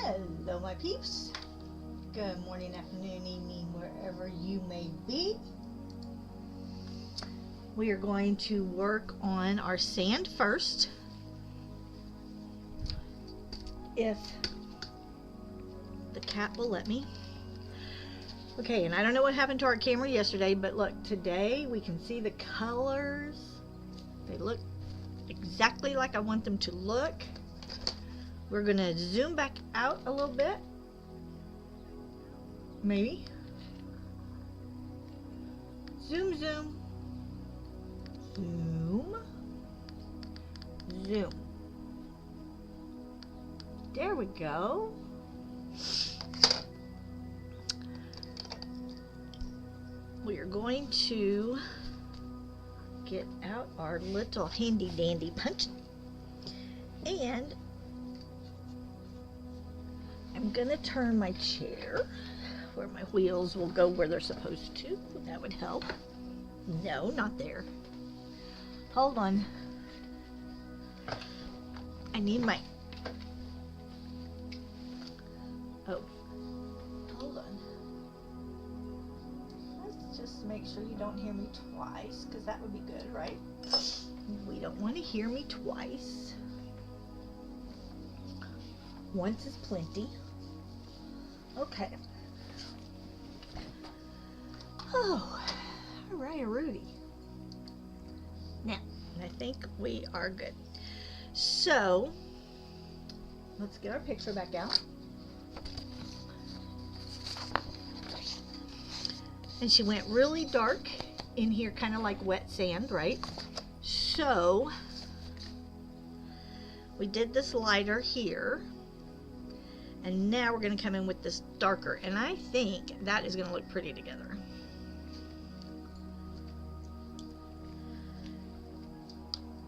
Hello my peeps. Good morning, afternoon, evening, wherever you may be. We are going to work on our sand first. If the cat will let me. Okay, and I don't know what happened to our camera yesterday, but look, today we can see the colors. They look exactly like I want them to look. We're going to zoom back out a little bit. Maybe. Zoom, zoom. Zoom. Zoom. There we go. We are going to get out our little handy dandy punch, and I'm gonna turn my chair where my wheels will go where they're supposed to. That would help. No, not there. Hold on. I need my... Oh. Hold on. Let's just make sure you don't hear me twice, because that would be good, right? We don't want to hear me twice. Once is plenty. Okay. Oh, all right, Rudy. Now, I think we are good. So, let's get our picture back out. And she went really dark in here, kind of like wet sand, right? So, we did this lighter here. And now we're going to come in with this darker. And I think that is going to look pretty together.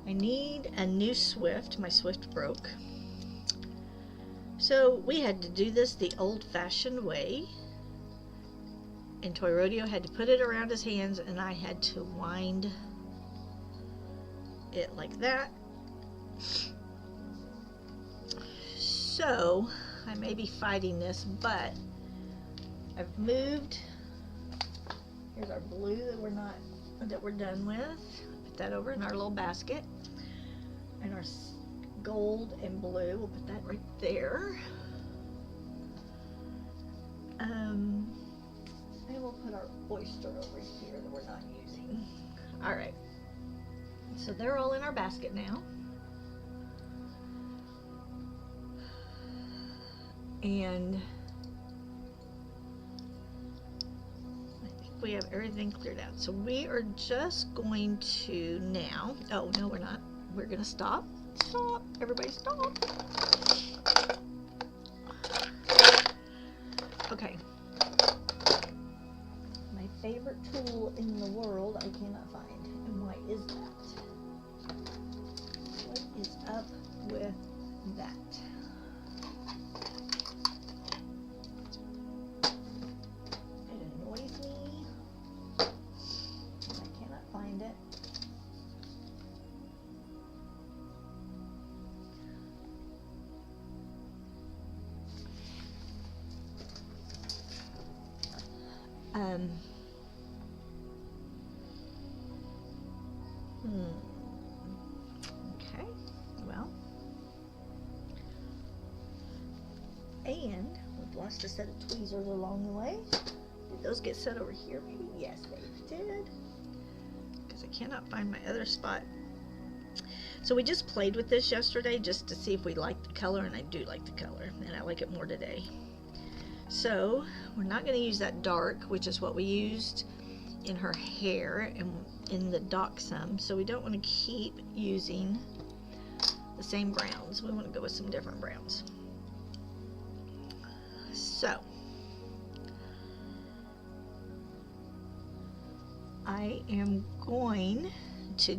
I need a new Swift. My Swift broke. So we had to do this the old-fashioned way. And Toy Rodeo had to put it around his hands, and I had to wind it like that. So I may be fighting this, but I've moved. Here's our blue that we're done with. Put that over in our little basket. And our gold and blue, we'll put that right there. And we'll put our oyster over here that we're not using. All right. So they're all in our basket now. And I think we have everything cleared out. So we are just going to now, oh no we're not, we're gonna stop. Stop, everybody stop. Okay. My favorite tool in the world I cannot find. And why is that? What is up with that? Okay, well, and we've lost a set of tweezers along the way. Did those get set over here maybe? Yes, they did, because I cannot find my other spot. So we just played with this yesterday just to see if we liked the color, and I do like the color, and I like it more today. So we're not going to use that dark, which is what we used in her hair and in the Dachshund. So we don't want to keep using the same browns. We want to go with some different browns. So I am going to,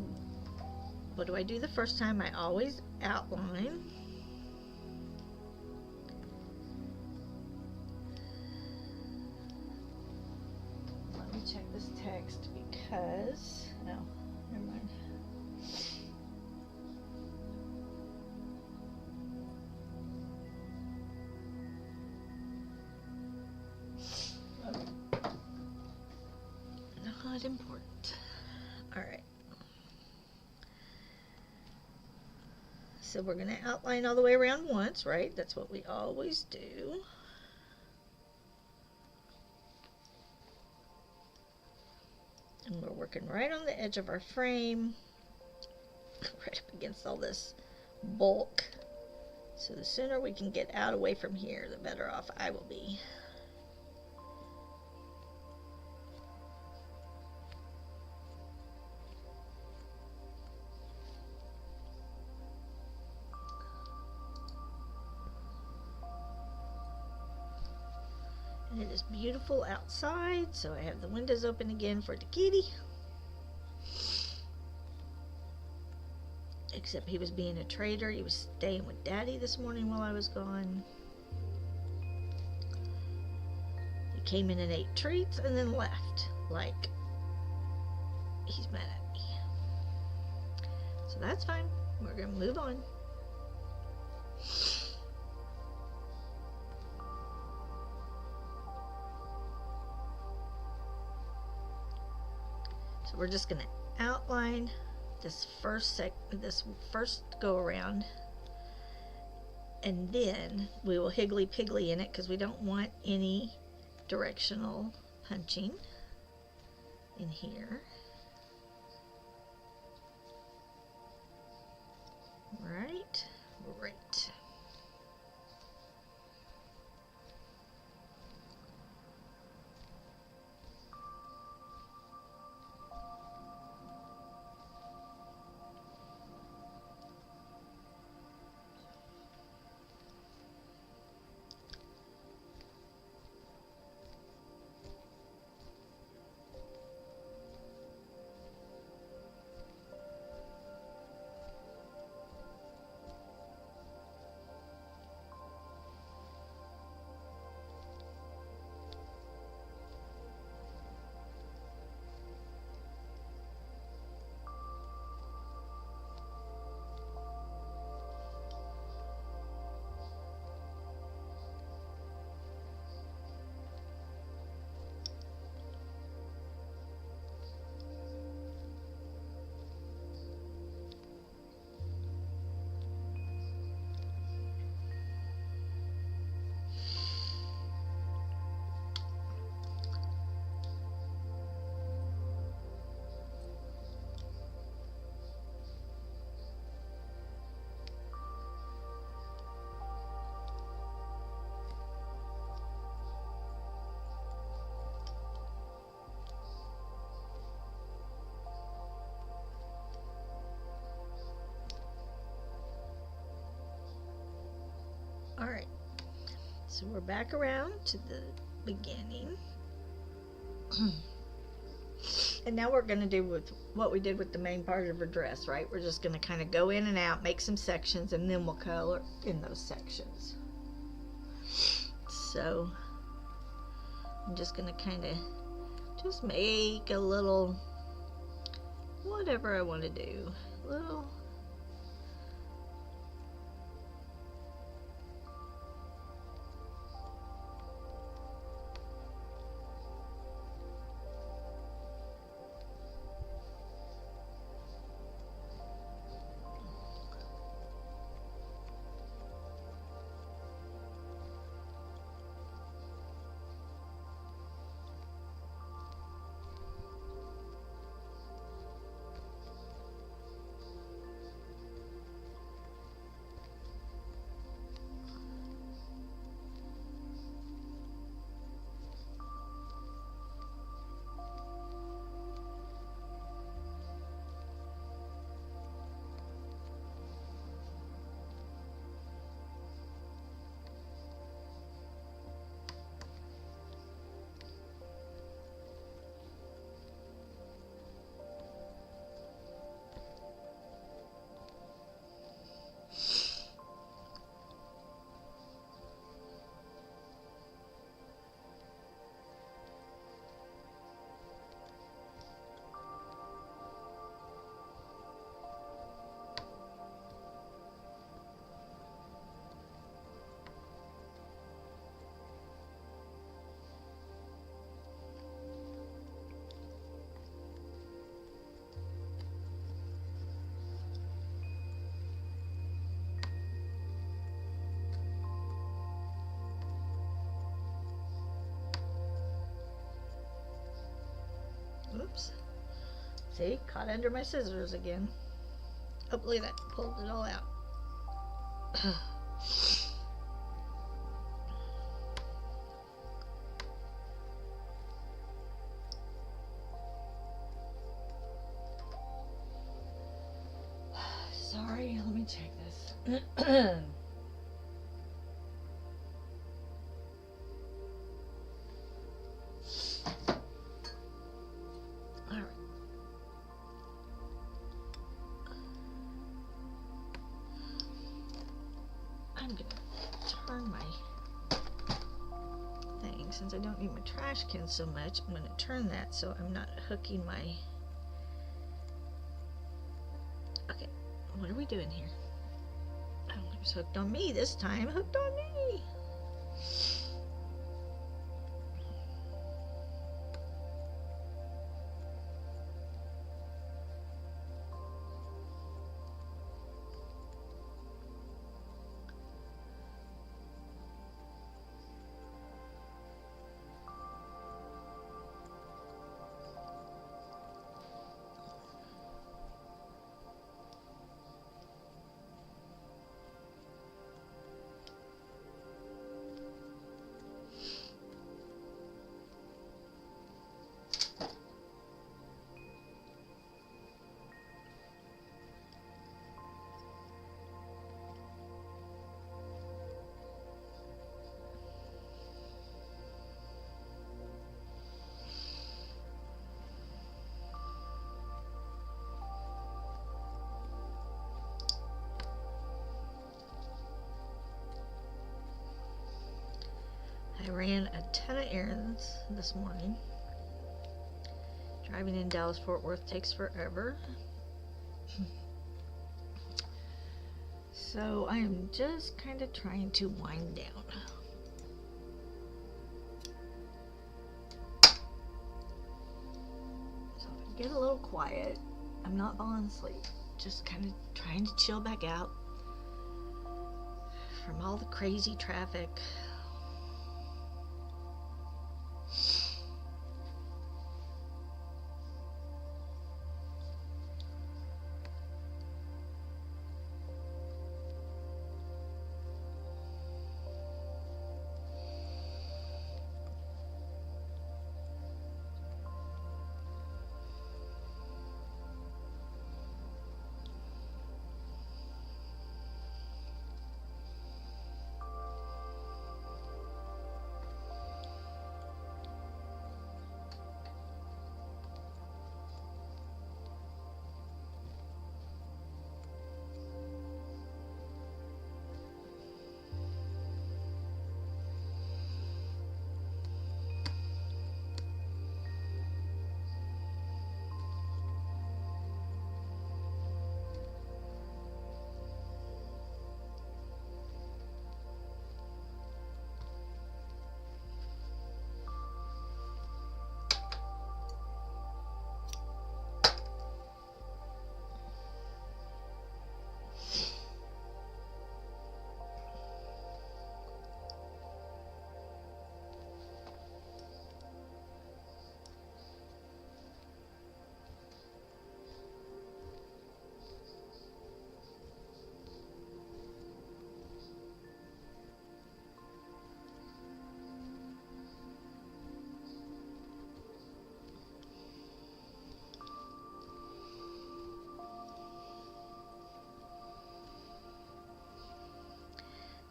what do I do the first time? I always outline. Check this text because, no, never mind. Okay. Not important. All right. So we're going to outline all the way around once, right? That's what we always do. And we're working right on the edge of our frame, right up against all this bulk. So the sooner we can get out away from here, the better off I will be. It is beautiful outside, so I have the windows open again for the kitty. Except he was being a traitor. He was staying with Daddy this morning while I was gone. He came in and ate treats and then left. Like, he's mad at me. So that's fine. We're going to move on. So we're just going to outline this first go around, and then we will higgly piggly in it because we don't want any directional punching in here. Right. Alright, so we're back around to the beginning. And now we're going to do with what we did with the main part of her dress, right? We're just going to kind of go in and out, make some sections, and then we'll color in those sections. So I'm just going to kind of just make a little, whatever I want to do, little. Oops. See, caught under my scissors again. Oh, look at that. Pulled it all out. Sorry, let me check this. I'm gonna turn my thing, since I don't need my trash can so much, I'm gonna turn that so I'm not hooking my... Okay, what are we doing here? Oh, it was hooked on me this time. Hooked on me! I ran a ton of errands this morning. Driving in Dallas-Fort Worth takes forever. So I am just kind of trying to wind down. So if I get a little quiet, I'm not falling asleep. Just kind of trying to chill back out from all the crazy traffic.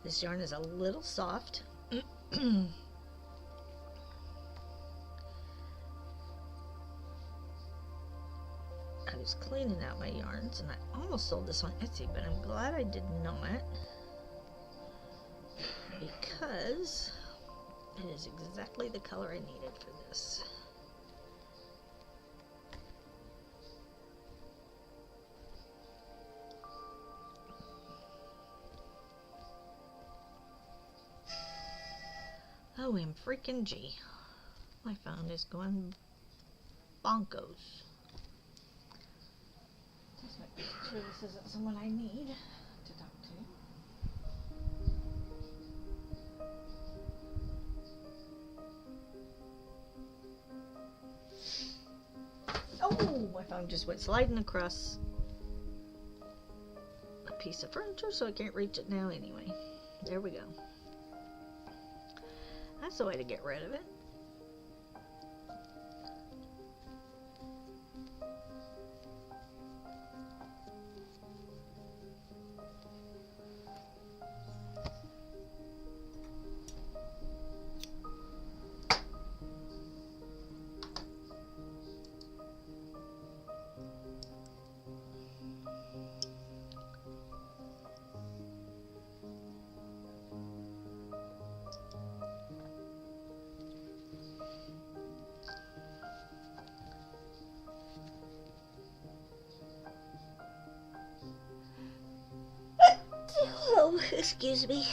This yarn is a little soft. I was cleaning out my yarns and I almost sold this on Etsy, but I'm glad I did not, because it is exactly the color I needed for this. OM freaking G. My phone is going bonkos. Just make sure this isn't someone I need to talk to. Oh, my phone just went sliding across a piece of furniture, so I can't reach it now anyway. There we go. That's the way to get rid of it. Excuse me.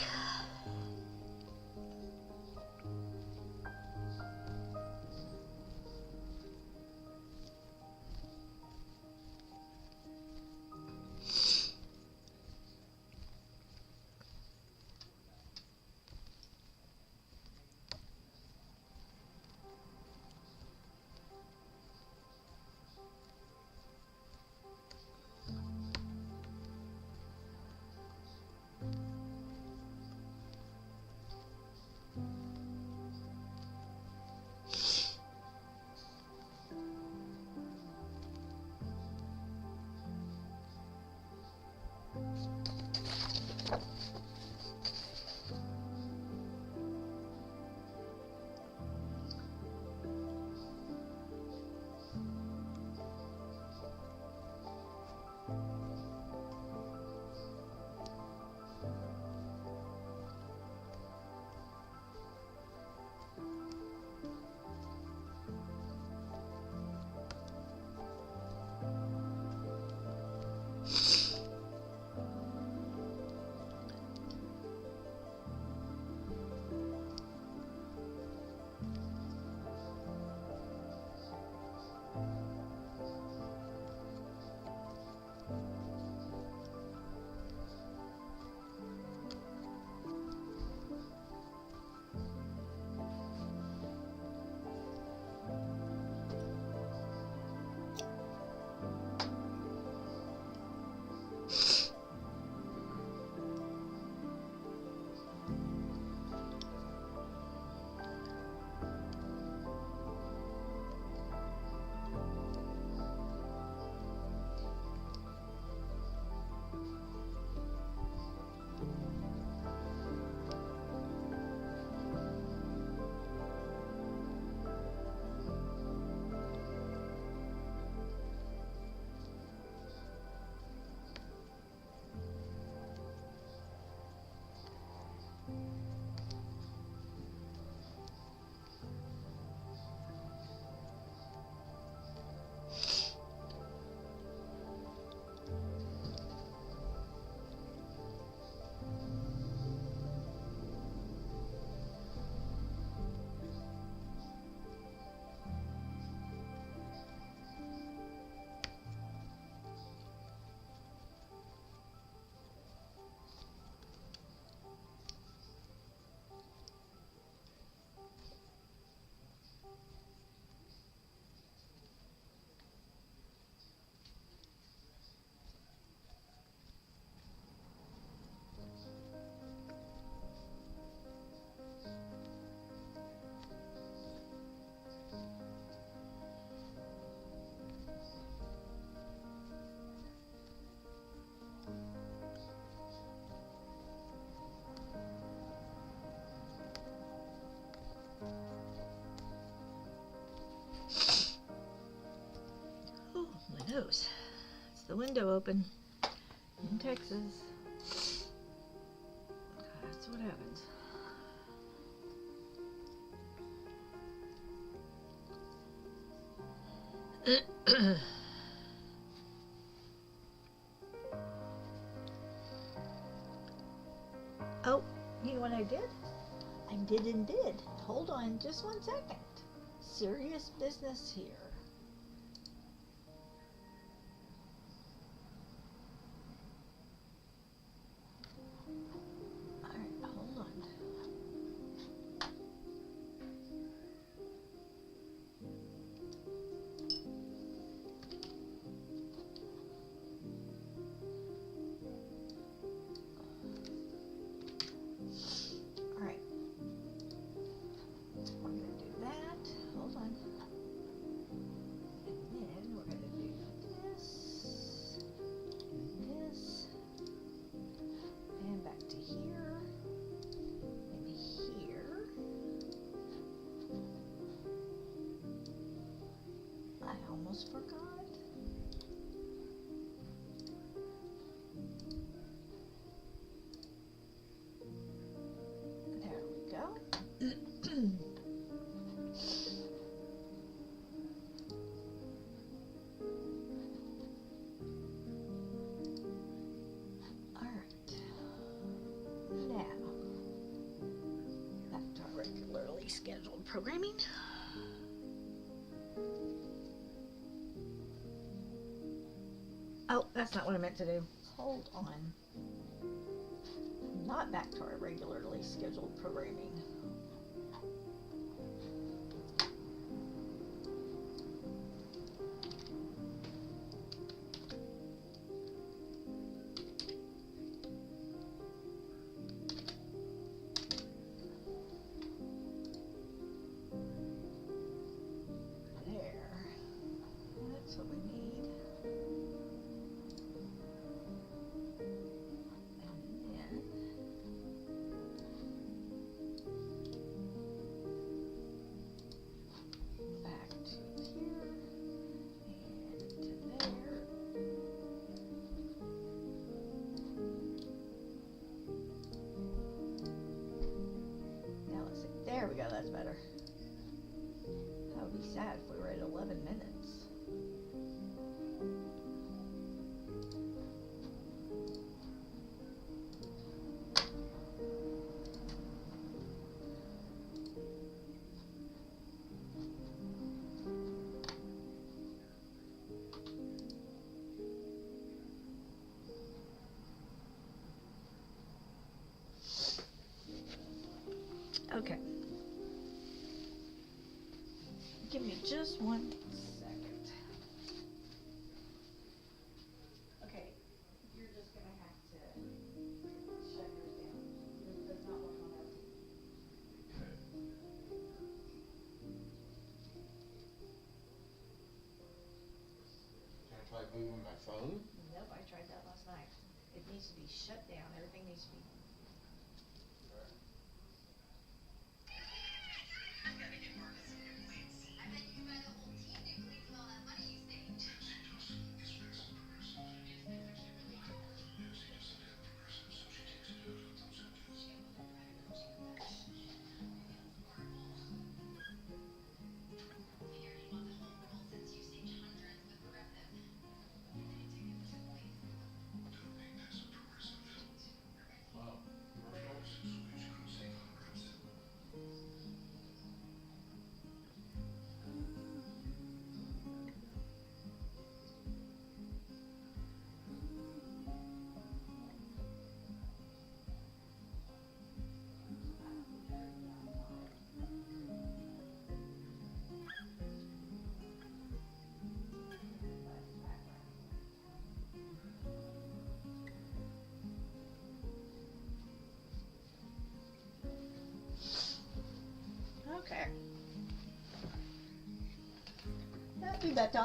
Nose. It's the window open in Texas. That's what happens. Oh, you know what I did? I did. Hold on just 1 second. Serious business here. Almost forgot. There we go. All right. regularly scheduled programming. Oh, that's not what I meant to do. Hold on. Not back to our regularly scheduled programming. That's what we need. And then back to here and to there. Now let's see. There we go, that's better. That would be sad if we were at 11 minutes. Okay. Give me just 1 second. Okay, you're just going to have to shut yours down. It does not work on that TV. Can I try moving my phone? Nope, I tried that last night. It needs to be shut down. Everything needs to be. Okay. That'd be better.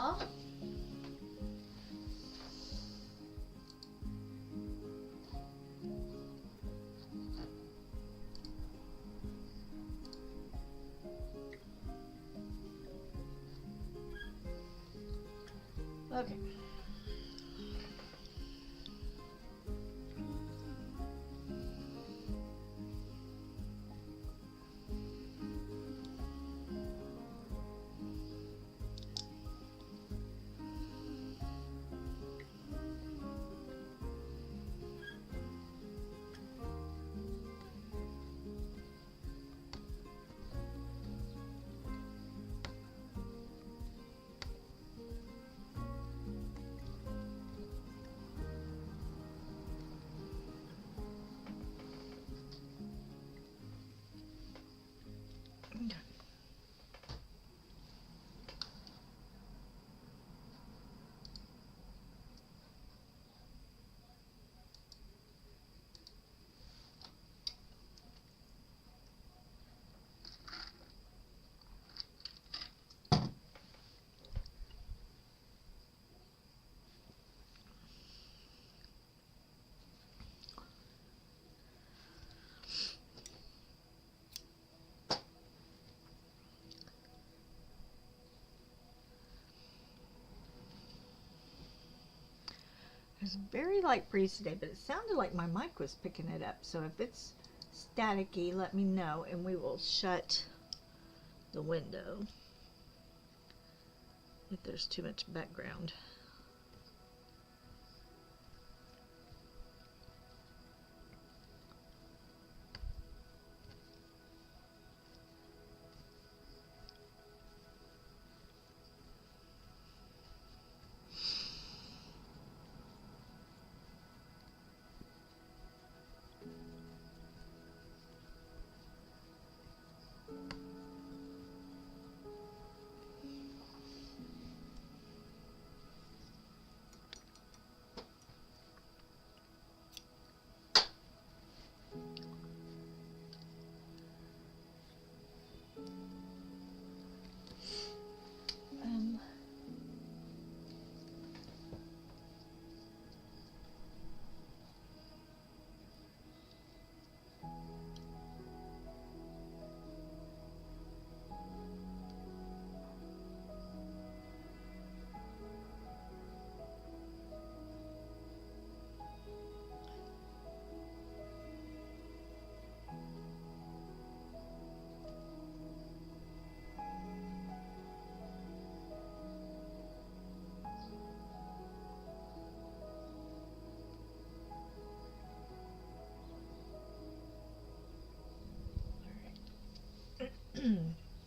Okay. It was a very light breeze today, but it sounded like my mic was picking it up. So if it's staticky, let me know and we will shut the window if there's too much background. Ouch.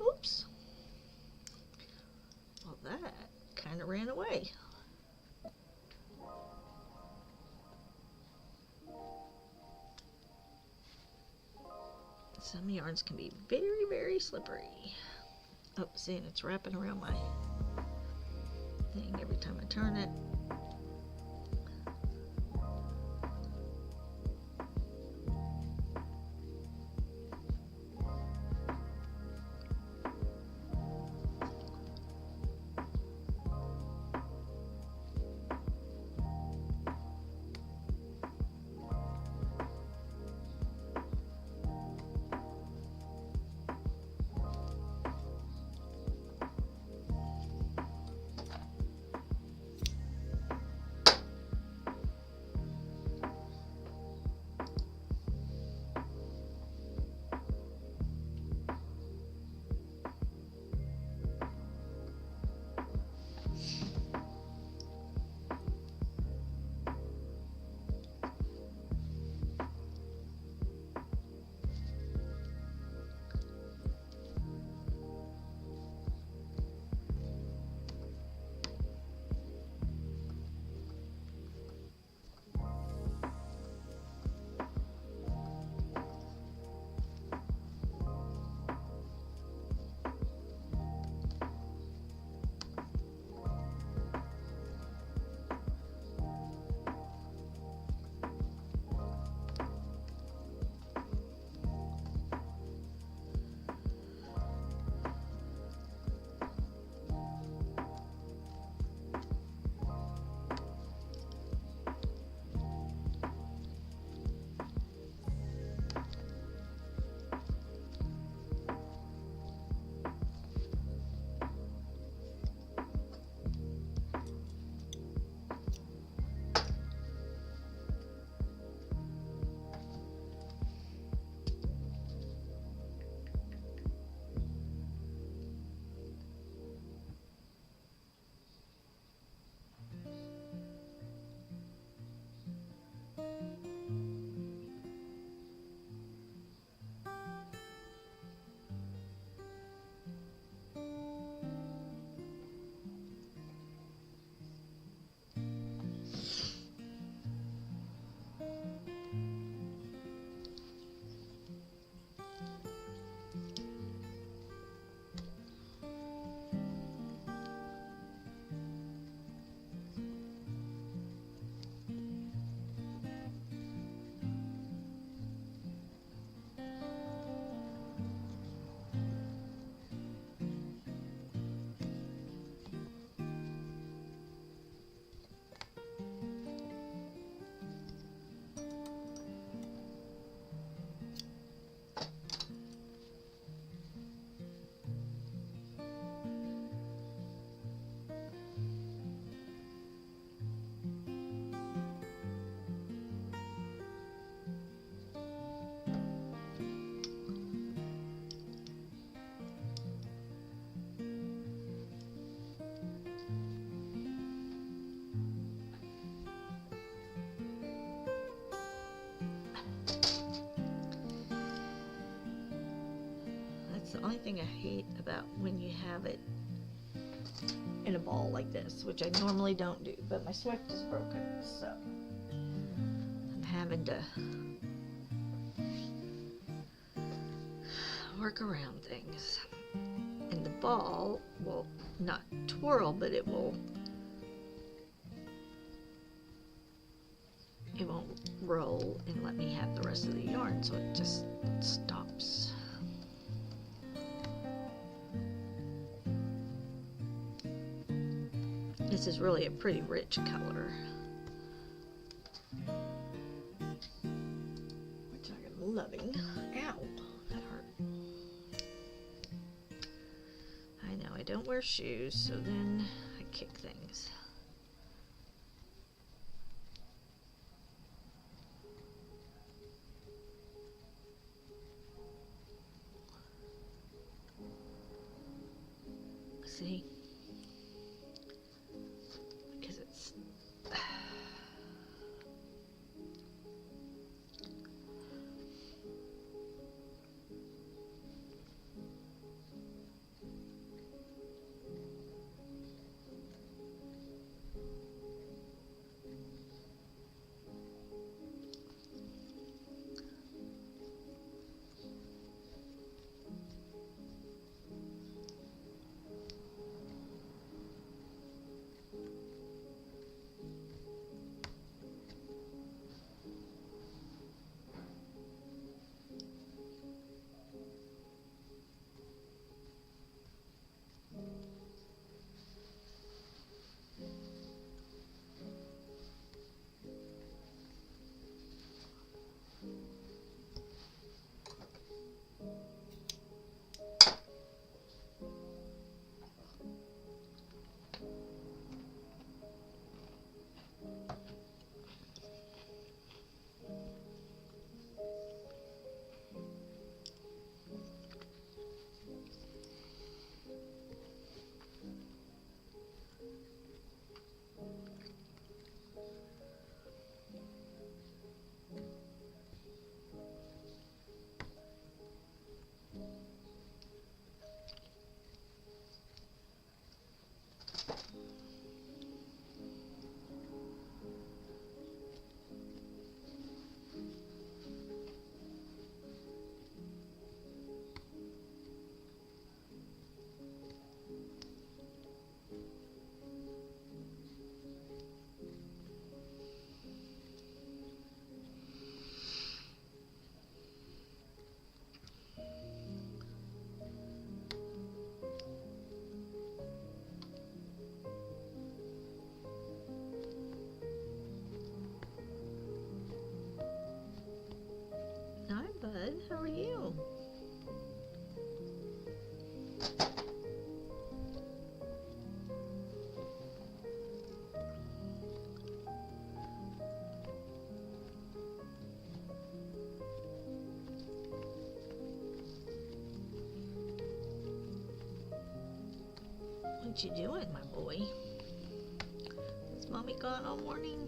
Oops. Well, that kind of ran away. Some yarns can be very, very slippery. Oh, see, it's wrapping around my thing every time I turn it. The only thing I hate about when you have it in a ball like this, which I normally don't do, but my Swift is broken, so I'm having to work around things. And the ball will not twirl, but it won't roll and let me have the rest of the yarn, so it just stops. This is really a pretty rich color, which I'm loving. Ow, that hurt. I know I don't wear shoes, so then I kick things. See? Because it's What you doing, my boy? Is mommy gone all morning?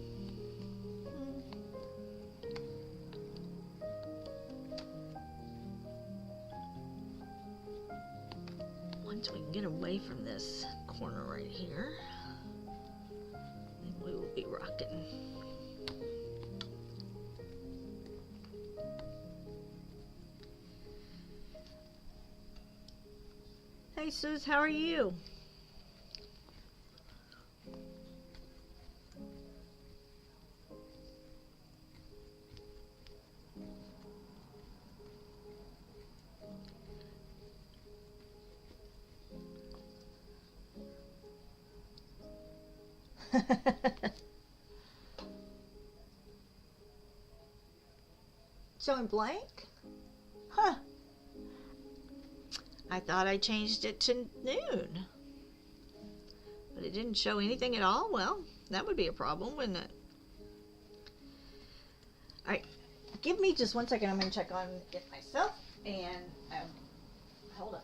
Once we can get away from this corner right here, then we will be rocking. Hey Sus, how are you? Showing blank? Huh. I thought I changed it to noon. But it didn't show anything at all? Well, that would be a problem, wouldn't it? Alright, give me just 1 second. I'm going to check on it myself. And, hold on.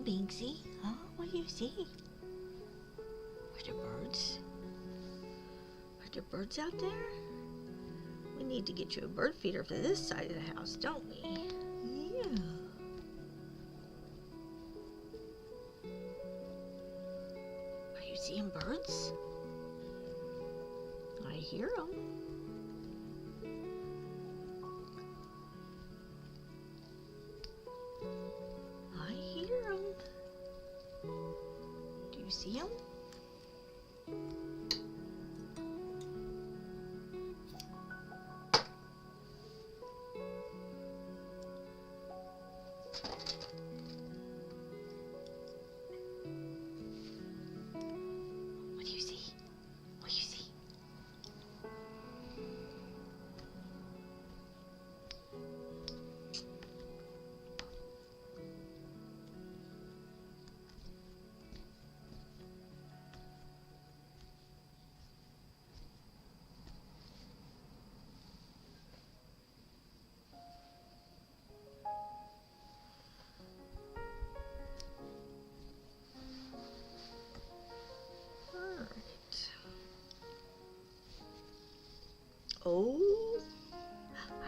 Binksy? Huh? What do you see? Are there birds? Are there birds out there? We need to get you a bird feeder for this side of the house, don't we? Yeah. Are you seeing birds? I hear them. I hear them. Do you see them? What do you see? What do you see? Oh,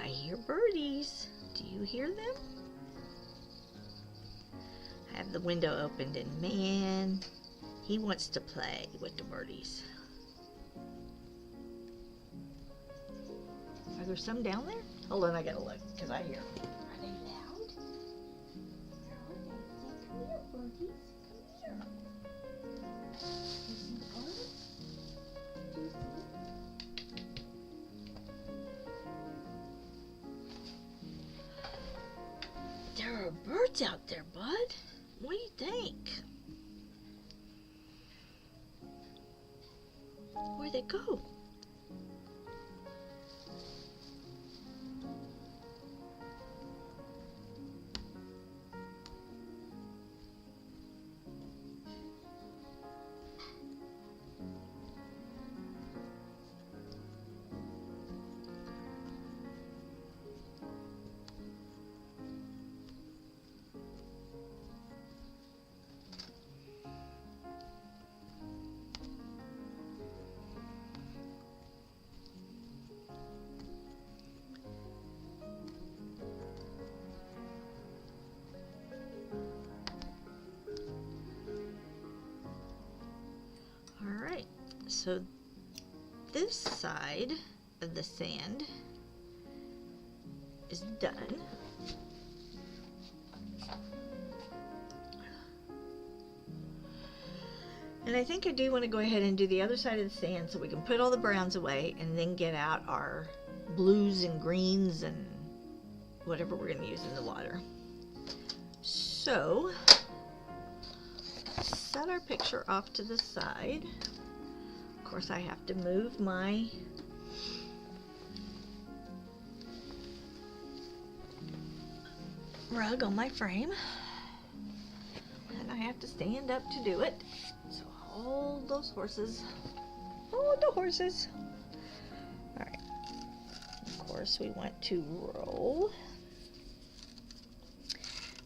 I hear birdies. Do you hear them? I have the window opened and man, he wants to play with the birdies. Are there some down there? Hold on, I gotta look because I hear them. Are they loud? Come here, birdies. Come here. You see the birds? Do you see them? There are birds out there, bud. What do you think? Where'd they go? Alright, so this side of the sand is done. And I think I do want to go ahead and do the other side of the sand so we can put all the browns away and then get out our blues and greens and whatever we're going to use in the water. So, set our picture off to the side. Of course, I have to move my rug on my frame. And I have to stand up to do it. So hold those horses. Hold the horses. Alright. Of course, we want to roll.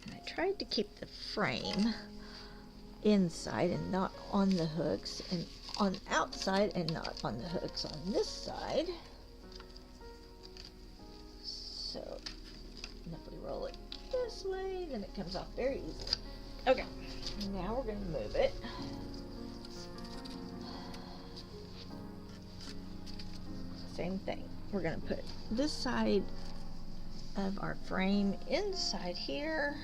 And I tried to keep the frame inside and not on the hooks, and on the outside and not on the hooks on this side. So if we roll it this way, then it comes off very easily. Okay, now we're going to move it. Same thing. We're going to put this side of our frame inside here.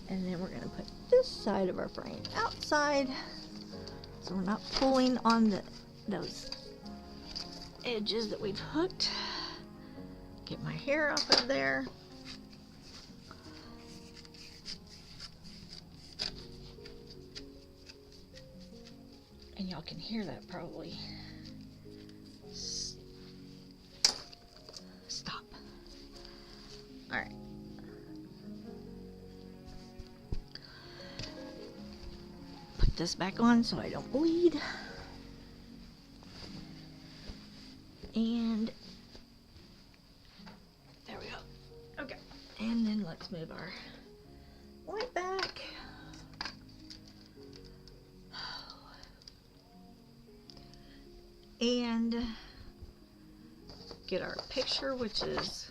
And then we're going to put this side of our frame outside, so we're not pulling on those edges that we've hooked. Get my hair off of there. And y'all can hear that probably. Stop. All right. Put this back on so I don't bleed. And there we go. Okay. And then let's move our light back. get our picture, which is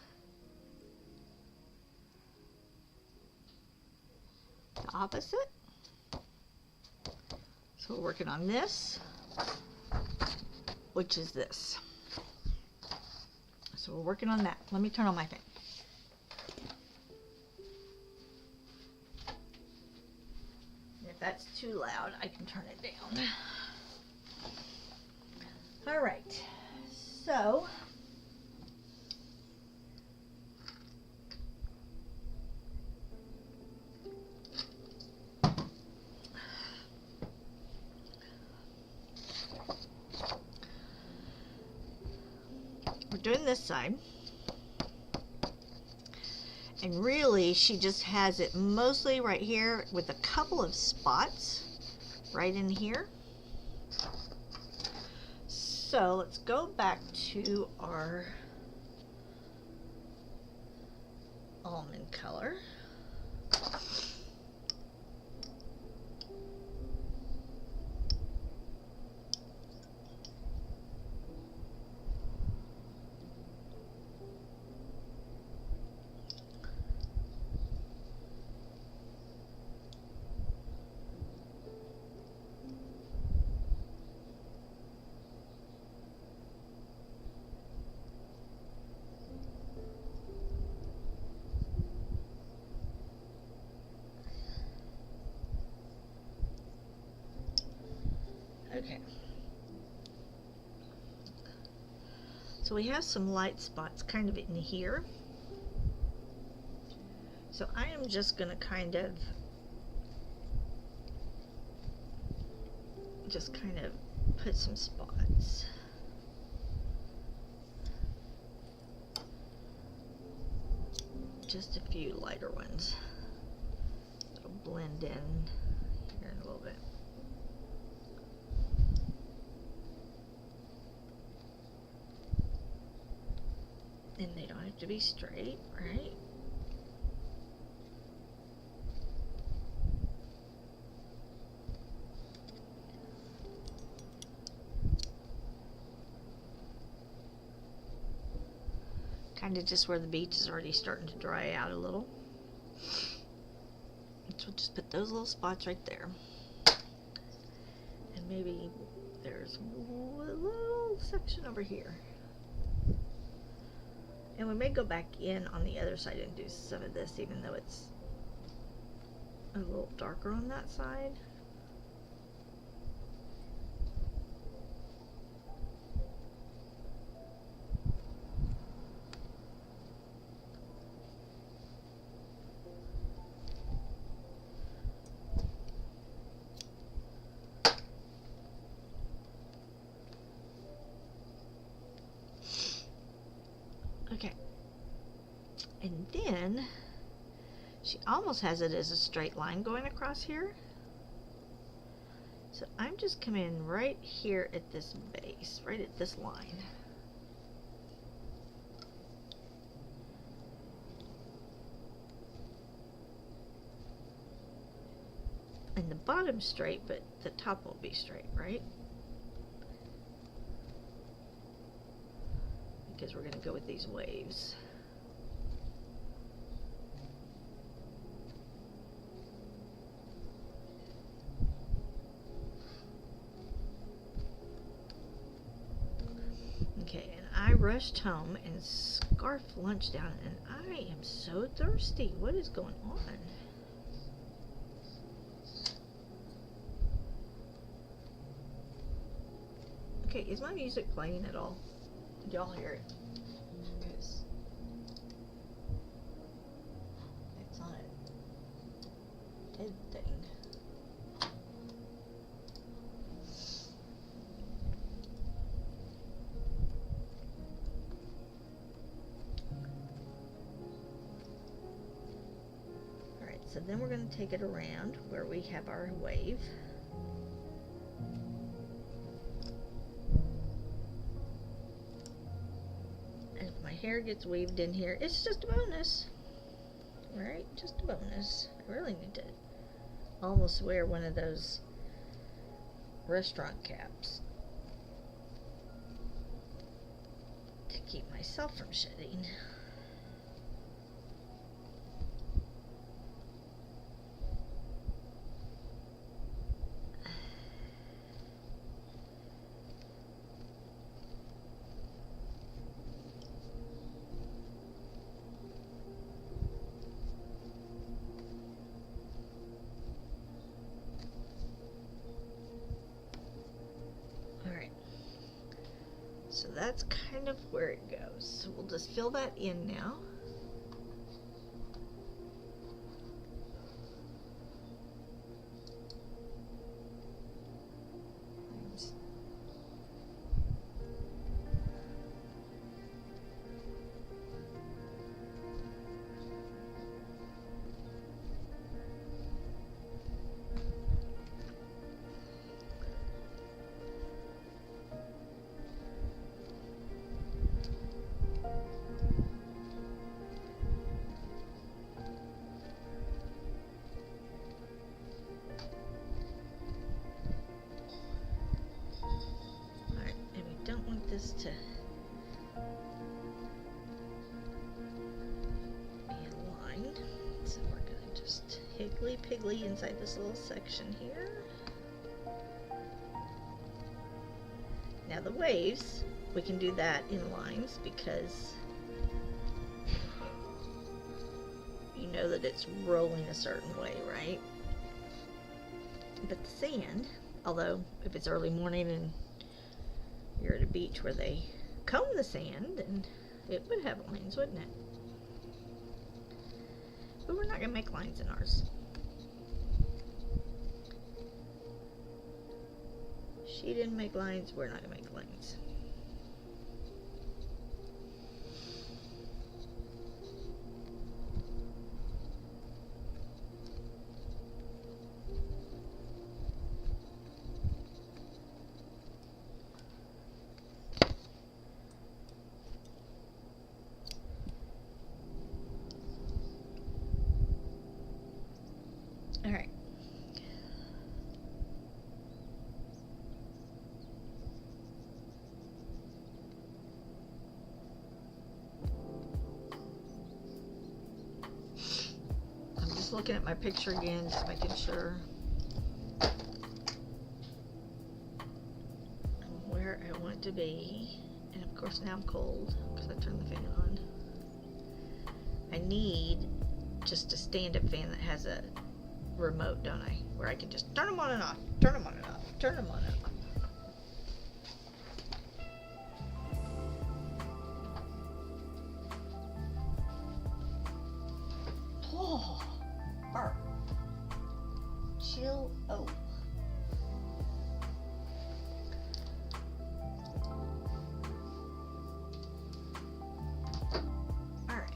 the opposite. So we're working on this, which is this. So we're working on that. Let me turn on my fan. If that's too loud, I can turn it down. All right, so we're doing this side, and really she just has it mostly right here with a couple of spots right in here. So let's go back to our almond color. Okay. So we have some light spots kind of in here. So I am just going to kind of put some spots. Just a few lighter ones. It'll blend in here in a little bit. And they don't have to be straight, right? Kind of just where the beach is already starting to dry out a little. So we'll just put those little spots right there. And maybe there's a little section over here. And we may go back in on the other side and do some of this, even though it's a little darker on that side. Okay, and then she almost has it as a straight line going across here. So I'm just coming in right here at this base, right at this line. And the bottom's straight, but the top won't be straight, right? Because we're going to go with these waves. Okay, and I rushed home and scarfed lunch down, and I am so thirsty. What is going on? Okay, is my music playing at all? Did y'all hear it? Because it's on a dead thing. Alright, so then we're going to take it around where we have our wave. Hair gets weaved in here. It's just a bonus, right? Just a bonus. I really need to almost wear one of those restaurant caps to keep myself from shedding. So that's kind of where it goes. So we'll just fill that in now. This to be aligned, so we're going to just higgly piggly inside this little section here. Now the waves, we can do that in lines because you know that it's rolling a certain way, right? But the sand, although if it's early morning and you're at a beach where they comb the sand, and it would have lines, wouldn't it? But we're not going to make lines in ours. She didn't make lines, we're not going to make lines. All right. I'm just looking at my picture again, just making sure I'm where I want it to be. And of course now I'm cold because I turned the fan on. I need just a stand-up fan that has a remote, don't I? Where I can just turn them on and off, turn them on and off, turn them on and off. Oh, burp. Chill. Oh. All right.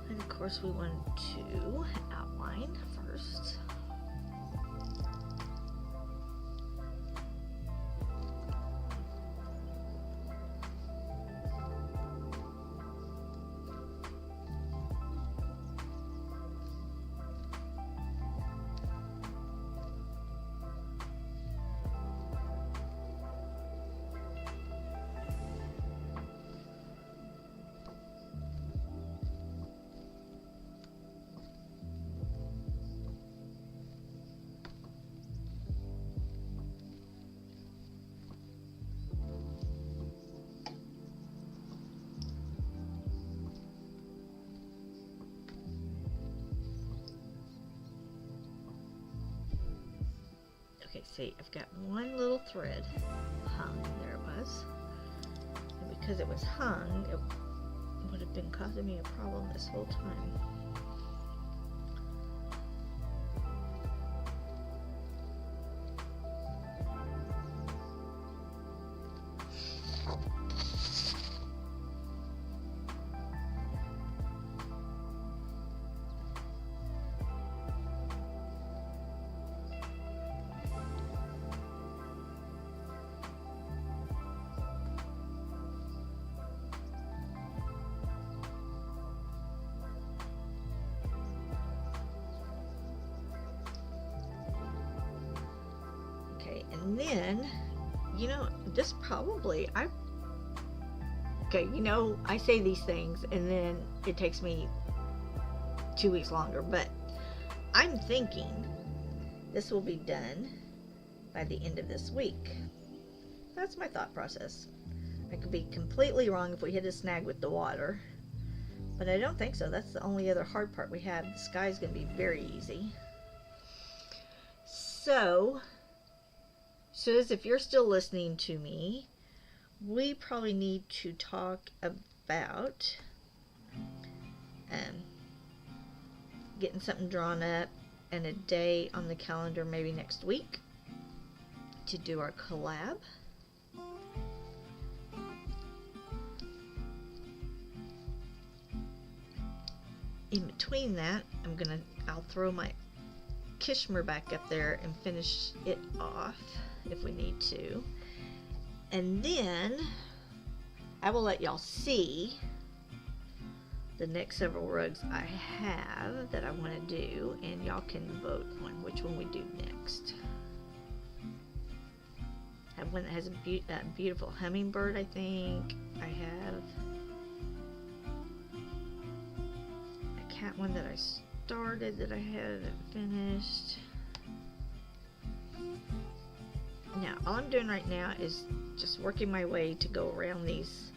And of course we want to outline first. Okay, see, I've got one little thread hung. There it was. And because it was hung, it would have been causing me a problem this whole time. And then, this probably, I say these things and then it takes me 2 weeks longer, but I'm thinking this will be done by the end of this week. That's my thought process. I could be completely wrong if we hit a snag with the water, but I don't think so. That's the only other hard part we have. The sky's going to be very easy. So, Shiz, if you're still listening to me, we probably need to talk about getting something drawn up and a day on the calendar maybe next week to do our collab. In between that, I'll throw my Kishmer back up there and finish it off if we need to. And then I will let y'all see the next several rugs I have that I want to do, and y'all can vote on which one we do next. I have one that has a beautiful hummingbird, I think. I have a cat one that I started that I haven't finished. Now, all I'm doing right now is just working my way to go around these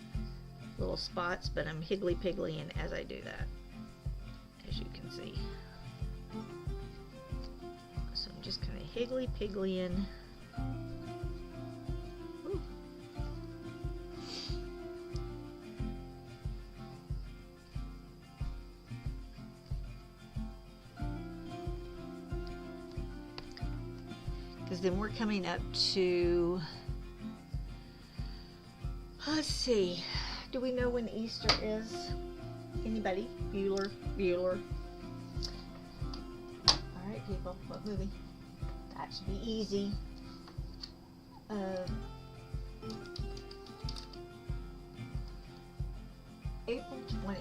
little spots, but I'm higgly-pigglying as I do that, as you can see. So I'm just kind of higgly-pigglying. Because then we're coming up to, let's see, do we know when Easter is? Anybody? Bueller? Alright people, what movie? That should be easy. April 20th.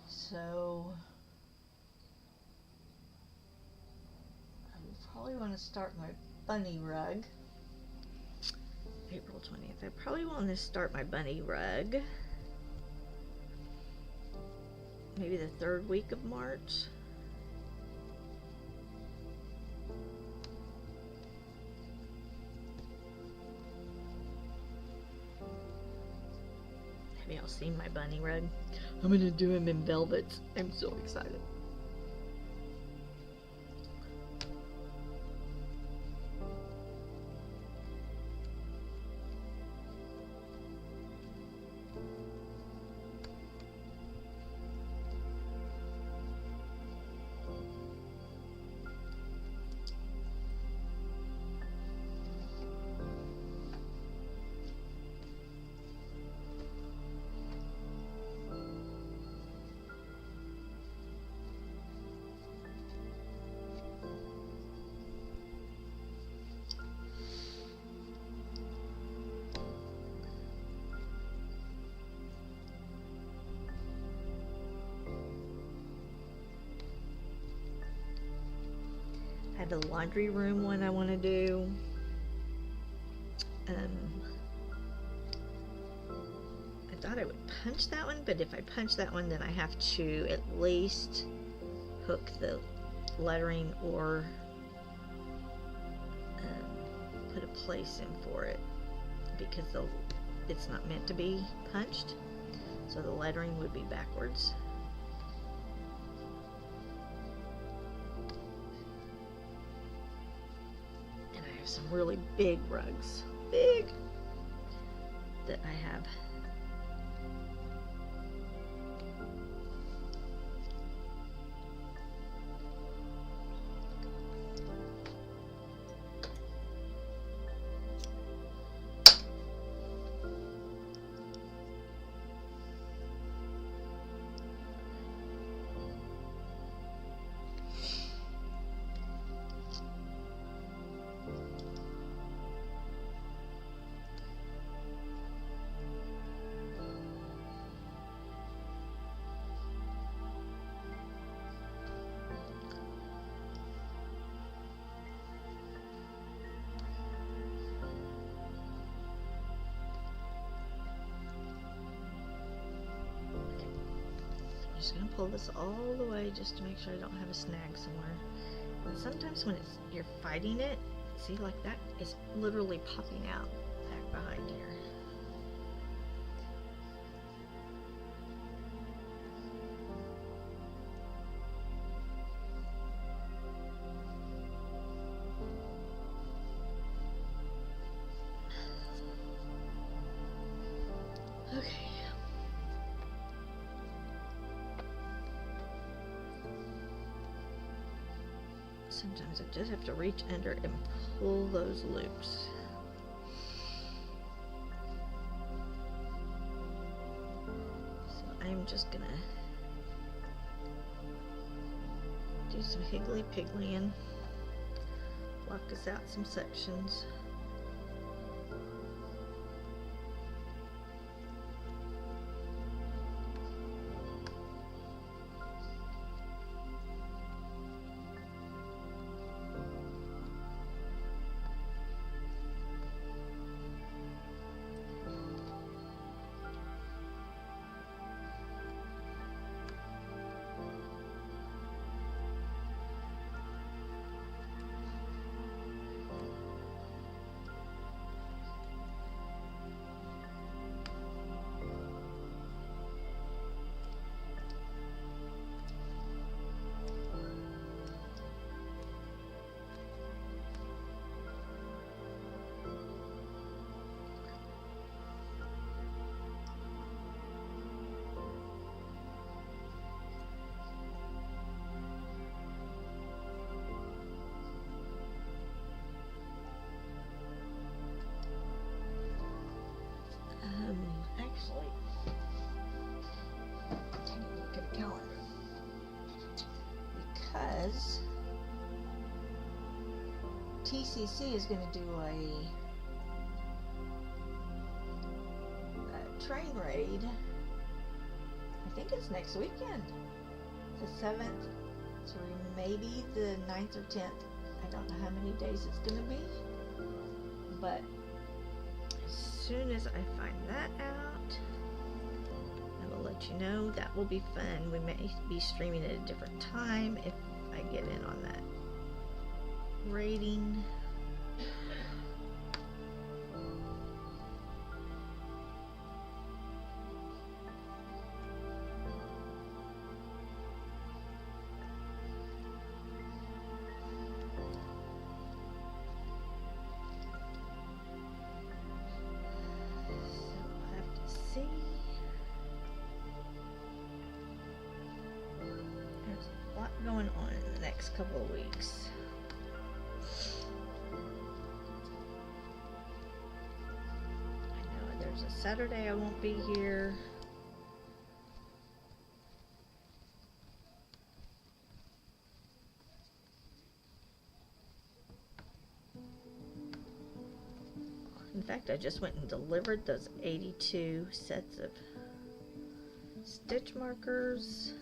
So I probably want to start my bunny rug. April 20th. I probably want to start my bunny rug maybe the third week of March. Have y'all seen my bunny rug? I'm gonna do him in velvet. I'm so excited. I have a laundry room one I want to do. I thought I would punch that one, but if I punch that one, then I have to at least hook the lettering or put a place in for it, because it's not meant to be punched, so the lettering would be backwards. Some really big rugs, that I have. just gonna pull this all the way just to make sure I don't have a snag somewhere. And sometimes when you're fighting it, see, like that is literally popping out back behind here. Okay. Sometimes I just have to reach under and pull those loops. So I'm just gonna do some higgly-pigglying, block us out some sections. Actually, I need to look at the calendar because TCC is going to do a train raid. I think it's next weekend, the 7th through maybe the 9th or 10th. I don't know how many days it's going to be, but as soon as I find that out, I will let you know. That will be fun. We may be streaming at a different time if I get in on that rating. Going on in the next couple of weeks. I know there's a Saturday I won't be here. In fact, I just went and delivered those 82 sets of stitch markers.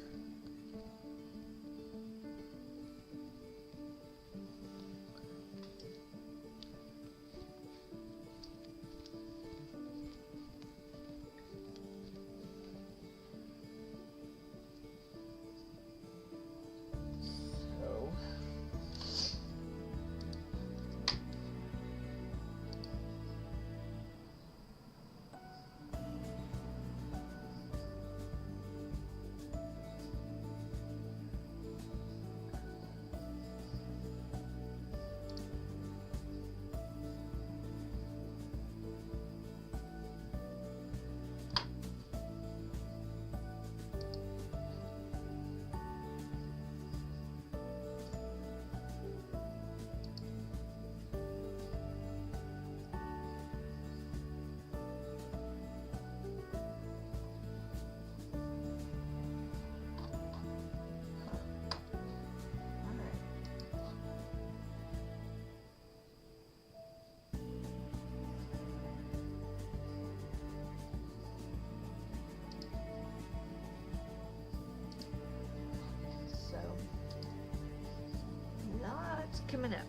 Coming up.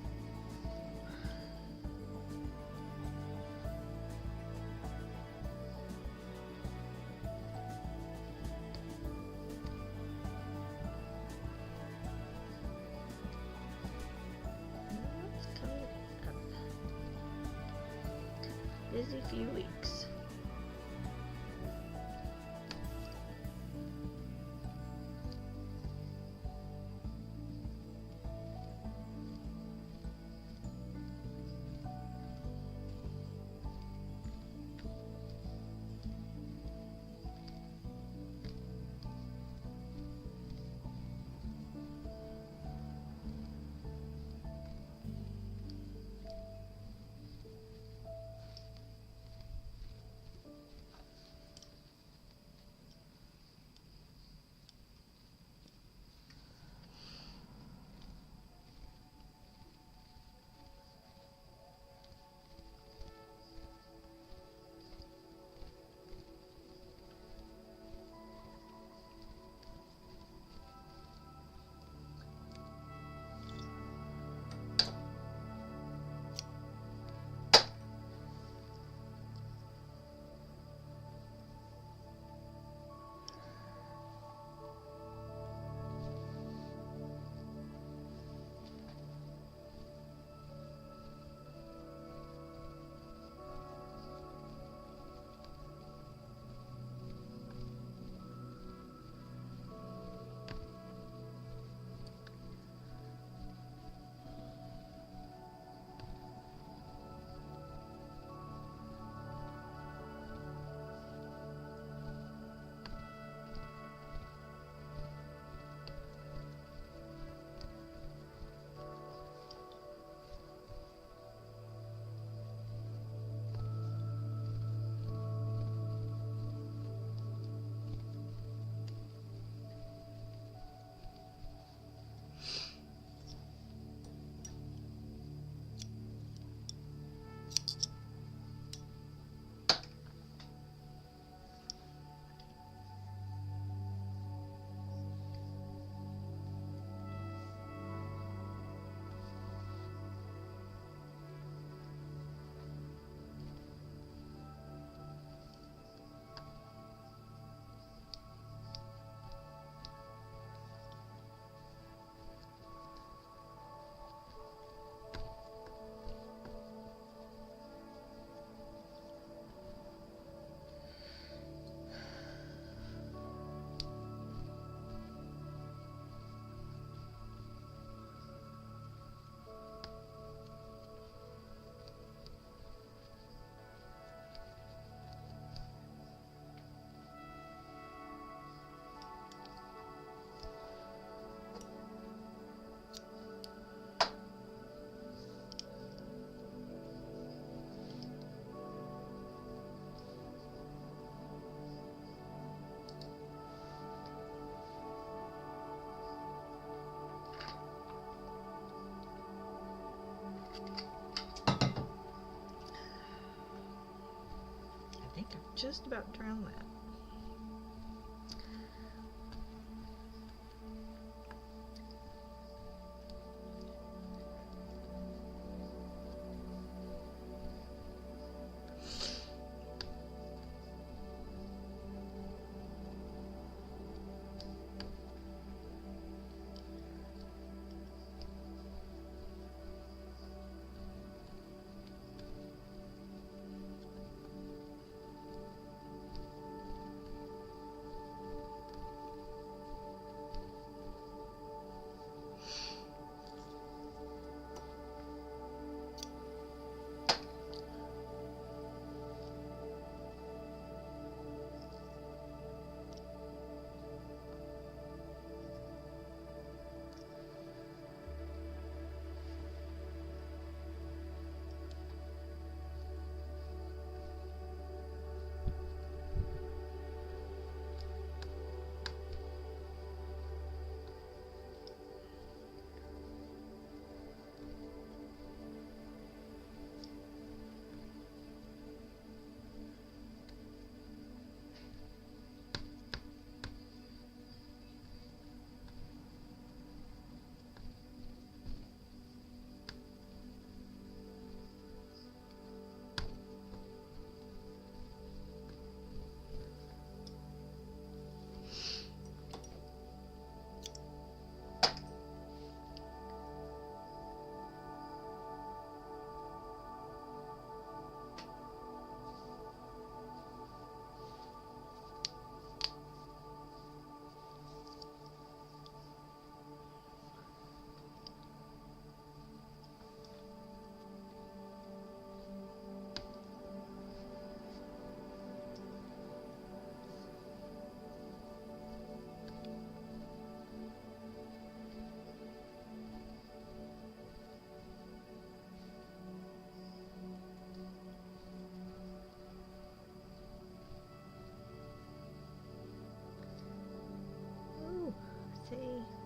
busy few weeks. I think I've just about drowned that.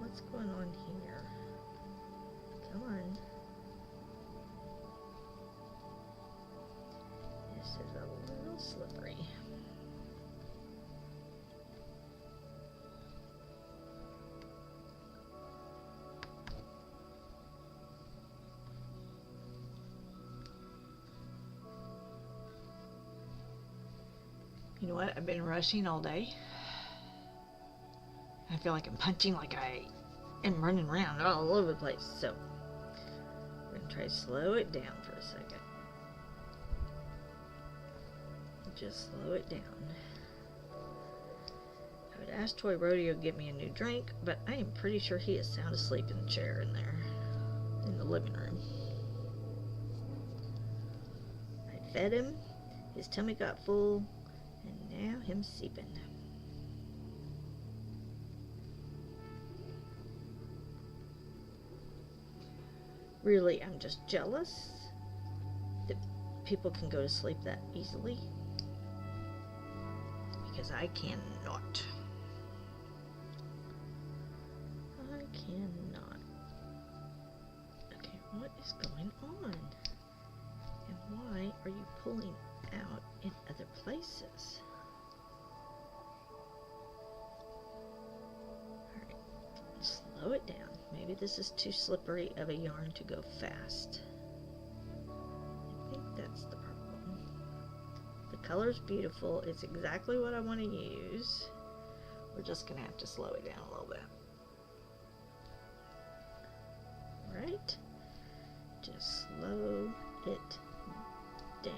What's going on here? Come on. This is a little slippery. You know what? I've been rushing all day. I feel like I'm punching like I am running around all over the place. So I'm going to try to slow it down for a second. Just slow it down. I would ask Toy Rodeo to get me a new drink, but I am pretty sure he is sound asleep in the chair in there, in the living room. I fed him, his tummy got full, and now him sleeping. Really, I'm just jealous that people can go to sleep that easily, because I cannot. I cannot. Okay, what is going on? And why are you pulling out in other places? Alright, slow it down. Maybe this is too slippery of a yarn to go fast. I think that's the problem. The color's beautiful. It's exactly what I want to use. We're just going to have to slow it down a little bit. Right? Just slow it down.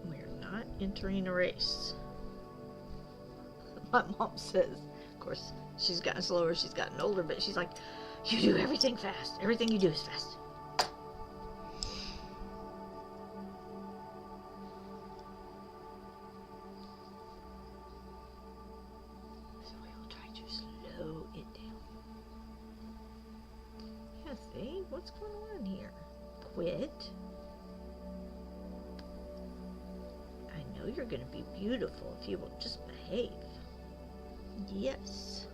We're not entering a race. My mom says, of course, she's gotten slower, she's gotten older, but she's like, you do everything fast. Everything you do is fast. So we'll try to slow it down. Yeah, see? What's going on here? Quit. I know you're going to be beautiful if you will just behave. Yes.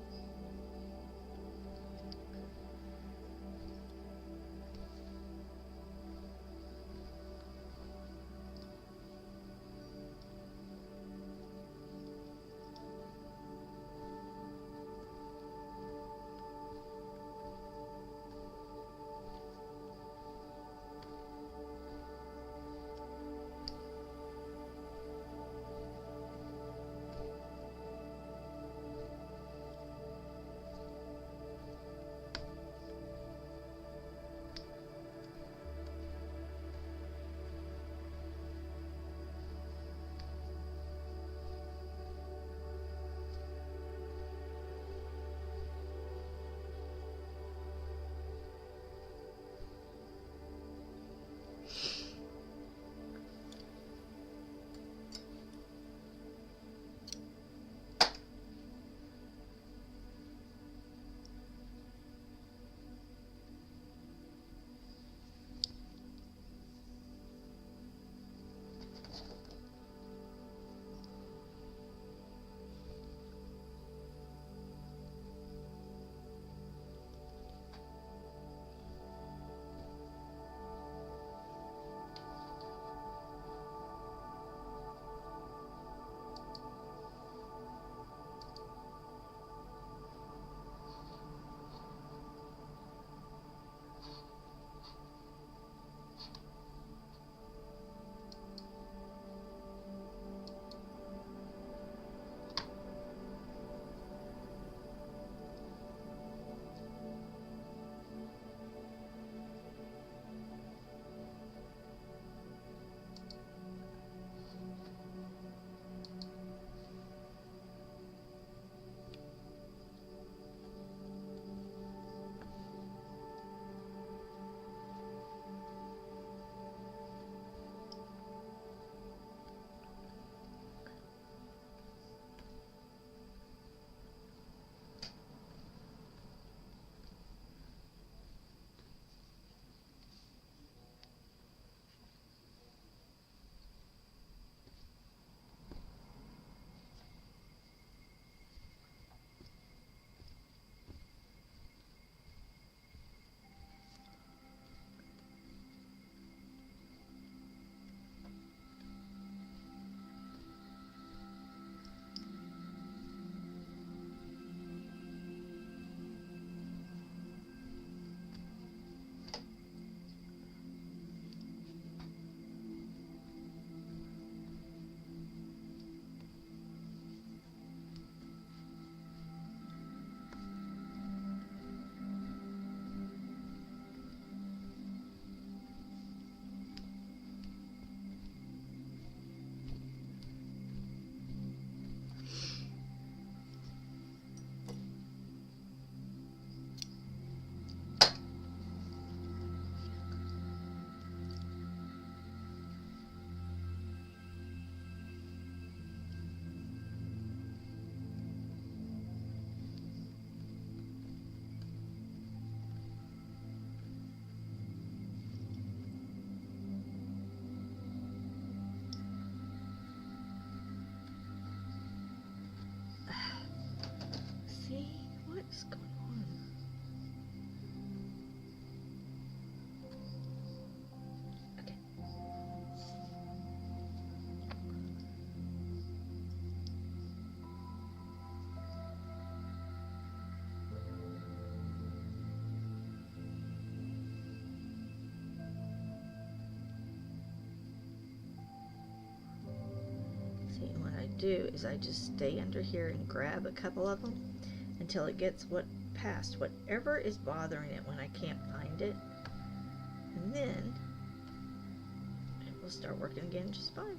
do is I just stay under here and grab a couple of them until it gets past whatever is bothering it when I can't find it, and then it will start working again just fine.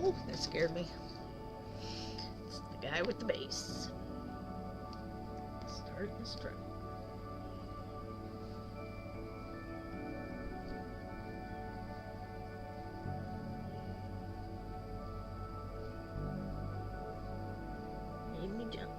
Oh, that scared me. It's the guy with the bass. Start this truck. Made me jump.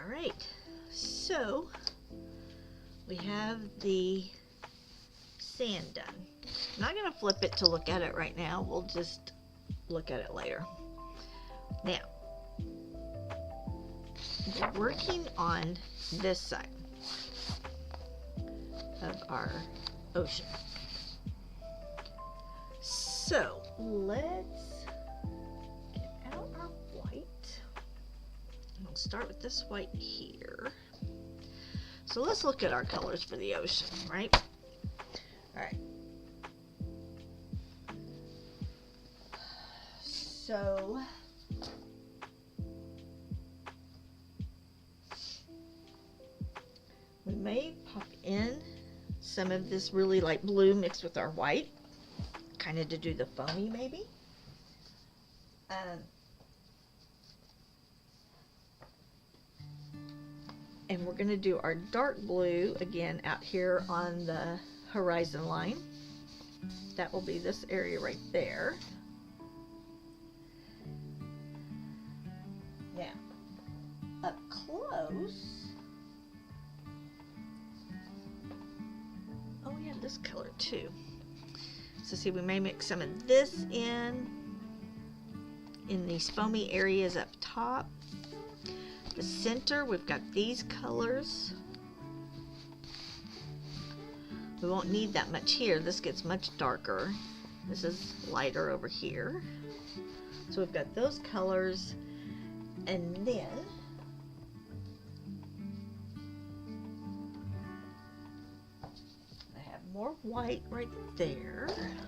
Alright, so we have the sand done. I'm not going to flip it to look at it right now. We'll just look at it later. Now, we're working on this side of our ocean. So, let's get out our white. We'll start with this white here. So let's look at our colors for the ocean, right? Alright. So we may pop in some of this really light blue mixed with our white, kind of to do the foamy maybe. And we're going to do our dark blue again out here on the horizon line. That will be this area right there. Now, up close, oh we have this color too. So see, we may mix some of this in these foamy areas up top. The center, we've got these colors. We won't need that much here. This gets much darker. This is lighter over here. So we've got those colors, and then I have more white right there. And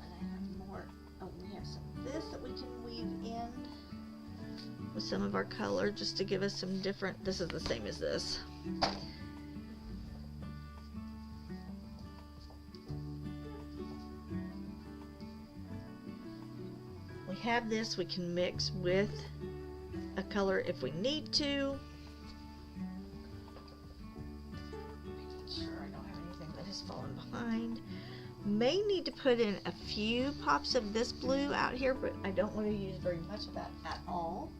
I have more, oh, we have some of this that we can weave in with some of our color just to give us some different, this is the same as this. We have this, we can mix with a color if we need to. Making sure I don't have anything that has fallen behind. May need to put in a few pops of this blue out here, but I don't want to use very much of that at all.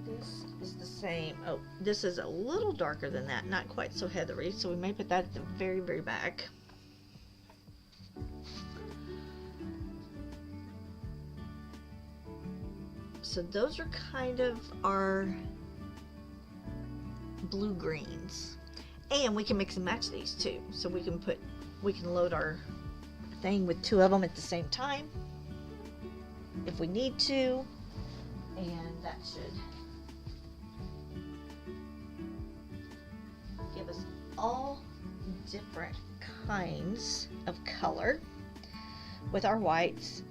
This is the same. Oh, this is a little darker than that, not quite so heathery, so we may put that at the very, very back. So those are kind of our blue greens. And we can mix and match these too. So we can load our thing with 2 of them at the same time if we need to. And that should give us all different kinds of color with our whites.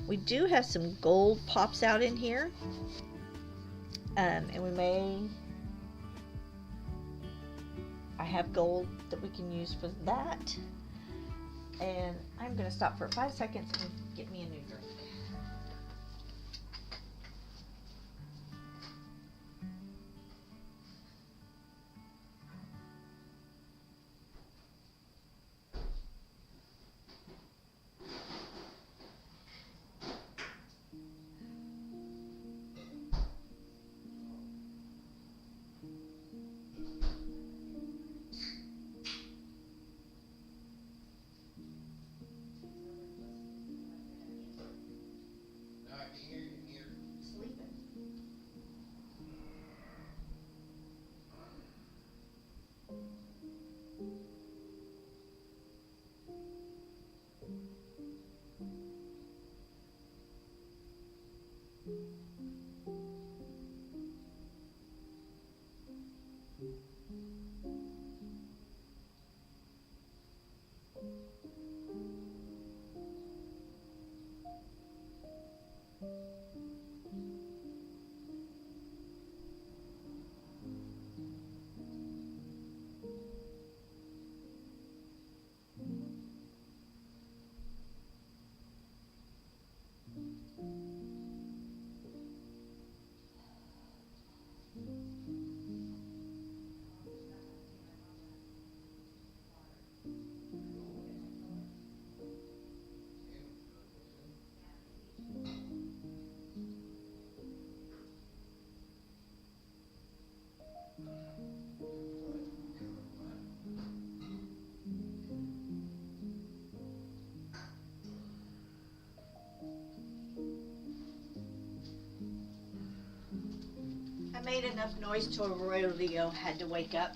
We do have some gold pops out in here, and I have gold that we can use for that. And I'm going to stop for 5 seconds and get me a new drink. I made enough noise to a rodeo had to wake up.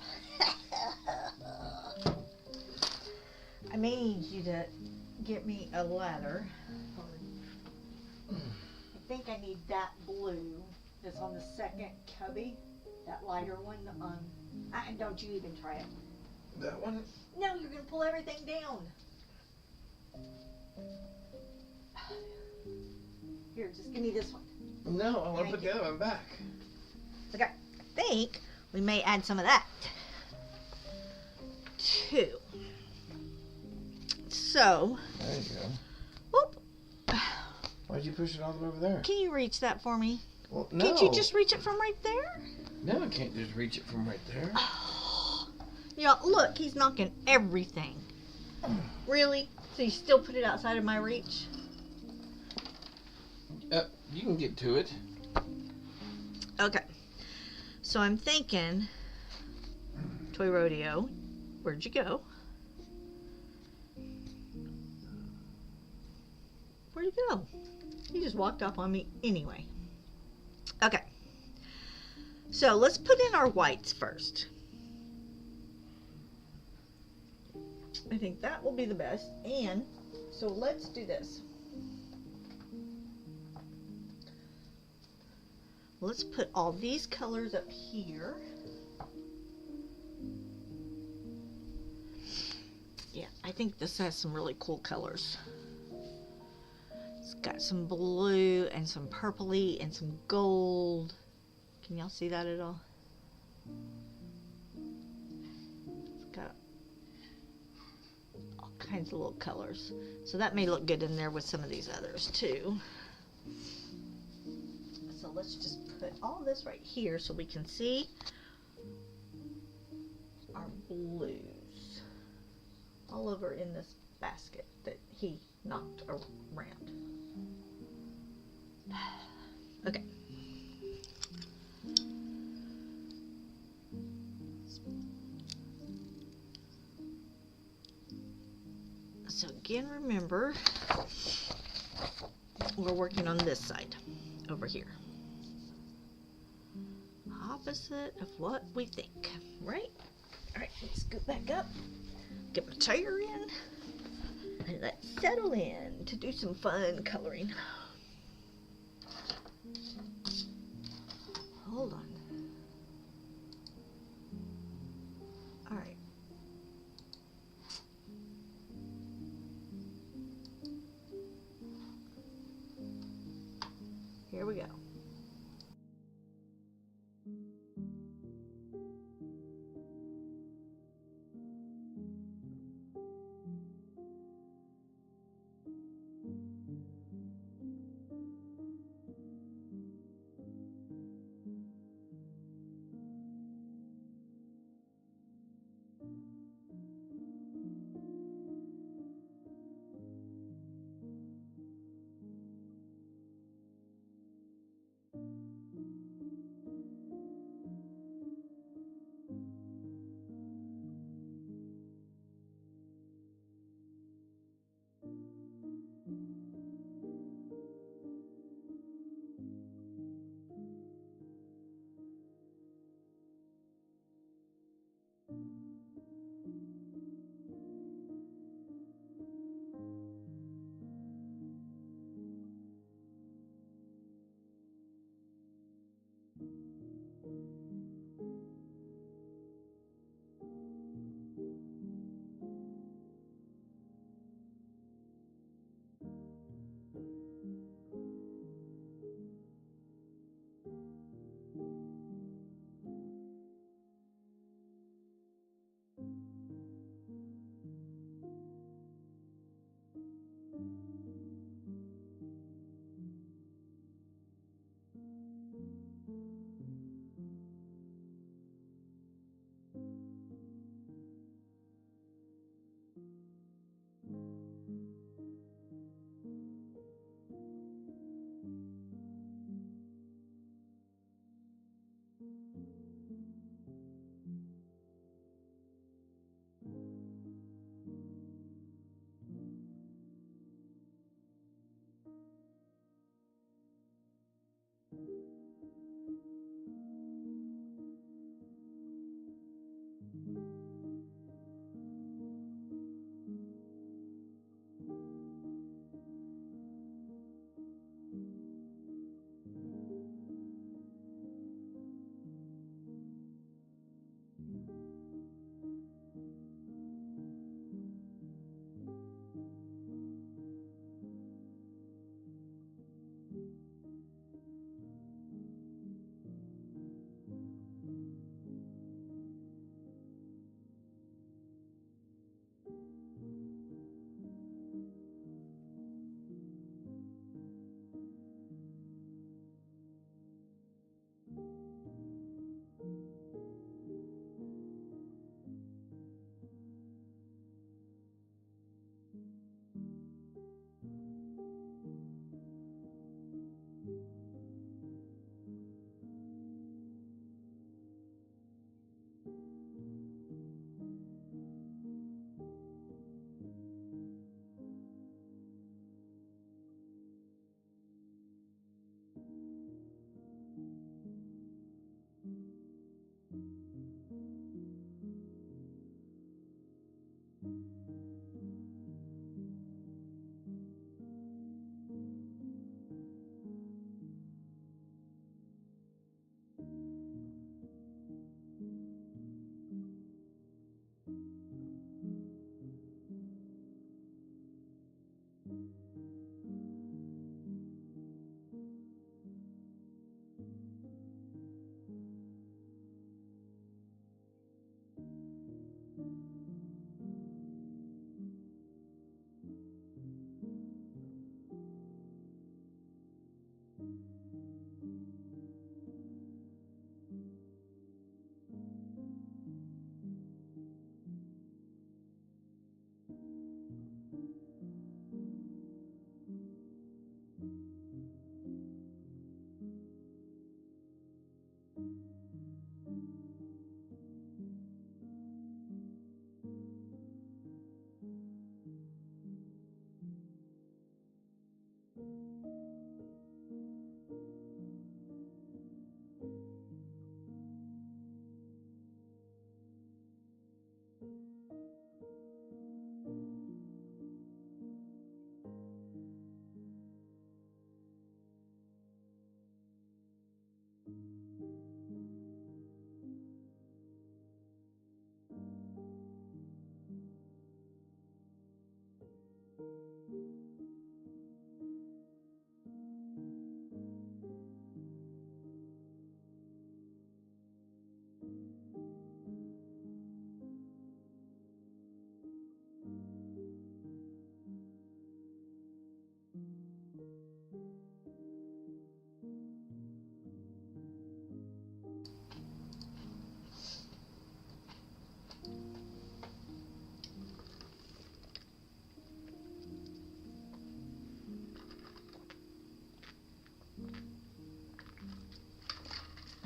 I may need you to get me a ladder. I think I need that blue that's on the second cubby, that lighter one on. Don't you even try it. That one? No, you're gonna pull everything down. Here, just give me this one. No, I want to put the other one back. Okay, I think we may add some of that too. So, There you go. whoop, Why'd you push it all the way over there? can you reach that for me? Well, no. Can't you just reach it from right there? No, I can't just reach it from right there. Yeah, look, he's knocking everything. Really? So you still put it outside of my reach? You can get to it. Okay. So I'm thinking, Toy Rodeo, where'd you go? Where'd you go? You just walked off on me anyway. Okay. So let's put in our whites first. I think that will be the best. And so let's do this. Let's put all these colors up here. Yeah, I think this has some really cool colors. It's got some blue and some purpley and some gold. Can y'all see that at all? It's got all kinds of little colors. So that may look good in there with some of these others too. So let's just put all this right here so we can see our blues all over in this basket that he knocked around. Okay. So again, remember, we're working on this side over here. opposite of what we think, right? All right, let's scoot back up, get my chair in, and let's settle in to do some fun coloring. Hold on. All right. Here we go.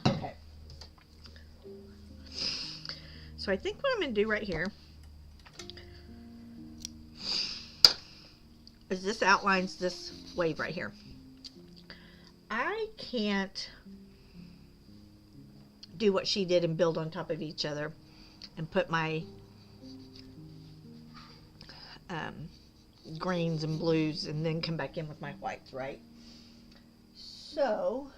Okay. So I think what I'm going to do right here is this outlines this wave right here. I can't do what she did and build on top of each other and put my greens and blues and then come back in with my whites, right? So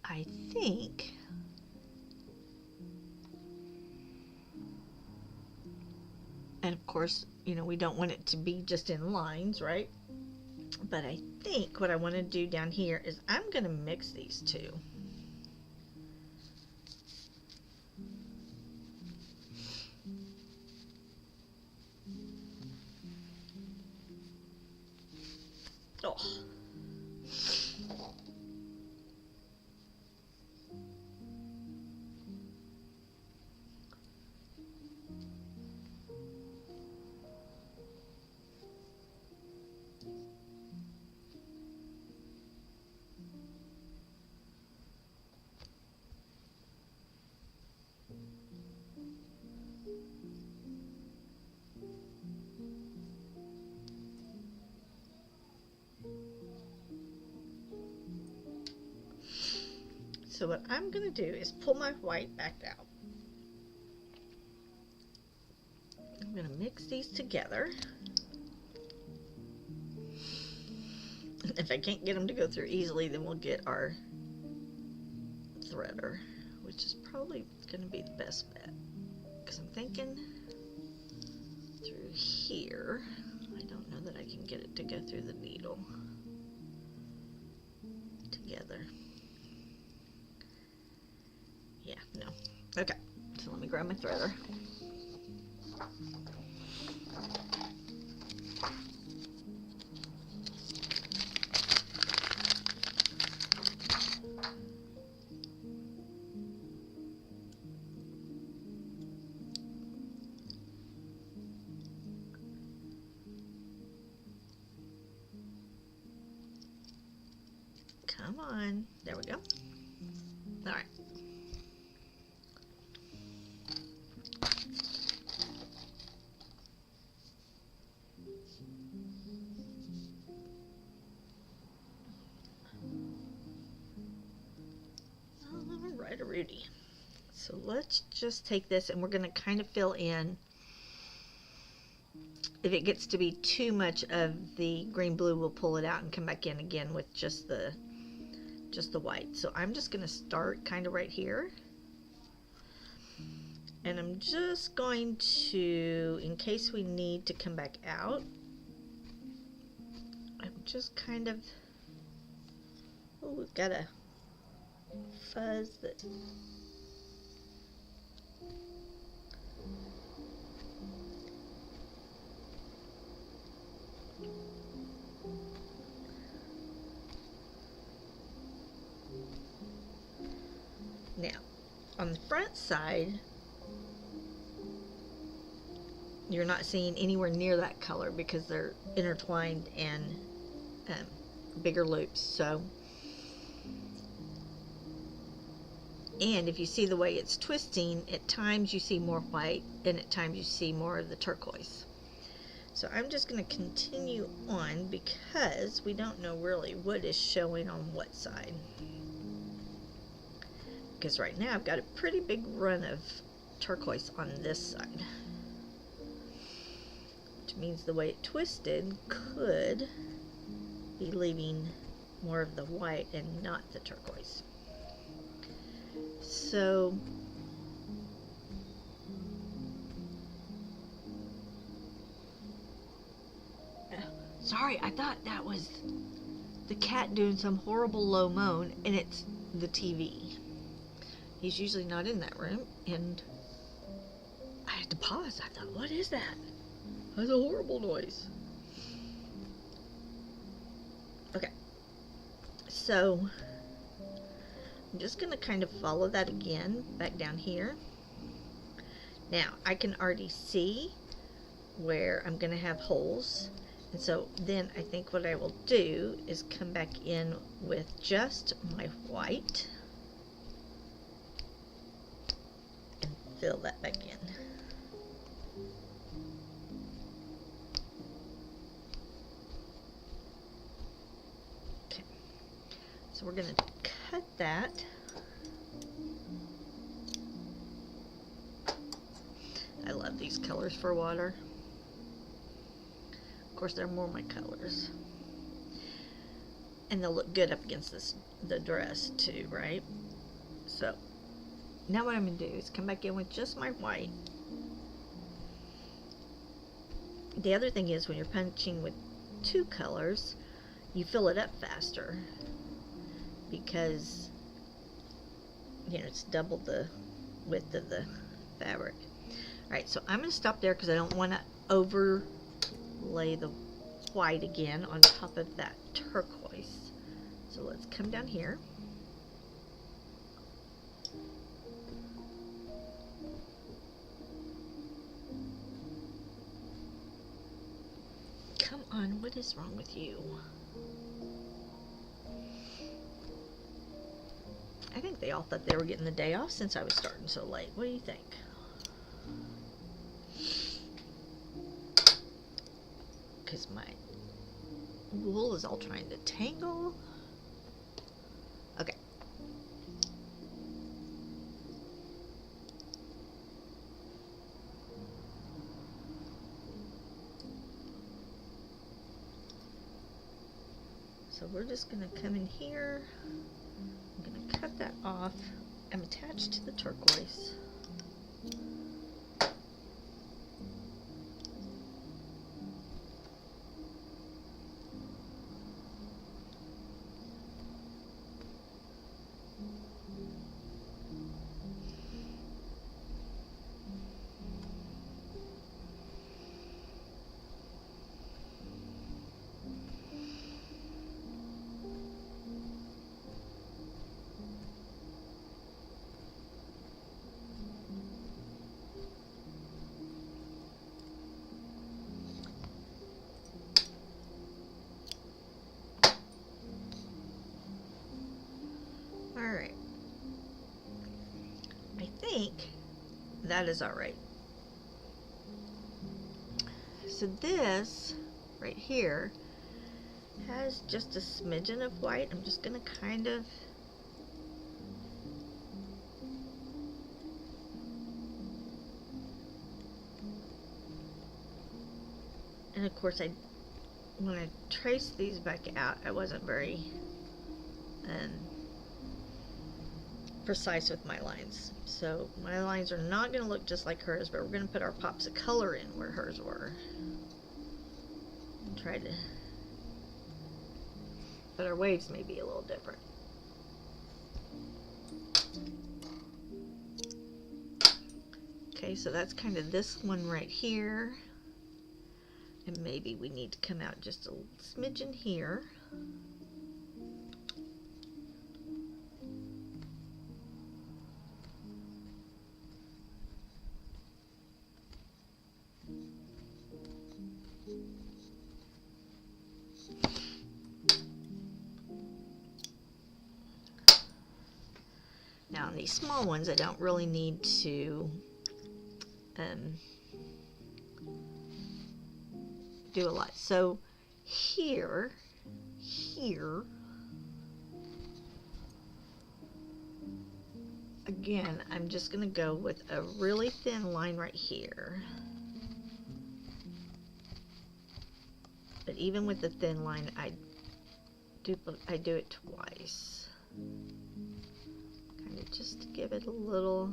I think and of course, you know, we don't want it to be just in lines, right? But I think what I want to do down here is I'm going to mix these two. Oh. So what I'm going to do is pull my white back out. I'm going to mix these together. If I can't get them to go through easily, then we'll get our threader, which is probably going to be the best bet. Because I'm thinking through here, I don't know that I can get it to go through the needle together. Yeah, no. Okay, so let me grab my threader. Come on. There we go. All right. Alright, Rudy. So let's just take this and we're going to kind of fill in. If it gets to be too much of the green blue, we'll pull it out and come back in again with just the white. So I'm just going to start kind of right here. And I'm just going to, in case we need to come back out, I'm just kind of, oh, we've got a fuzz that, now on the front side you're not seeing anywhere near that color because they're intertwined and bigger loops. So And if you see the way it's twisting, at times you see more white and at times you see more of the turquoise. So I'm just going to continue on because we don't know really what is showing on what side. Because right now I've got a pretty big run of turquoise on this side. Which means the way it twisted could be leaving more of the white and not the turquoise. So sorry, I thought that was the cat doing some horrible low moan, and it's the TV. He's usually not in that room, and I had to pause. I thought, what is that? That's a horrible noise. Okay, so I'm just going to kind of follow that again back down here. Now I can already see where I'm going to have holes, and so then I think what I will do is come back in with just my white and fill that back in. Okay, so we're going to cut that. I love these colors for water. Of course, they're more my colors. And they'll look good up against the dress too, right? So, now what I'm going to do is come back in with just my white. The other thing is when you're punching with two colors, you fill it up faster. Because, you know, it's double the width of the fabric. Alright, so I'm going to stop there because I don't want to overlay the white again on top of that turquoise. So let's come down here. Come on, what is wrong with you? I think they all thought they were getting the day off since I was starting so late. What do you think? Because my wool is all trying to tangle. Okay. So we're just going to come in here. I'm going to cut that off. I'm attached to the turquoise. Alright, I think that is alright. So this right here has just a smidgen of white. I'm just going to kind of and of course when I traced these back out, I wasn't very precise with my lines. So my lines are not going to look just like hers, but we're going to put our pops of color in where hers were. And try to, but our waves may be a little different. Okay, so that's kind of this one right here. And maybe we need to come out just a smidgen here. these small ones, I don't really need to do a lot. So here, again, I'm just going to go with a really thin line right here. But even with the thin line, I do it twice. Kind of just to give it a little.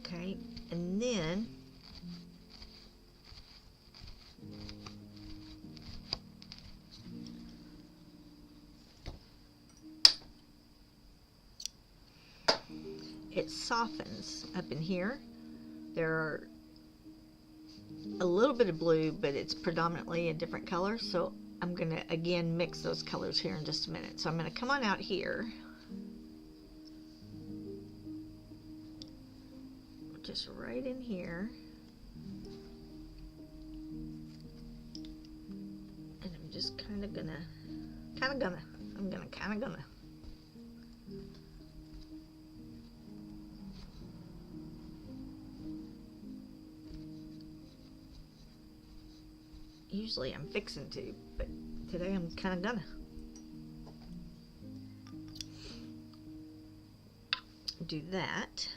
Okay, and then it softens up in here. There are a little bit of blue, but it's predominantly a different color, so I'm going to again mix those colors here in just a minute. So I'm going to come on out here, just right in here, and I'm just kind of gonna usually I'm fixing to, but today I'm kind of gonna do that.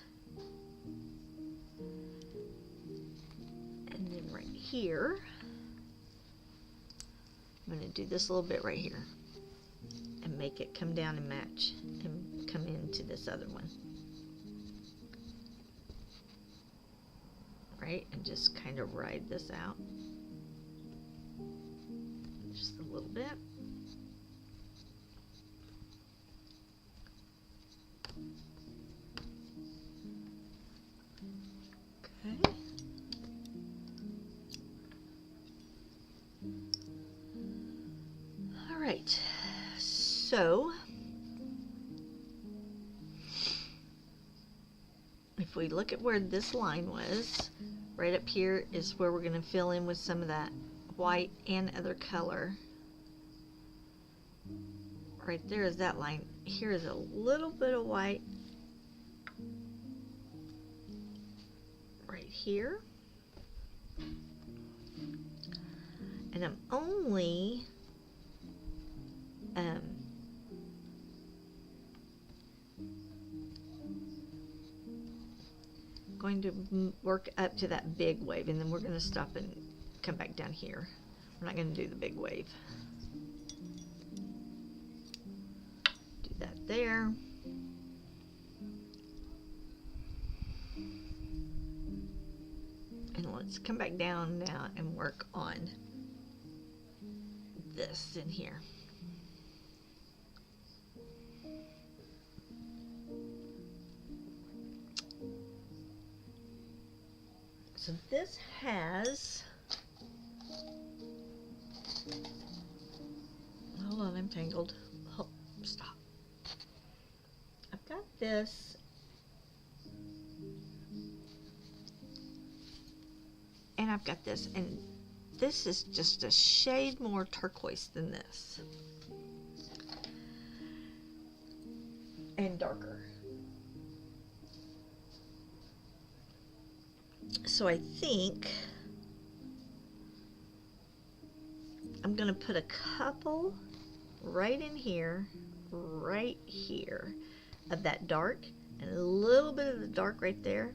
And then right here, I'm going to do this a little bit right here and make it come down and match and come into this other one. Right? And just kind of ride this out. Just a little bit. Okay. All right. So if we look at where this line was, right up here is where we're going to fill in with some of that white and other color. Right there is that line. Here is a little bit of white right here. And I'm only going to work up to that big wave, and then we're going to stop and come back down here. We're not going to do the big wave. Do that there. And let's come back down now and work on this in here. So this has, hold on, I'm tangled. Oh, stop. I've got this, and I've got this, and this is just a shade more turquoise than this, and darker. So I think I'm going to put a couple right in here, right here, of that dark, and a little bit of the dark right there,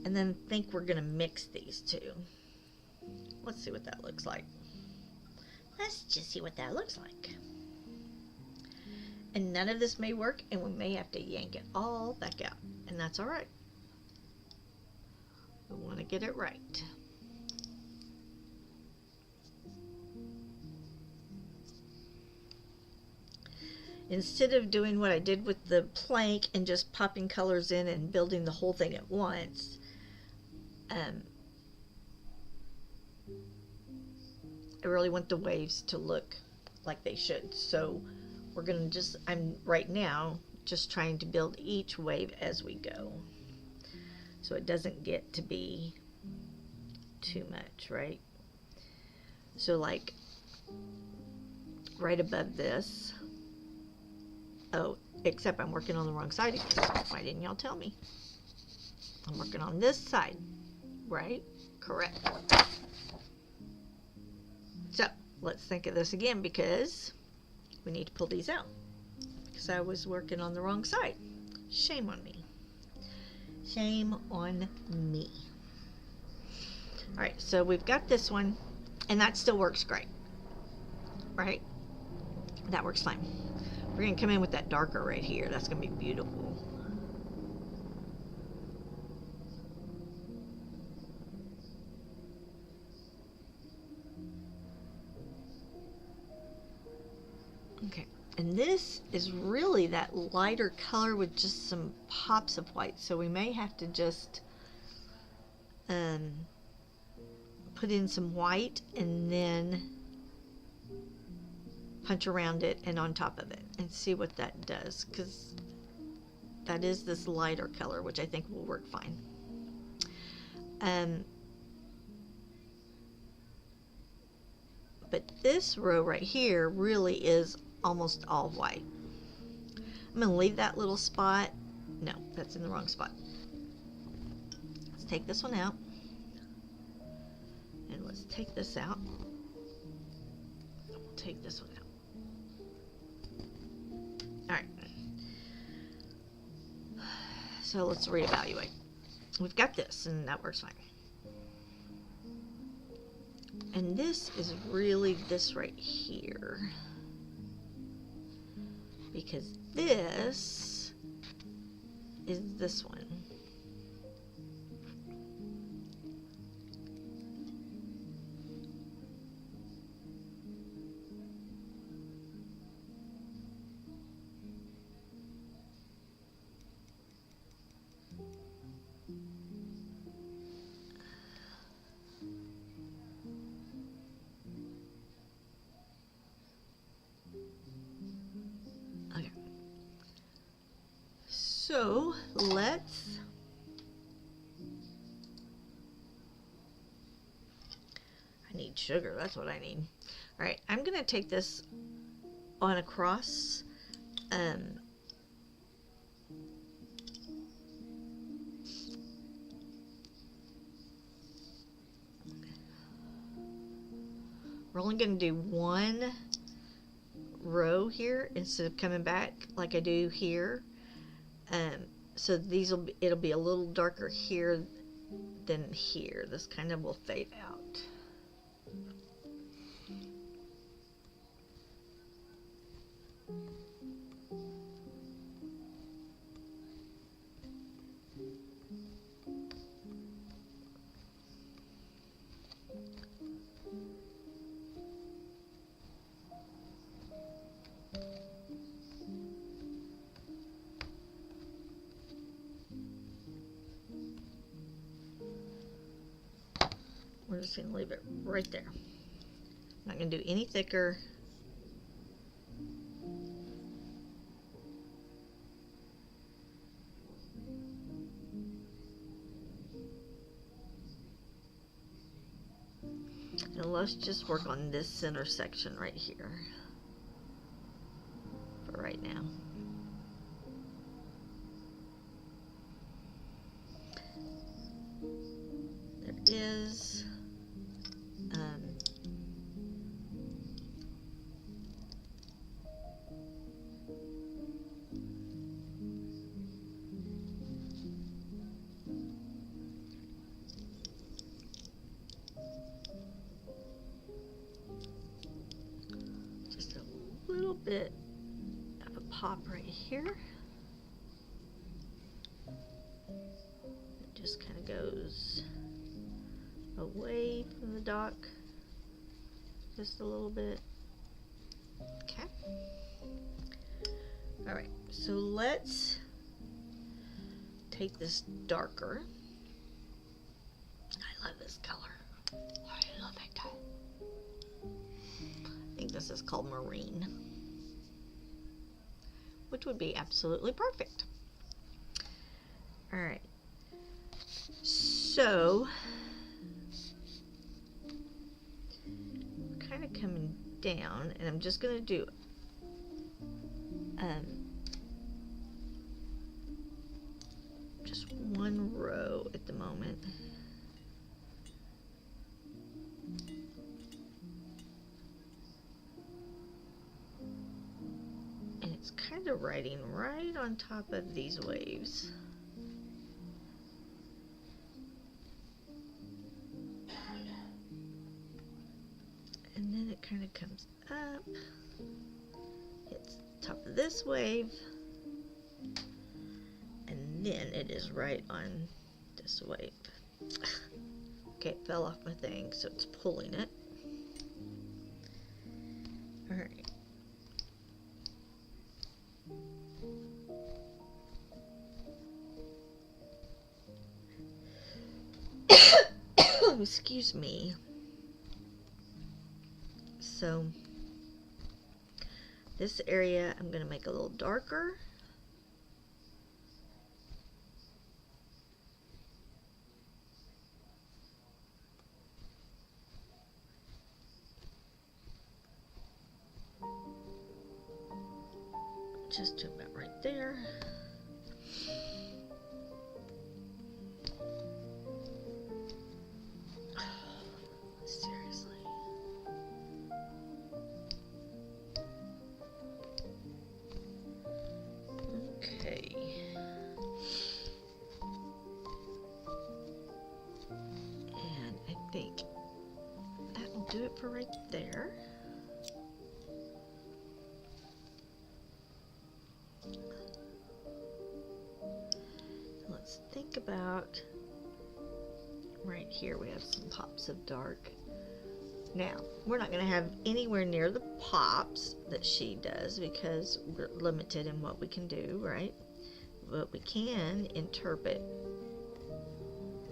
and then think we're going to mix these two. Let's see what that looks like. Let's just see what that looks like. And none of this may work, and we may have to yank it all back out, and that's all right. We want to get it right. Instead of doing what I did with the plank and just popping colors in and building the whole thing at once, I really want the waves to look like they should. So we're going to just, I'm right now just trying to build each wave as we go, so it doesn't get to be too much, right? So like right above this, Oh, except I'm working on the wrong side again. Why didn't y'all tell me? I'm working on this side, right? Correct. So, let's think of this again because we need to pull these out. Because I was working on the wrong side. Shame on me. Shame on me. Alright, so we've got this one, and that still works great. Right? That works fine. We're going to come in with that darker right here. That's going to be beautiful. Okay, and this is really that lighter color with just some pops of white. So we may have to just put in some white and then punch around it and on top of it and see what that does, because that is this lighter color, which I think will work fine. But this row right here really is almost all white. I'm going to leave that little spot. No, that's in the wrong spot. Let's take this one out. And let's take this out. We'll take this one out. Alright. So let's reevaluate. We've got this, and that works fine. And this is really this right here. Because this is this one. So let's I need sugar, that's what I need. Alright, I'm gonna take this on across we're only gonna do one row here instead of coming back like I do here. So it'll be a little darker here than here. This kind of will fade out. We're just going to leave it right there. I'm not going to do any thicker. And let's just work on this center section right here for right now. There it is. Just a little bit of a pop right here. It just kind of goes away from the dock just a little bit. Okay. Alright, so let's take this darker. I love this color. I love it. I think this is called Marine, which would be absolutely perfect. Alright, so kind of coming down, and I'm just going to do at the moment. And it's kind of riding right on top of these waves. And then it kind of comes up, hits the top of this wave, and then it is right on this wave. Okay, it fell off my thing, so it's pulling it. Alright. Excuse me. So this area I'm going to make a little darker. Just to about right there. Seriously. Okay. And I think that will do it for right there. Let's think about right here. We have some pops of dark. Now, we're not going to have anywhere near the pops that she does because we're limited in what we can do, right? But we can interpret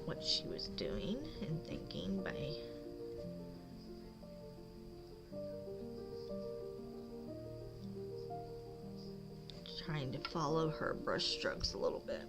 what she was doing and thinking by trying to follow her brush strokes a little bit.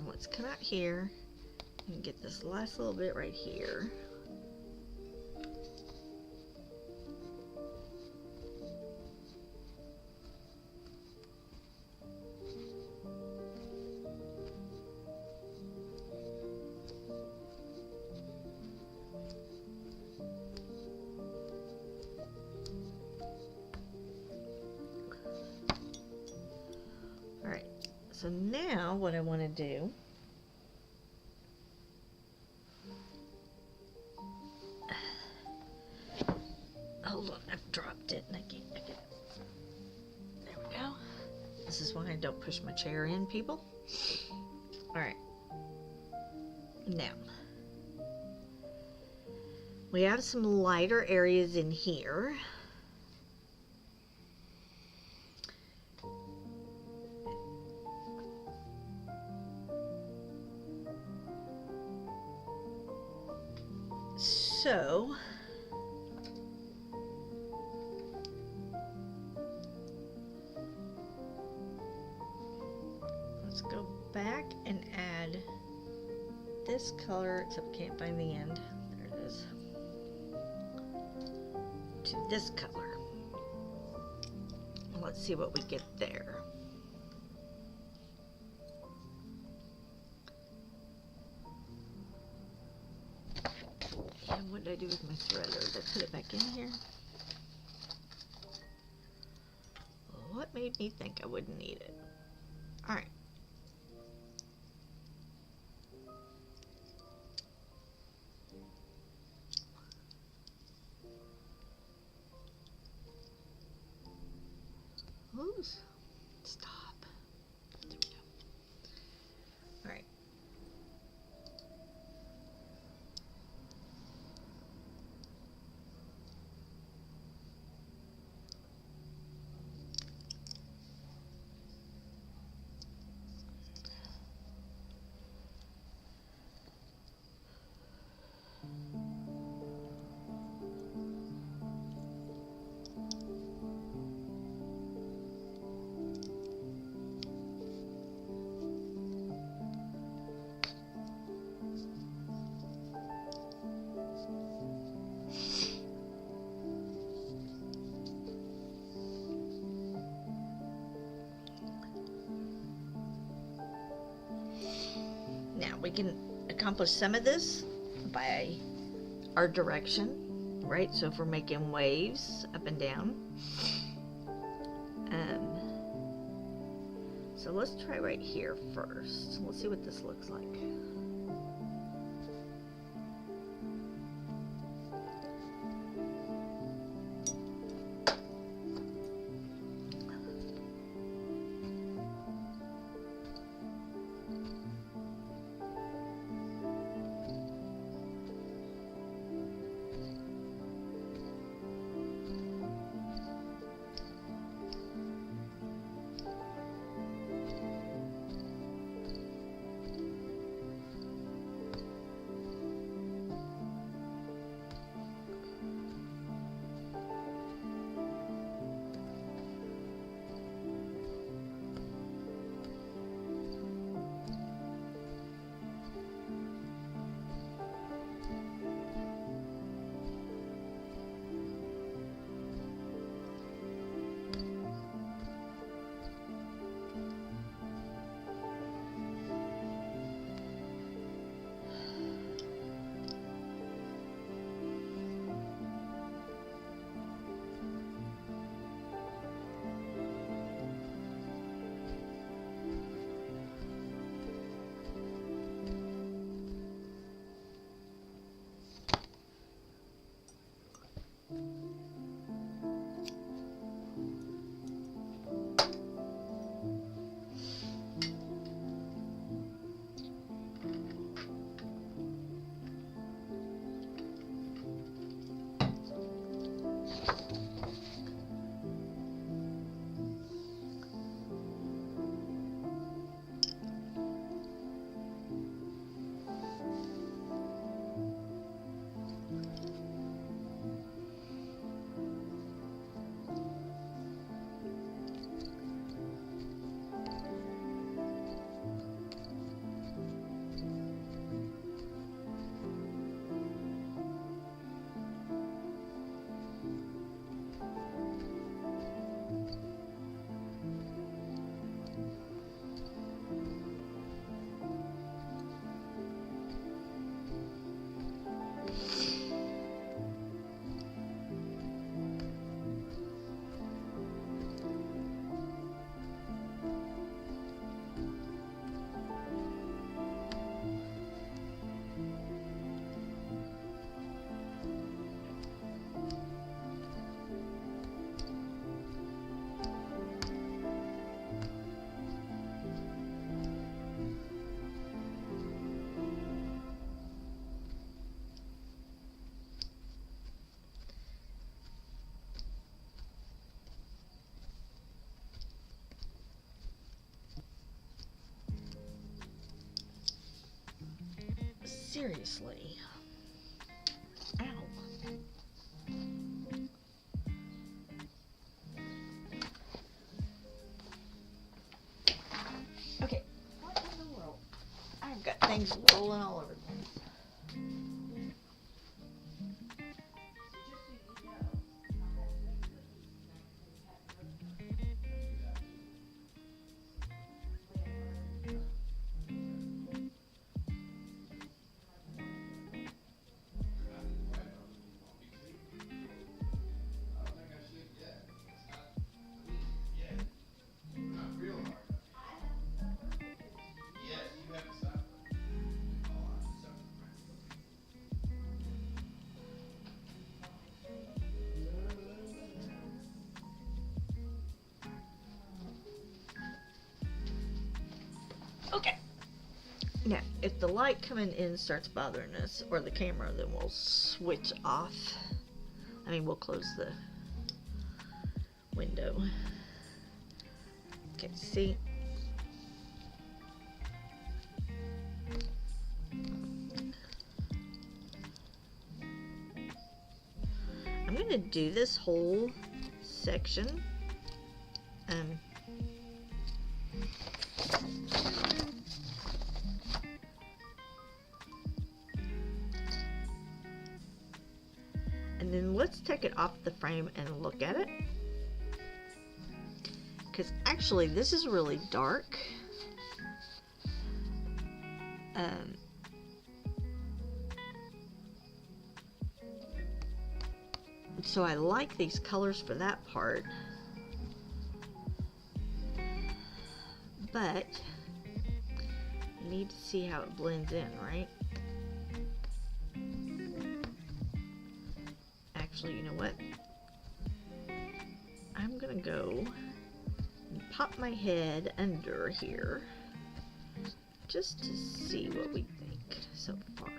Let's come out here and get this last little bit right here. All right, so now what I want to do hold on, I've dropped it and I can't get it. There we go. This is why I don't push my chair in, people. Alright. Now, we have some lighter areas in here. So, let's go back and add this color, except I can't find the end. There it is. To this color. Let's see what we get there. And what did I do with my threader? Did I put it back in here? What made me think I wouldn't need it? Alright. Ooh, stop. There we go. Alright. Now we can accomplish some of this by our direction, right? So if we're making waves up and down. So let's try right here first. Let's see what this looks like. Seriously. Ow. Okay. What in the world? I've got things rolling all over the place. Okay. Now, if the light coming in starts bothering us, or the camera, then we'll switch off. I mean, we'll close the window. Okay, see? I'm going to do this whole section. And then let's take it off the frame and look at it. Because actually this is really dark. Um, so I like these colors for that part, but you need to see how it blends in, right? Actually, you know what? I'm gonna go and pop my head under here just to see what we think so far,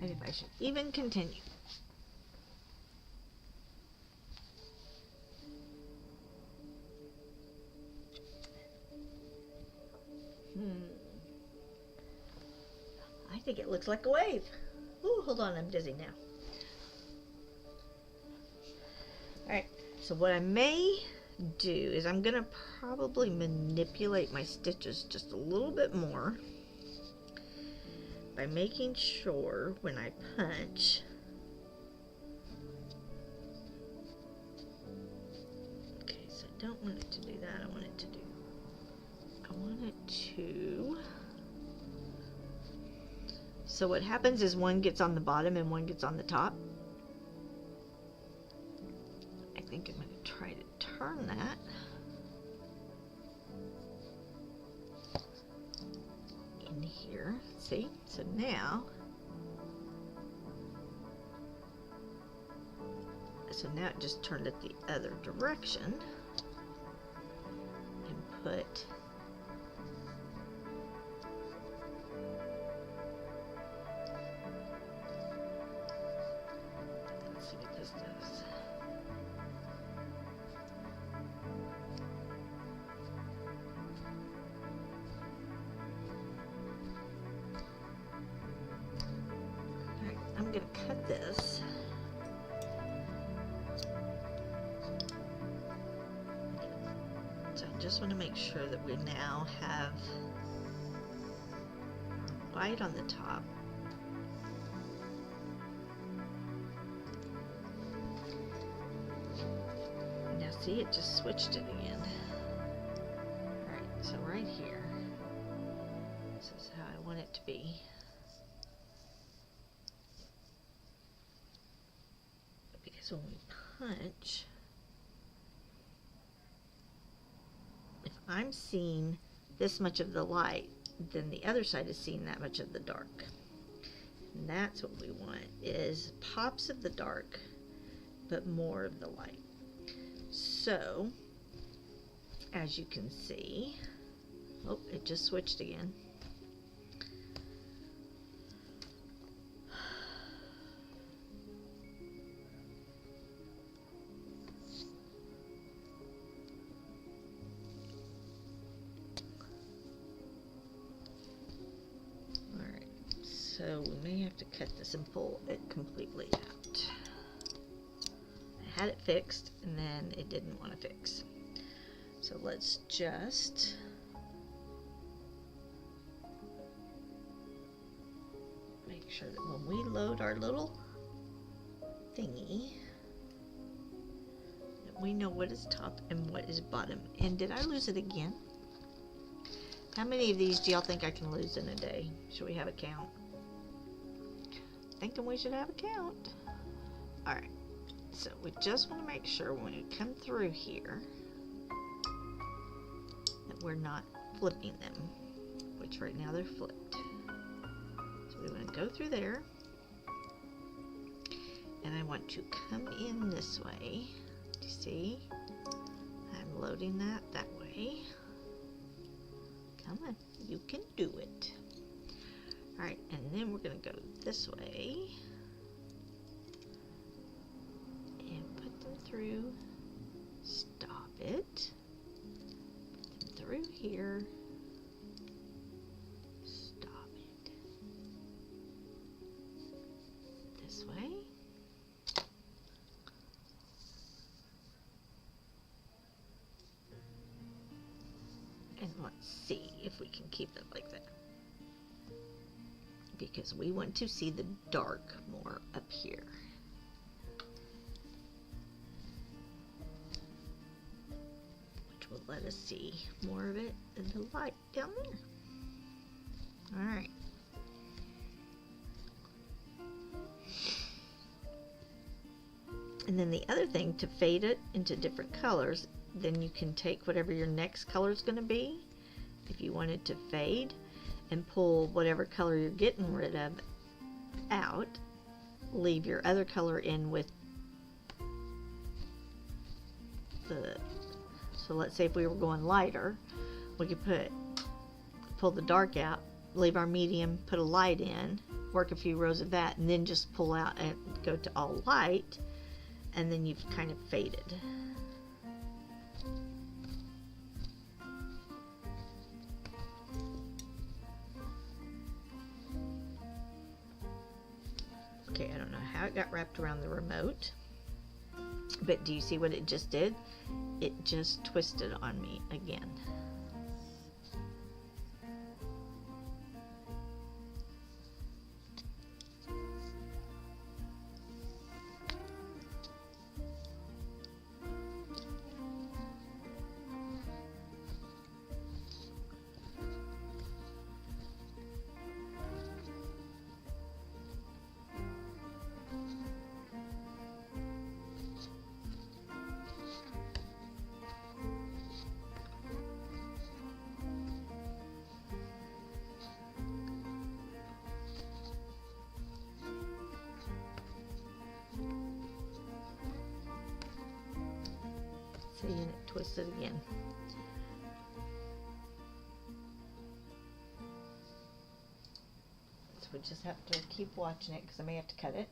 and if I should even continue. I think it looks like a wave. Ooh, hold on, I'm dizzy now. Alright, so what I may do is I'm gonna probably manipulate my stitches just a little bit more by making sure when I punch okay, so I don't want it to do that. I want it to so what happens is one gets on the bottom and one gets on the top. I think I'm going to try to turn that. In here, see? So now it just turned it the other direction and put let's see what this does. Alright, I'm going to cut this. So I just want to make sure that we now have white on the top. Now see, it just switched it again. Alright, so right here, this is how I want it to be. Because when we punch, if I'm seeing this much of the light, then the other side is seeing that much of the dark. And that's what we want, is pops of the dark, but more of the light. So, as you can see, oh, it just switched again. So we may have to cut this and pull it completely out. I had it fixed and then it didn't want to fix. So let's just make sure that when we load our little thingy, that we know what is top and what is bottom. And did I lose it again? How many of these do y'all think I can lose in a day? Should we have a count? Thinking we should have a count. Alright, so we just want to make sure when we come through here that we're not flipping them, which right now they're flipped. So we want to go through there, and I want to come in this way. Do you see? I'm loading that way. Come on, you can do it. Alright, and then we're going to go this way and put them through, stop it, put them through here, stop it, this way, and let's see if we can keep it like that. Because we want to see the dark more up here. Which will let us see more of it in the light down there. And then the other thing, to fade it into different colors, then you can take whatever your next color is going to be, if you want it to fade, and pull whatever color you're getting rid of out, leave your other color in with the, so let's say if we were going lighter, we could pull the dark out, leave our medium, put a light in, work a few rows of that, and then just pull out and go to all light, and then you've kind of faded. Okay, I don't know how it got wrapped around the remote, but do you see what it just did? It just twisted on me again. See, and it twisted again. So we just have to keep watching it because I may have to cut it.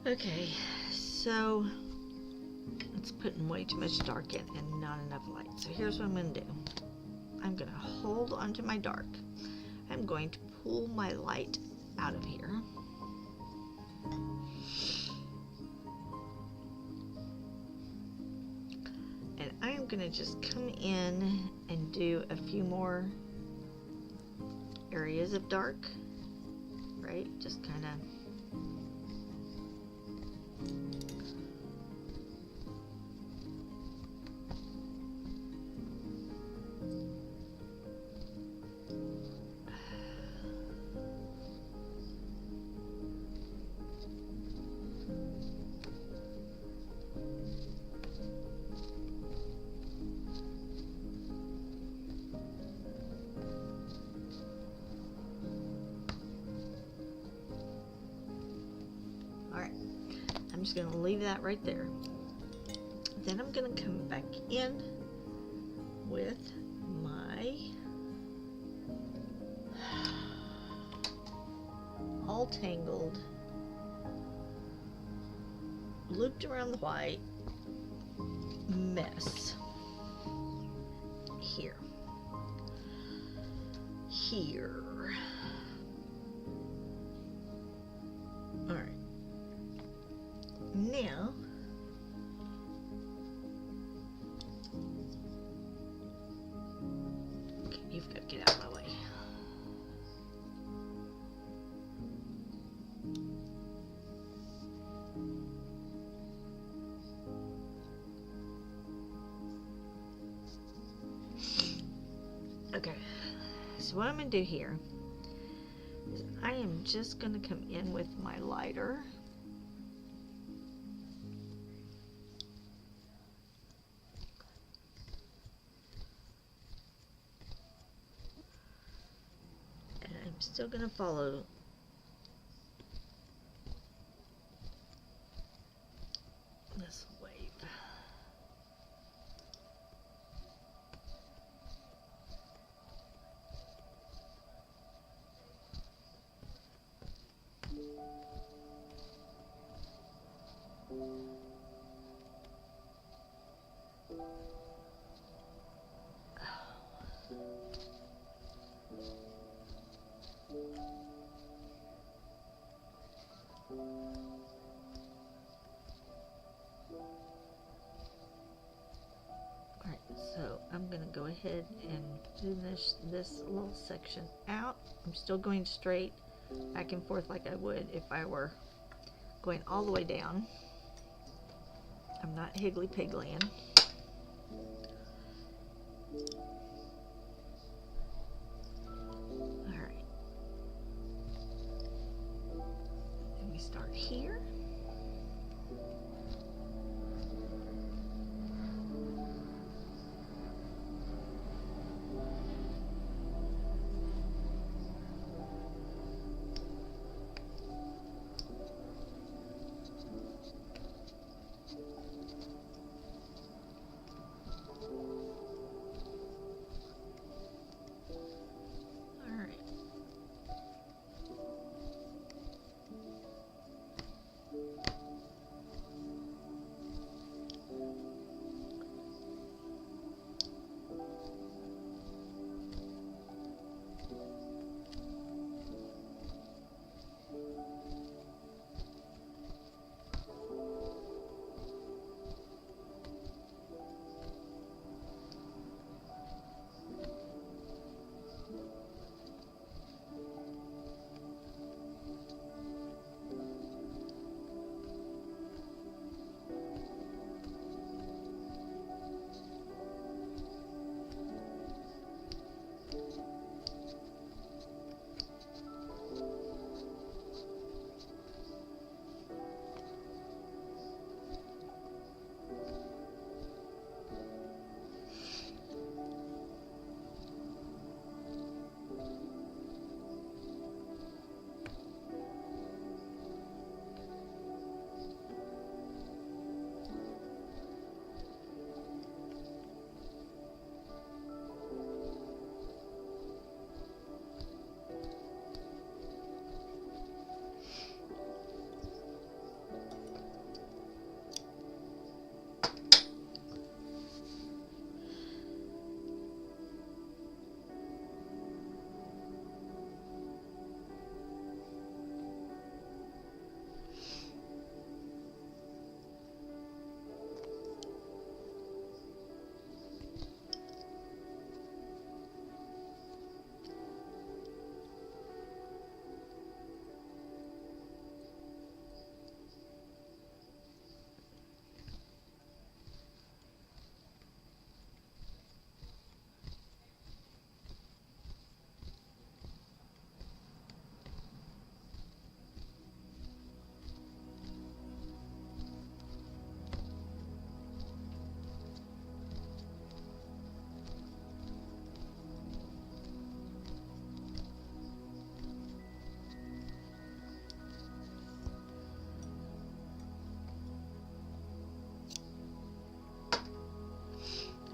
Okay, so it's putting way too much dark in and not enough light. So here's what I'm going to do. I'm going to hold onto my dark. I'm going to pull my light out of here. And I'm going to just come in and do a few more areas of dark, right? Just kind of I'm just going to leave that right there. Then I'm going to come back in with my all tangled, looped around the white mess here. All right. Now, okay, you've got to get out of my way. Okay, so what I'm going to do here is I am just going to come in with my lighter. And I'm still going to follow this wave. Alright, so I'm going to go ahead and finish this little section out. I'm still going straight back and forth like I would if I were going all the way down. I'm not higgly-pigglying. Alright. And we start here.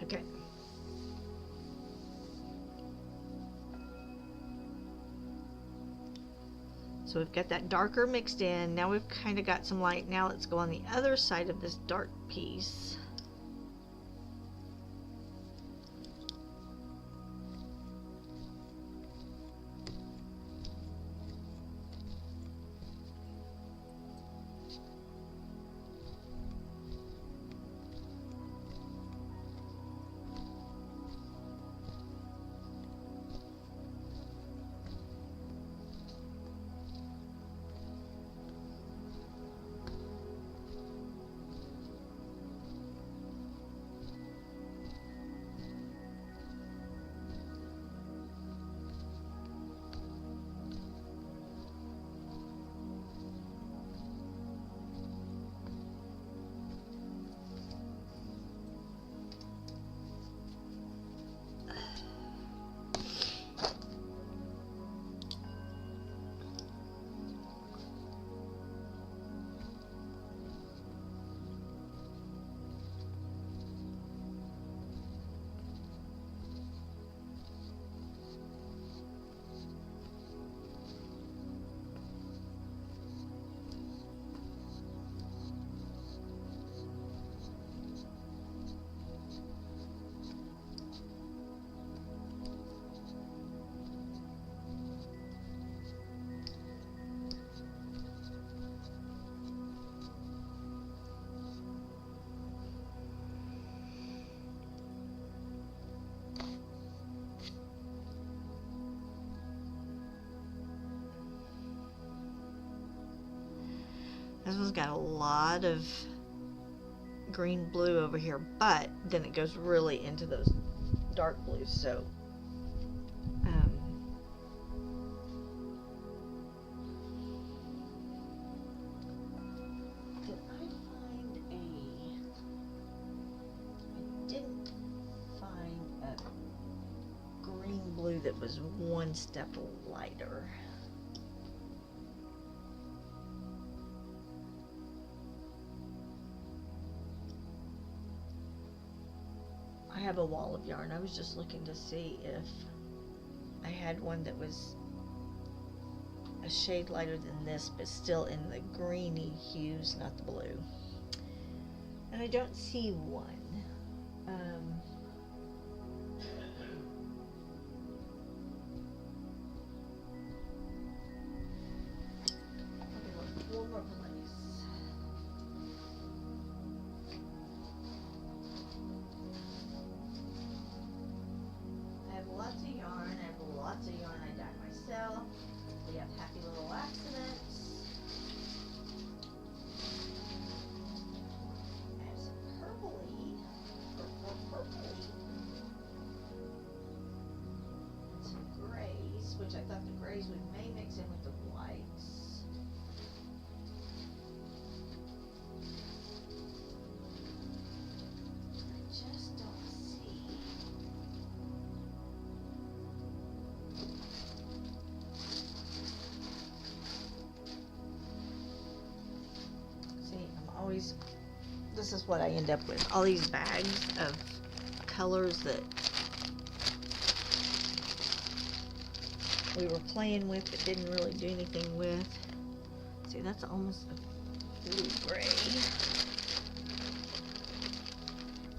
Okay. So we've got that darker mixed in. Now we've kind of got some light. Now let's go on the other side of this dark piece. This one's got a lot of green blue over here, but then it goes really into those dark blues. So did I find I didn't find a green blue that was one step lighter. I have a wall of yarn. I was just looking to see if I had one that was a shade lighter than this, but still in the greeny hues, not the blue. And I don't see one. One more place. I have lots of yarn. I have lots of yarn I dye myself. We have happy little accidents. I have some purpley, purpley, and some grays, which I thought the grays may mix in with the whites. I just don't see. See, I'm always, this is what I end up with. All these bags of colors that we were playing with but didn't really do anything with. See, that's almost a blue gray.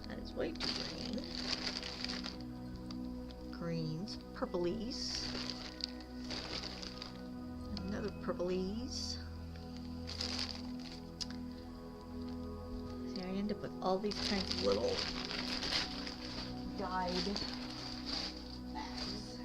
That is way too green. Greens, purplies. Another purplies. See, I end up with all these kinds of little dyed bags.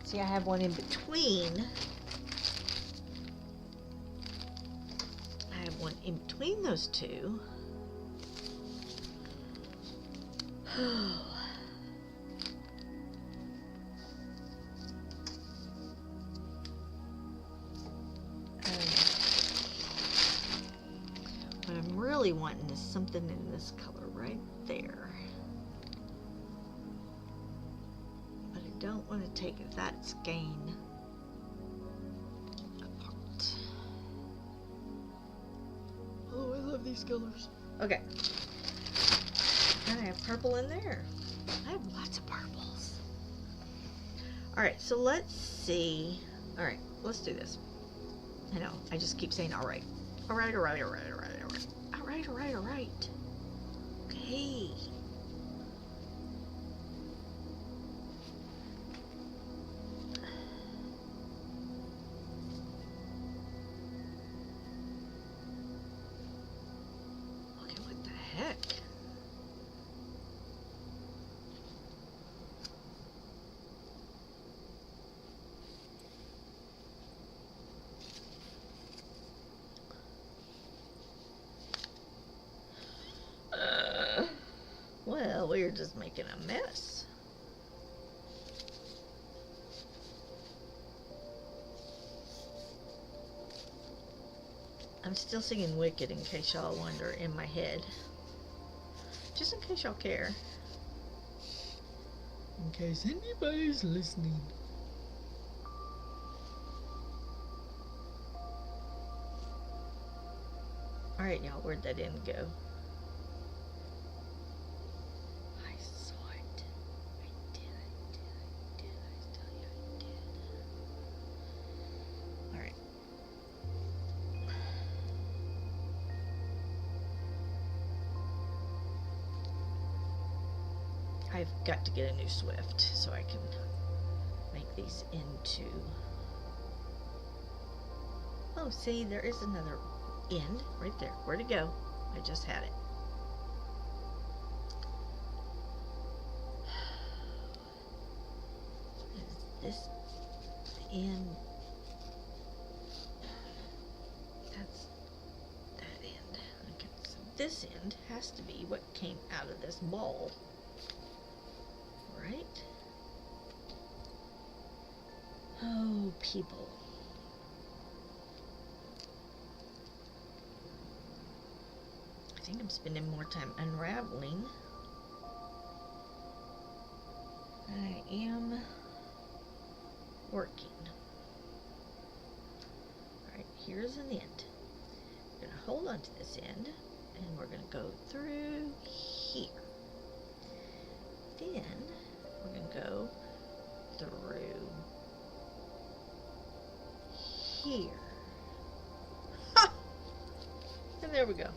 See, I have one in between. I have one in between those two. What I'm really wanting is something in this color right there. Don't want to take that skein apart. Oh, I love these colors. Okay. And I have purple in there. I have lots of purples. Alright, so let's see. Alright, let's do this. I know, I just keep saying alright. Alright, alright, alright, alright, alright. Alright, alright, alright. Okay. Heck. Well, we're just making a mess. I'm still singing Wicked in case y'all wonder in my head. Just in case y'all care. In case anybody's listening. Alright, y'all, where'd that end go? I saw it. I did. I tell you I did. Alright. I've got to get a new Swift so I can make these into... Oh, see, there is another end right there. Where'd it go? I just had it. Is this the end? That's that end. Okay, so this end has to be what came out of this ball. Right? Oh, people. I think I'm spending more time unraveling than I am working. Alright, here's an end. We're going to hold on to this end and we're going to go through here. Then we're going to go through here. Ha! And there we go.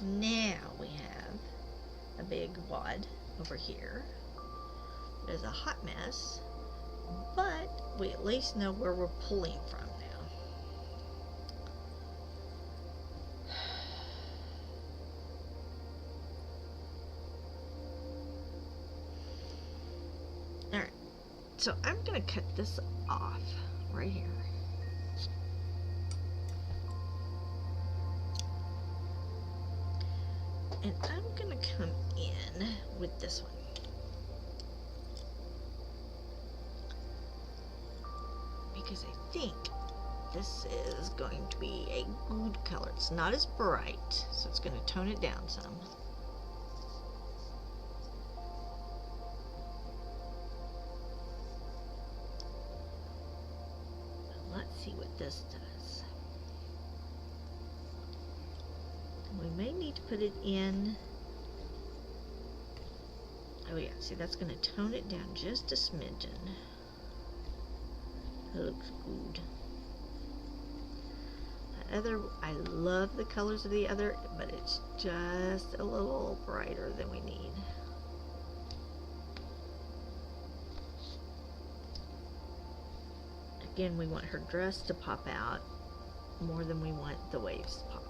Now we have a big wad over here. There's a hot mess, but we at least know where we're pulling from now. Alright, so I'm going to cut this off right here. And I'm going to come in with this one. Because I think this is going to be a good color. It's not as bright, so it's going to tone it down some. Let's see what this does. We may need to put it in. Oh yeah, see, that's going to tone it down just a smidgen. It looks good. The other, I love the colors of the other, but it's just a little brighter than we need. Again, we want her dress to pop out more than we want the waves to pop.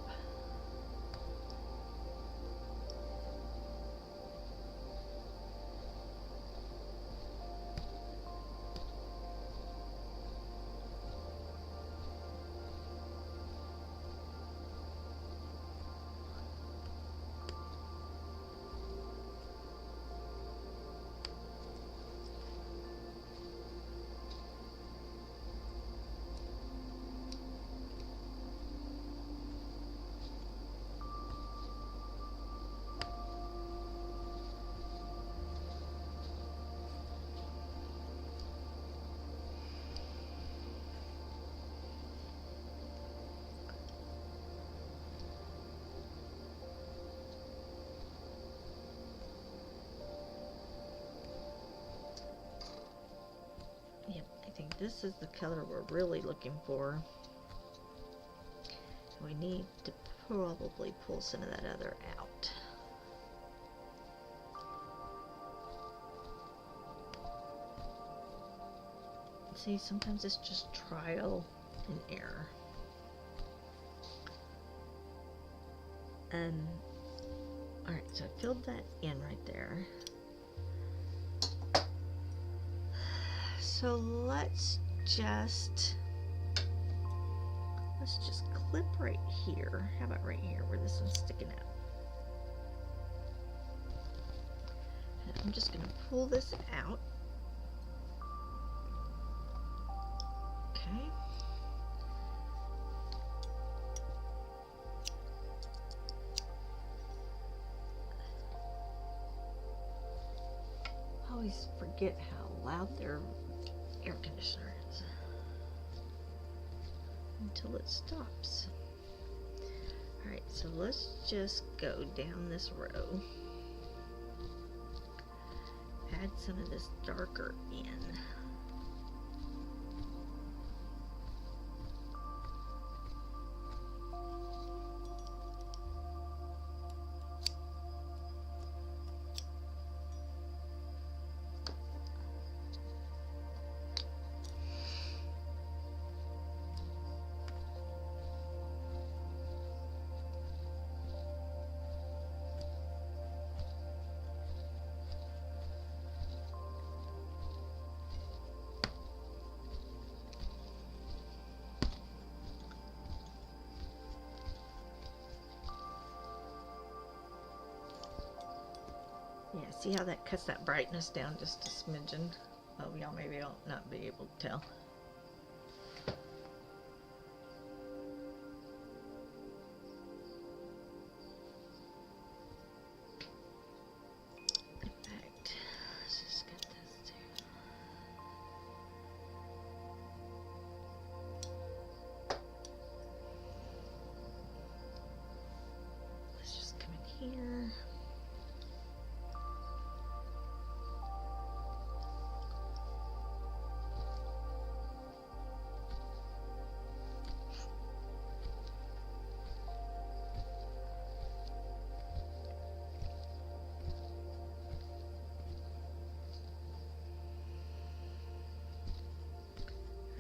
Yep, I think this is the color we're really looking for. We need to probably pull some of that other out. See, sometimes it's just trial and error. Alright, so I filled that in right there. So let's just clip right here. How about right here where this one's sticking out? And I'm just going to pull this out. Okay. I always forget how loud their air conditioner is until it stops. Alright, so let's just go down this row. Add some of this darker in. See how that cuts that brightness down just a smidgen? Oh, y'all maybe don't not be able to tell. In fact, let's just get this too. Let's just come in here.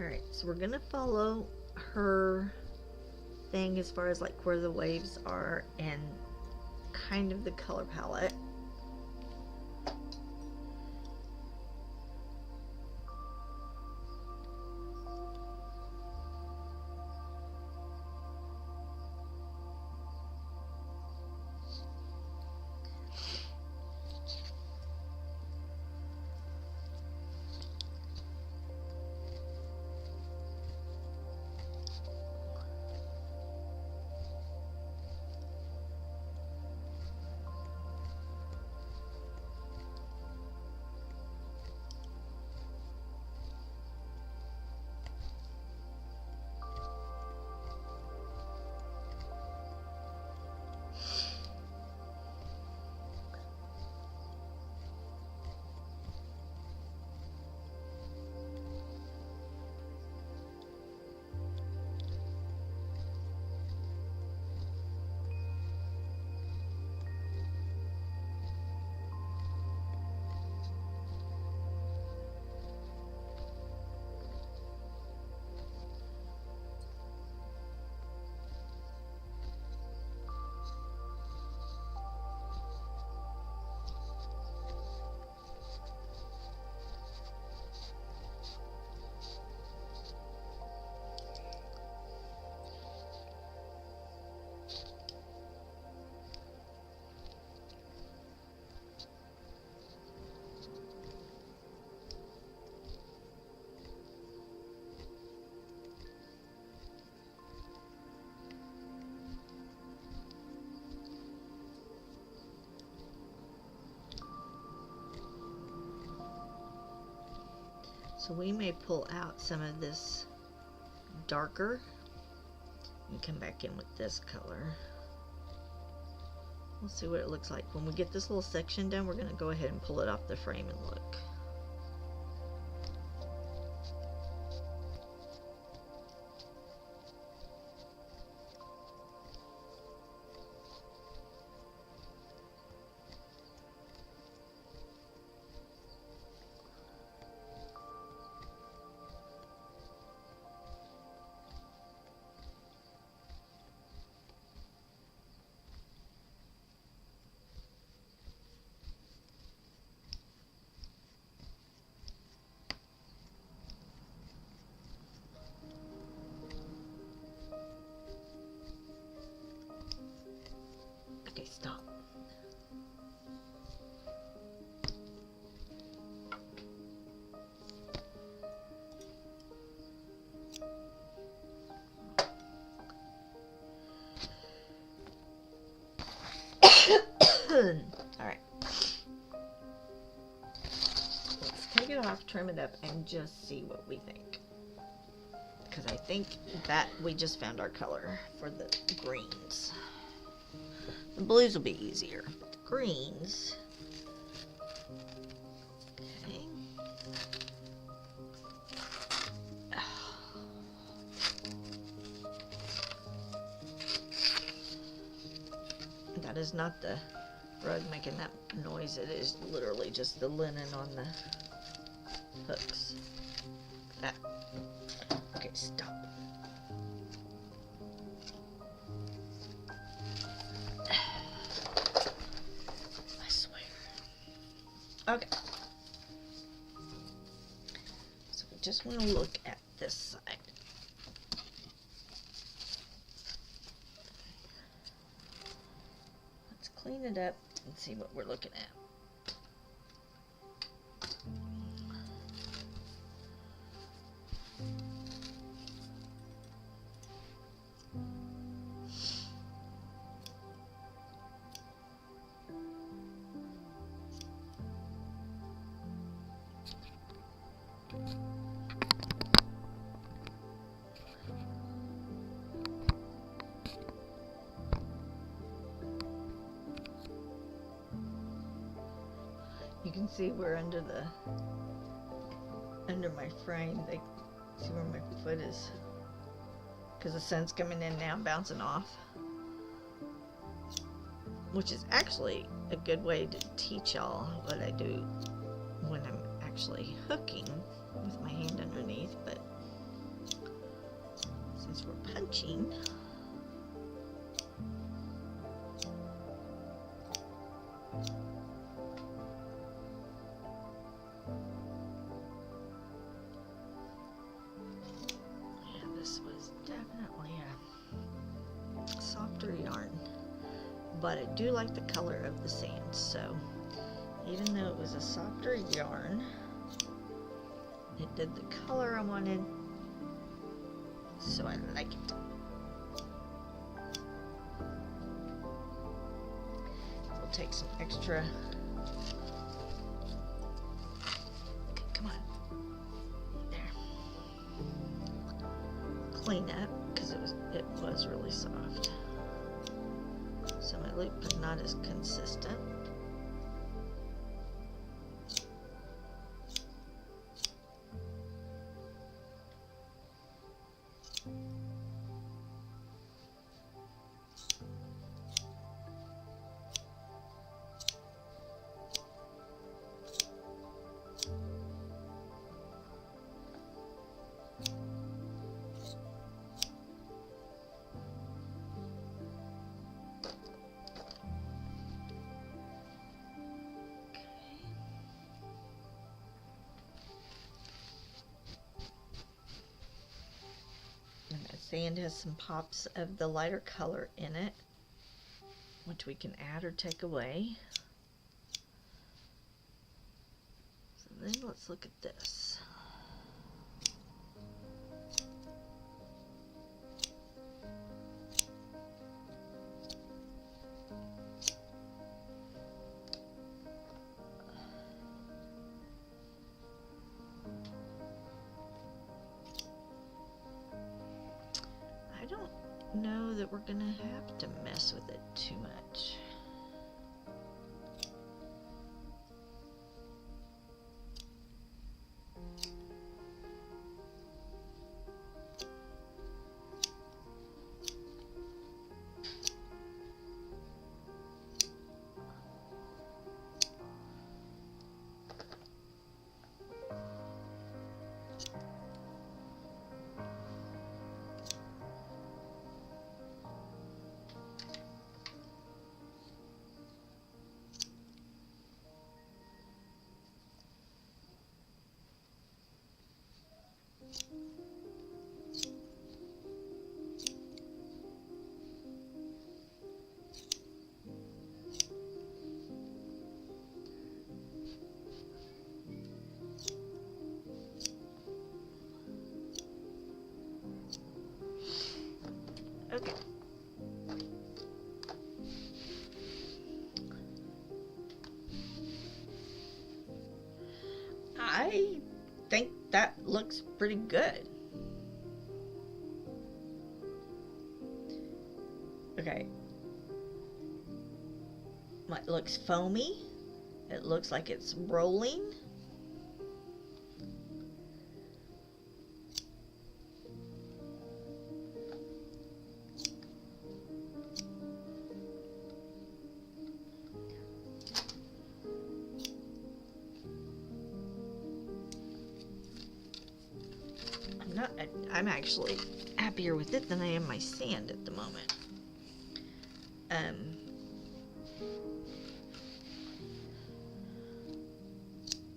Alright, so we're gonna follow her thing as far as like where the waves are and kind of the color palette. So we may pull out some of this darker and come back in with this color. We'll see what it looks like. When we get this little section done, we're going to go ahead and pull it off the frame and look. Okay, stop. All right. Let's take it off, trim it up, and just see what we think. Because I think that we just found our color for the greens. The blues will be easier, but the greens. Okay. That is not the rug making that noise. It is literally just the linen on the hooks. That. Okay, stop. I swear. Okay. So we just want to look at this side. Let's clean it up and see what we're looking at. can see we're under my frame. They see where my foot is, because the sun's coming in now, bouncing off, which is actually a good way to teach y'all what I do when I'm actually hooking with my hand underneath. But since we're punching, this was definitely a softer yarn, but I do like the color of the sand, so even though it was a softer yarn, it did the color I wanted, so I like it. We'll take some extra. Okay, come on. Clean up, because it was really soft, so my loop is not as consistent. Sand has some pops of the lighter color in it, which we can add or take away. So then let's look at this. I don't know that we're gonna have to mess with it too much. Okay. I think that looks pretty good. Okay. It looks foamy. It looks like it's rolling. I'm actually happier with it than I am my sand at the moment.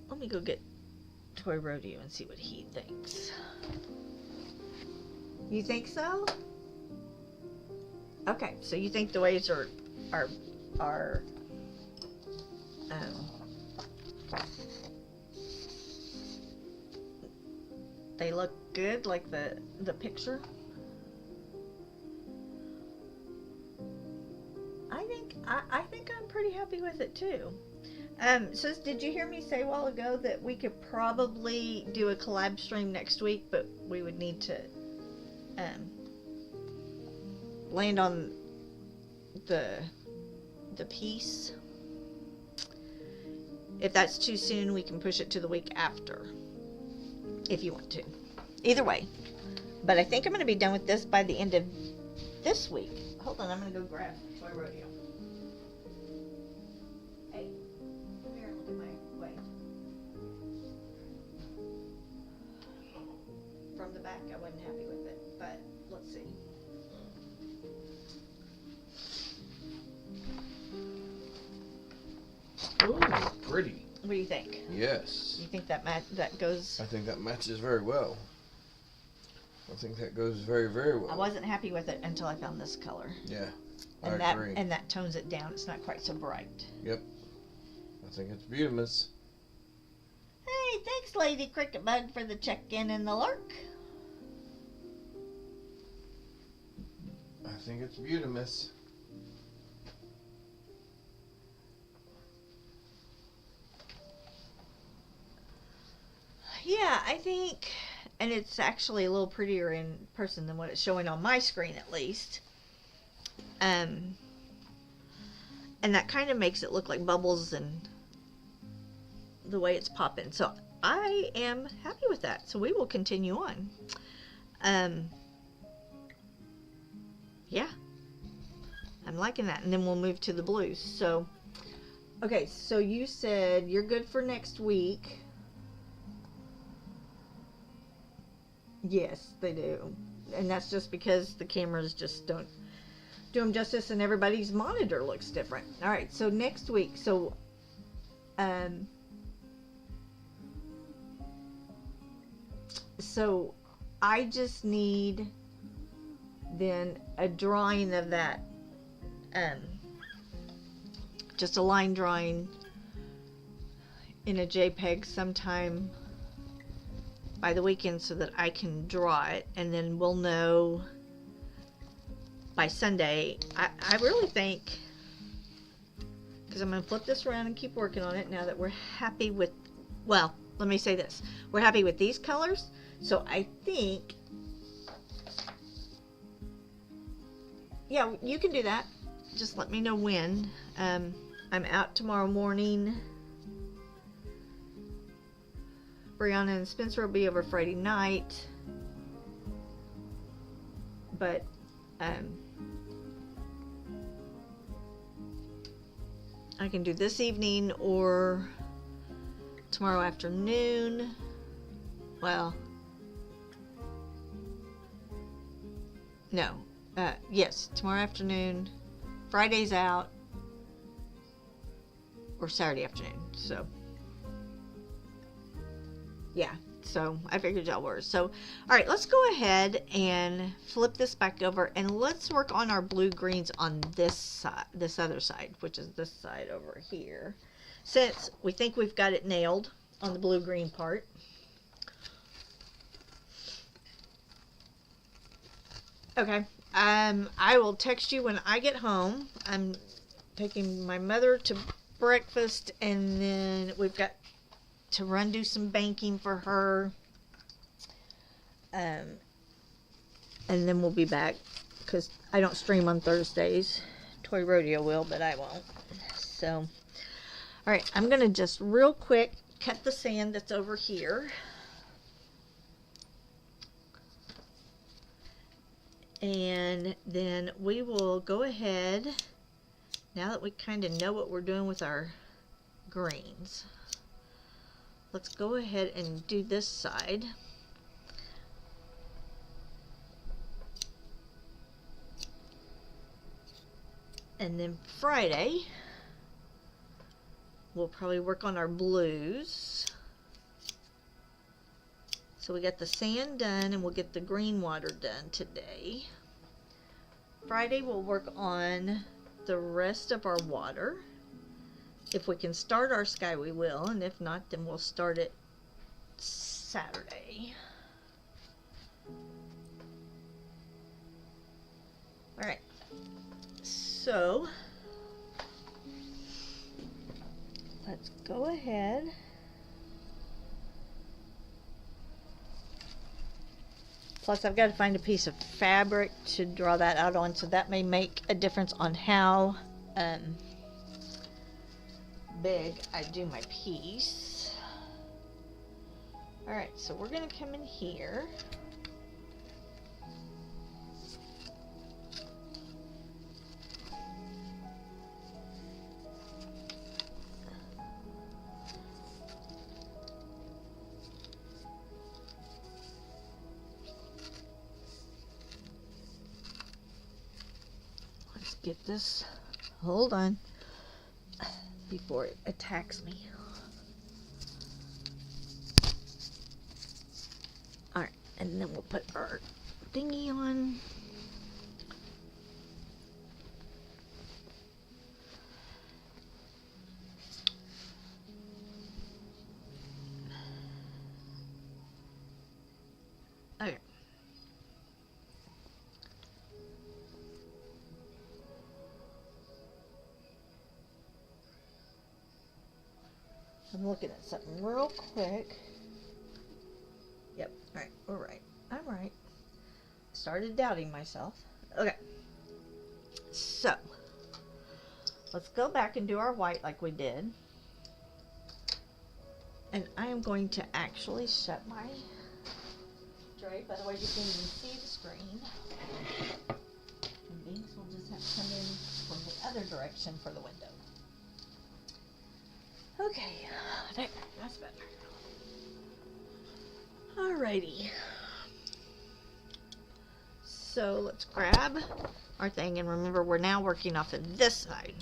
Let me go get Toy Rodeo and see what he thinks. You think so? Okay, so you think the waves are they look good, like the picture? I think I'm pretty happy with it too. So did you hear me say a while ago that we could probably do a collab stream next week, but we would need to land on the piece? If that's too soon, we can push it to the week after, if you want to. Either way. But I think I'm going to be done with this by the end of this week. Hold on, I'm going to go grab Toy Rodeo. Hey, come here and look at my way. From the back, I wasn't happy with it, but let's see. Ooh, pretty. What do you think? Yes. You think that goes? I think that matches very well. I think that goes very, very well. I wasn't happy with it until I found this color. Yeah, And I agree. And that tones it down. It's not quite so bright. Yep. I think it's beautiful. Hey, thanks, Lady Cricket Bug, for the check-in and the lurk. I think it's beautiful. Yeah, I think, and it's actually a little prettier in person than what it's showing on my screen, at least. And that kind of makes it look like bubbles and the way it's popping. So I am happy with that. So we will continue on. Yeah, I'm liking that. And then we'll move to the blues. So, okay, so you said you're good for next week. Yes, they do. And that's just because the cameras just don't do them justice and everybody's monitor looks different. All right, so next week, so I just need then a drawing of that, just a line drawing in a JPEG sometime by the weekend so that I can draw it, and then we'll know by Sunday. I really think, because I'm going to flip this around and keep working on it now that we're happy with, well, let me say this. We're happy with these colors, so I think, yeah, you can do that. Just let me know when. I'm out tomorrow morning. Brianna and Spencer will be over Friday night. But, I can do this evening or tomorrow afternoon. Well, no. Yes, tomorrow afternoon. Friday's out. Or Saturday afternoon. So, yeah. So, I figured y'all were. So, alright, let's go ahead and flip this back over. And let's work on our blue-greens on this side, this other side, which is this side over here. Since we think we've got it nailed on the blue-green part. Okay. I will text you when I get home. I'm taking my mother to breakfast, and then we've got to do some banking for her. And then we'll be back, because I don't stream on Thursdays. Toy Rodeo will, but I won't. So, alright, I'm going to just real quick cut the sand that's over here. And then we will go ahead, now that we kind of know what we're doing with our greens, let's go ahead and do this side. And then Friday, we'll probably work on our blues. So we got the sand done, and we'll get the green water done today. Friday we'll work on the rest of our water. If we can start our sky, we will, and if not, then we'll start it Saturday. Alright, so let's go ahead. Plus, I've got to find a piece of fabric to draw that out on, so that may make a difference on how big I do my piece. Alright, so we're going to come in here. Let's get this, hold on, before it attacks me. Alright, and then we'll put our thingy on. Okay. I'm looking at something real quick. Yep, alright, we're right. I'm right. Started doubting myself. Okay. So, let's go back and do our white like we did. And I am going to actually shut my drape, otherwise you can't even see the screen. And Binks will just have to come in from the other direction for the window. Okay, there, that's better. Alrighty. So let's grab our thing, and remember we're now working off of this side.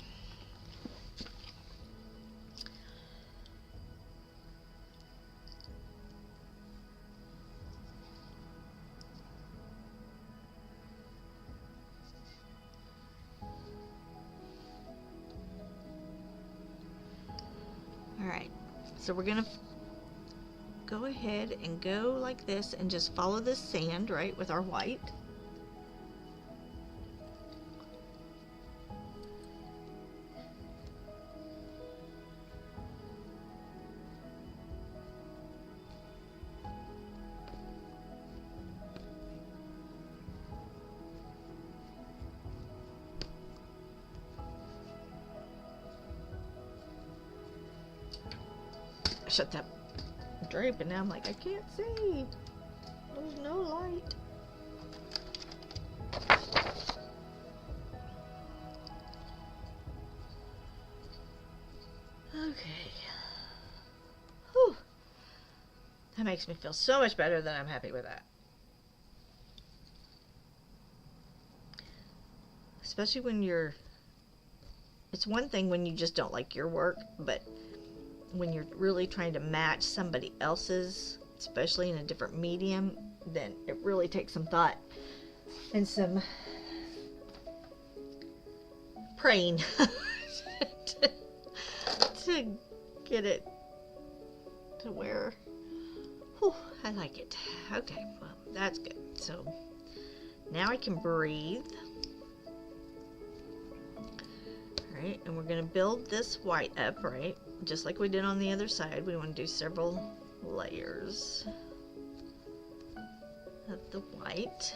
Alright, so we're gonna go ahead and go like this and just follow this sand, right, with our white. Shut that drape, and now I'm like, I can't see. There's no light. Okay. Whew. That makes me feel so much better that I'm happy with that. Especially when you're, it's one thing when you just don't like your work, but when you're really trying to match somebody else's, especially in a different medium, then it really takes some thought and some praying to get it to where, whew, I like it. Okay, well, that's good. So now I can breathe. Alright, and we're going to build this white up, right? Just like we did on the other side. We want to do several layers of the white.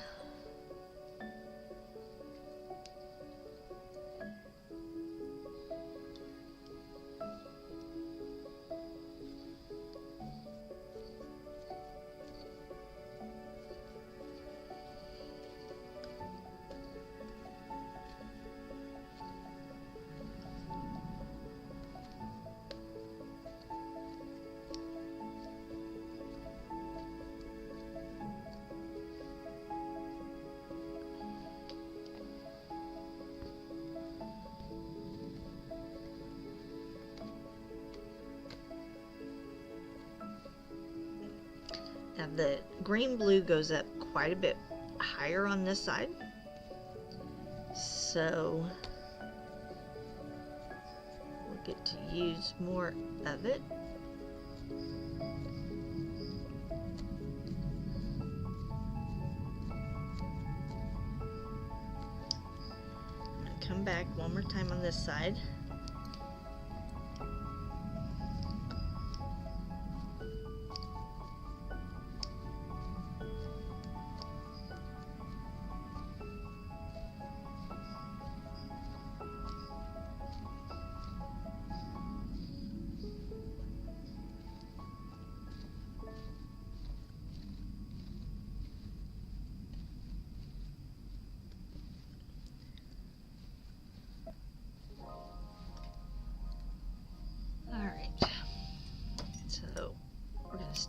Now the green blue goes up quite a bit higher on this side, so we'll get to use more of it. I'm going to come back one more time on this side.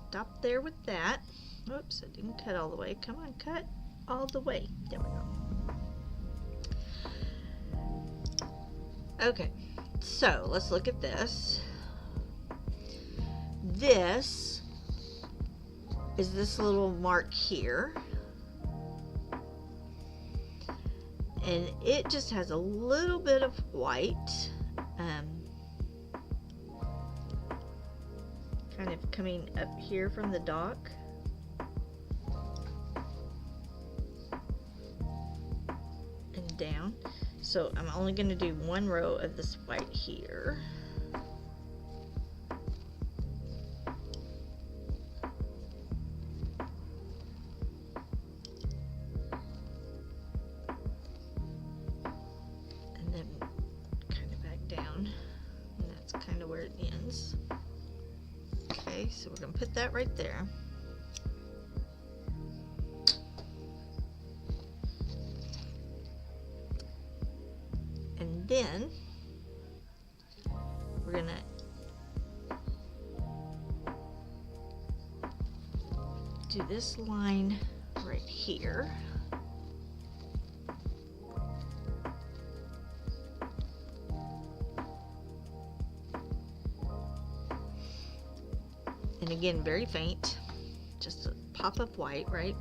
stop there with that. Oops, I didn't cut all the way. Come on, cut all the way. There we go. Okay, so let's look at this. This is this little mark here. And it just has a little bit of white. Kind of coming up here from the dock. And down. So I'm only going to do one row of this white here. And then kind of back down. And that's kind of where it ends. Okay, so we're going to put that right there. And then we're going to do this line right here. And again, very faint, just a pop of white, right?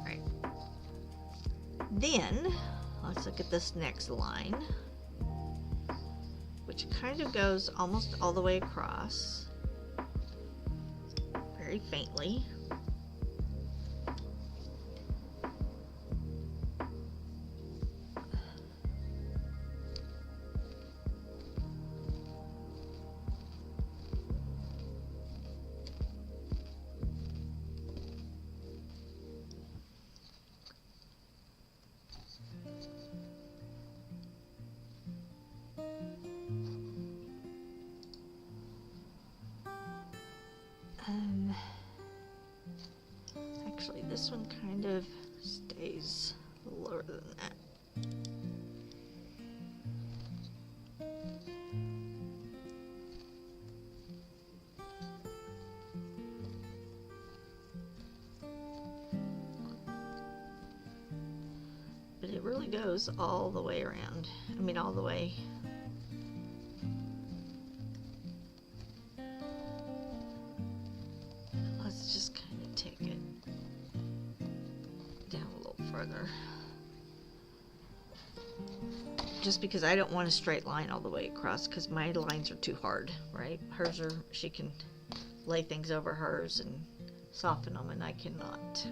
Right. Then, let's look at this next line, which kind of goes almost all the way across, very faintly. Actually, this one kind of stays lower than that. But it really goes all the way around. I mean, all the way. Let's just kind of take it down a little further. Just because I don't want a straight line all the way across, because my lines are too hard, right? Hers are, she can lay things over hers and soften them, and I cannot.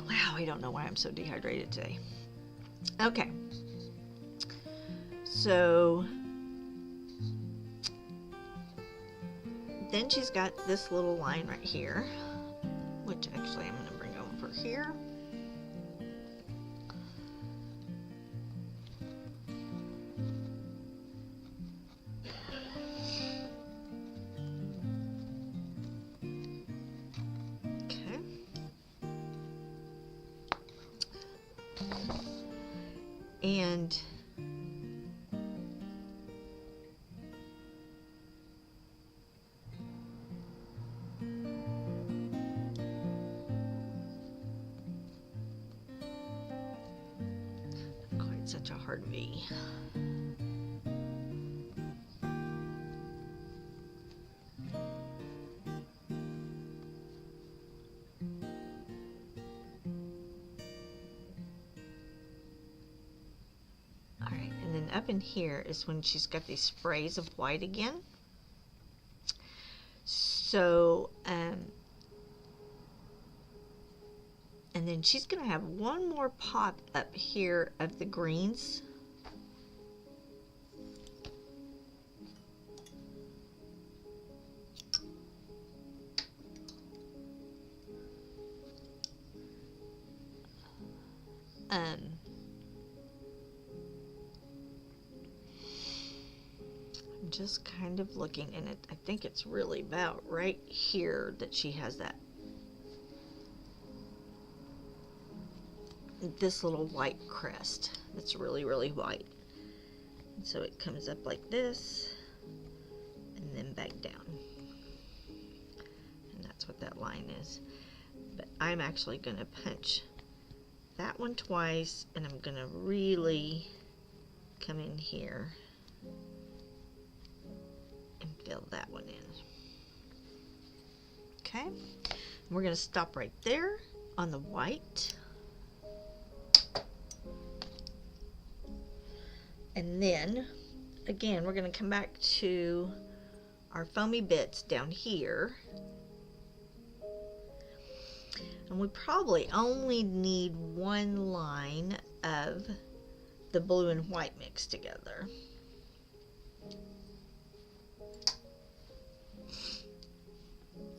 Wow, I don't know why I'm so dehydrated today. Okay. So then she's got this little line right here, which actually I'm going to bring over here. Okay. And such a hard V. Alright, and then up in here is when she's got these sprays of white again. So, and then she's going to have one more pop up here of the greens. I'm just kind of looking, and I think it's really about right here that she has that this little white crest that's really, really white. And so it comes up like this and then back down. And that's what that line is. But I'm actually going to punch that one twice, and I'm going to really come in here and fill that one in. Okay, and we're going to stop right there on the white. And then, again, we're going to come back to our foamy bits down here. And we probably only need one line of the blue and white mixed together.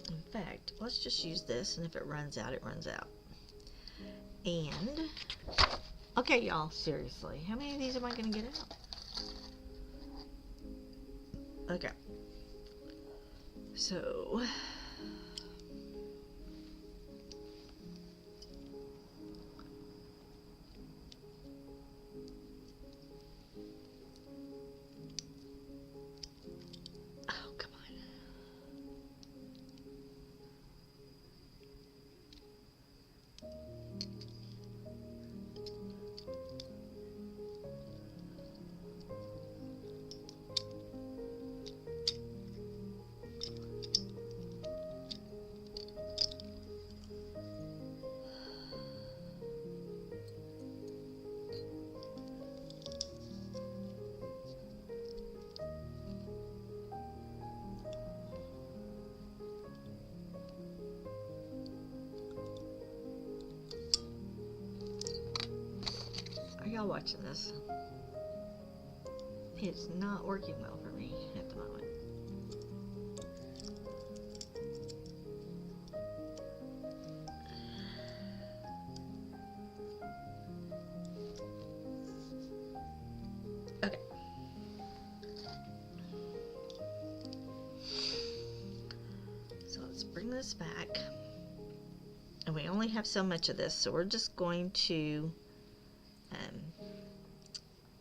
In fact, let's just use this, and if it runs out, it runs out. And, okay, y'all, seriously, how many of these am I going to get out? Okay. So, oh, come on. Are y'all watching this? It's not working well for me at the moment. Okay. So let's bring this back. And we only have so much of this, so we're just going to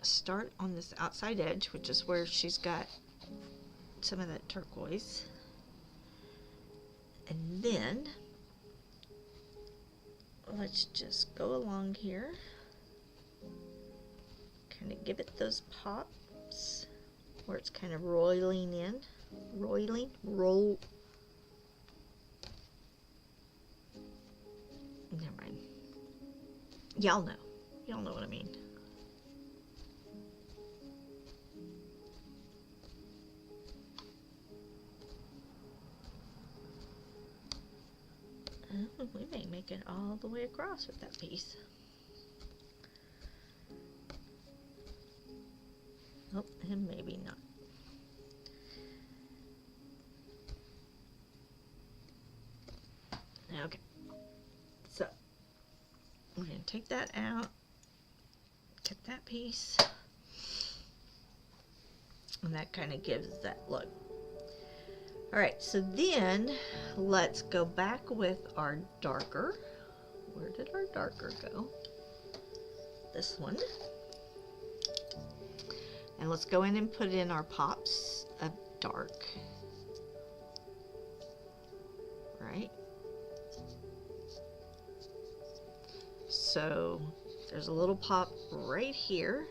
start on this outside edge, which is where she's got some of that turquoise, and then let's just go along here, kind of give it those pops where it's kind of roll. Never mind. Y'all know what I mean. We may make it all the way across with that piece. Oh, and maybe not. Okay. So, we're going to take that out. Get that piece. And that kind of gives that look. Alright, so then let's go back with our darker. Where did our darker go? This one. And let's go in and put in our pops of dark. Right? So there's a little pop right here.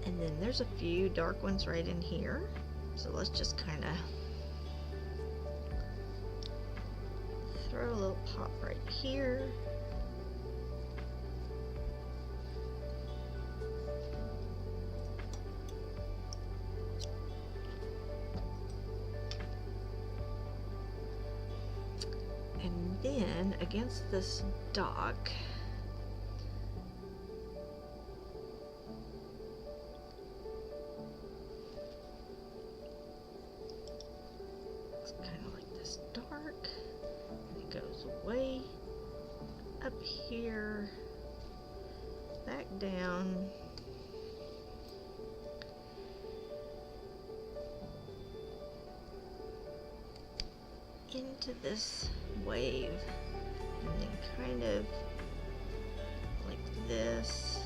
And then there's a few dark ones right in here. So let's just kind of throw a little pop right here. And then against this dock, it's kind of like this dark, and it goes way up here, back down, into this wave, and then kind of like this.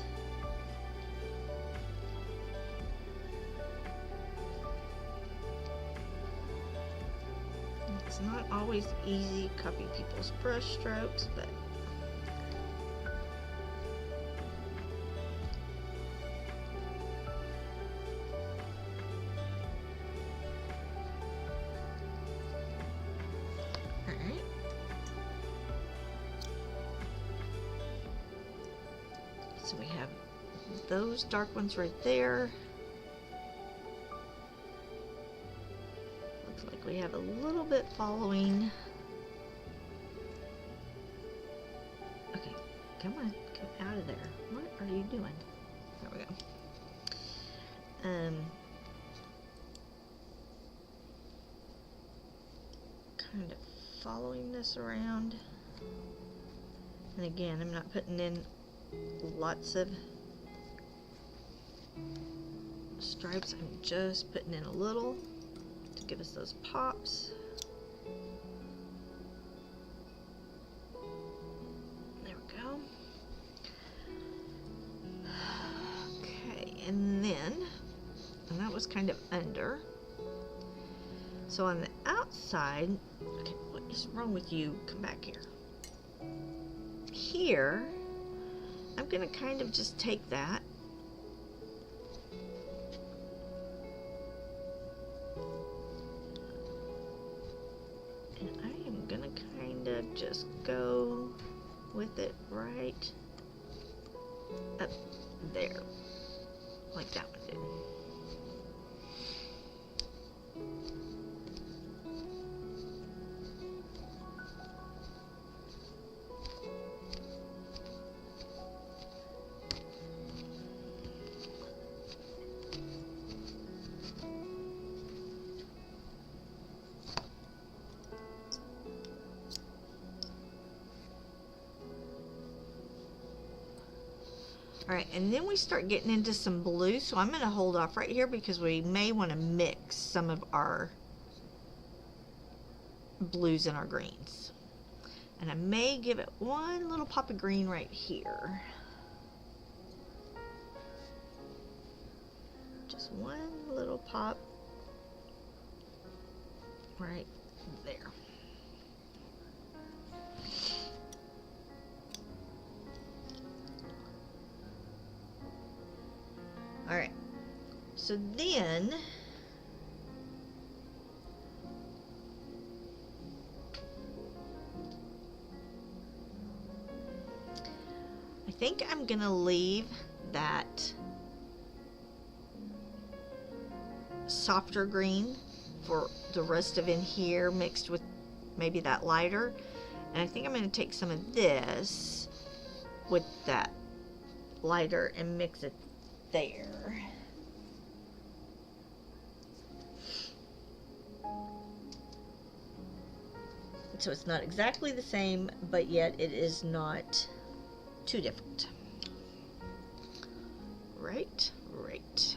It's not always easy to copy people's brush strokes, but alright. So we have those dark ones right there. Looks like we have a little bit following. Okay, come on, come out of there. What are you doing? There we go. Kind of following this around. And again, I'm not putting in lots of stripes. I'm just putting in a little to give us those pops. There we go. Okay, and then, and that was kind of under. So on the outside, okay, what is wrong with you? Come back here. Here, I'm gonna kind of just take that and I am gonna kind of just go with it right up there, like that one did. Alright, and then we start getting into some blue, so I'm going to hold off right here because we may want to mix some of our blues and our greens. And I may give it one little pop of green right here. Just one little pop right there. Alright, so then I think I'm gonna leave that softer green for the rest of in here mixed with maybe that lighter, and I think I'm gonna take some of this with that lighter and mix it there. So it's not exactly the same, but yet it is not too different. Right, right.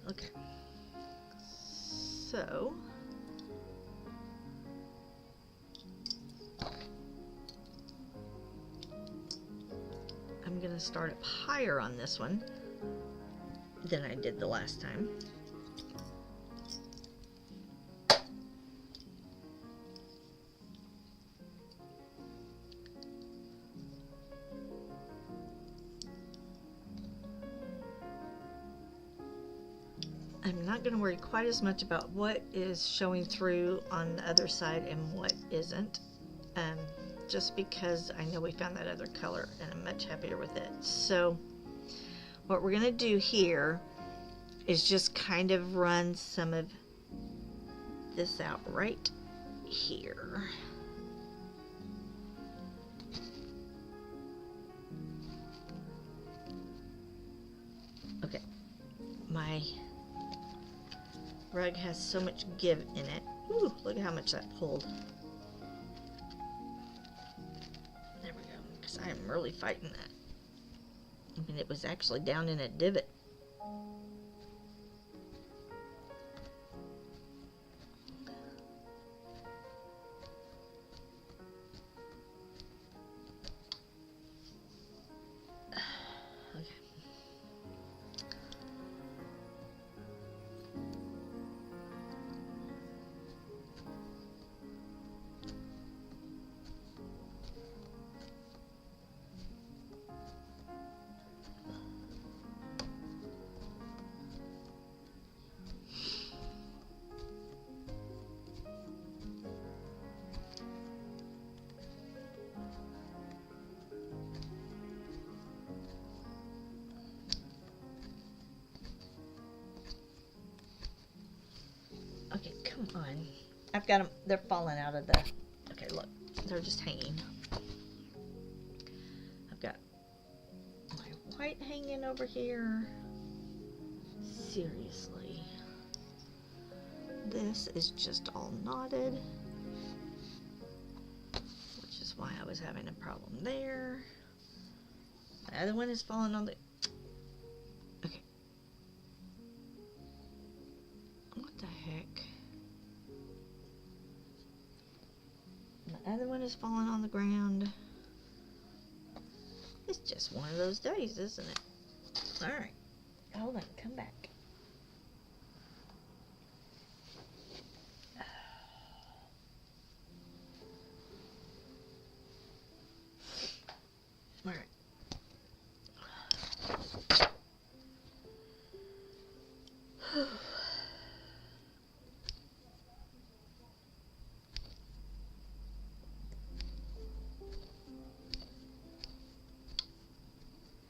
Okay. So I'm going to start up higher on this one than I did the last time. I'm not going to worry quite as much about what is showing through on the other side and what isn't. just because I know we found that other color and I'm much happier with it. So what we're gonna do here is just kind of run some of this out right here. Okay, my rug has so much give in it. Ooh, look at how much that pulled. There we go, because I am really fighting that. I mean, it was actually down in a divot. Okay, come on. I've got them. They're falling out of the... Okay, look. They're just hanging. I've got my white hanging over here. Seriously. This is just all knotted. Which is why I was having a problem there. The other one is falling on the... Okay. What the heck? The other one is falling on the ground. It's just one of those days, isn't it? Alright. Hold on, come back. Alright.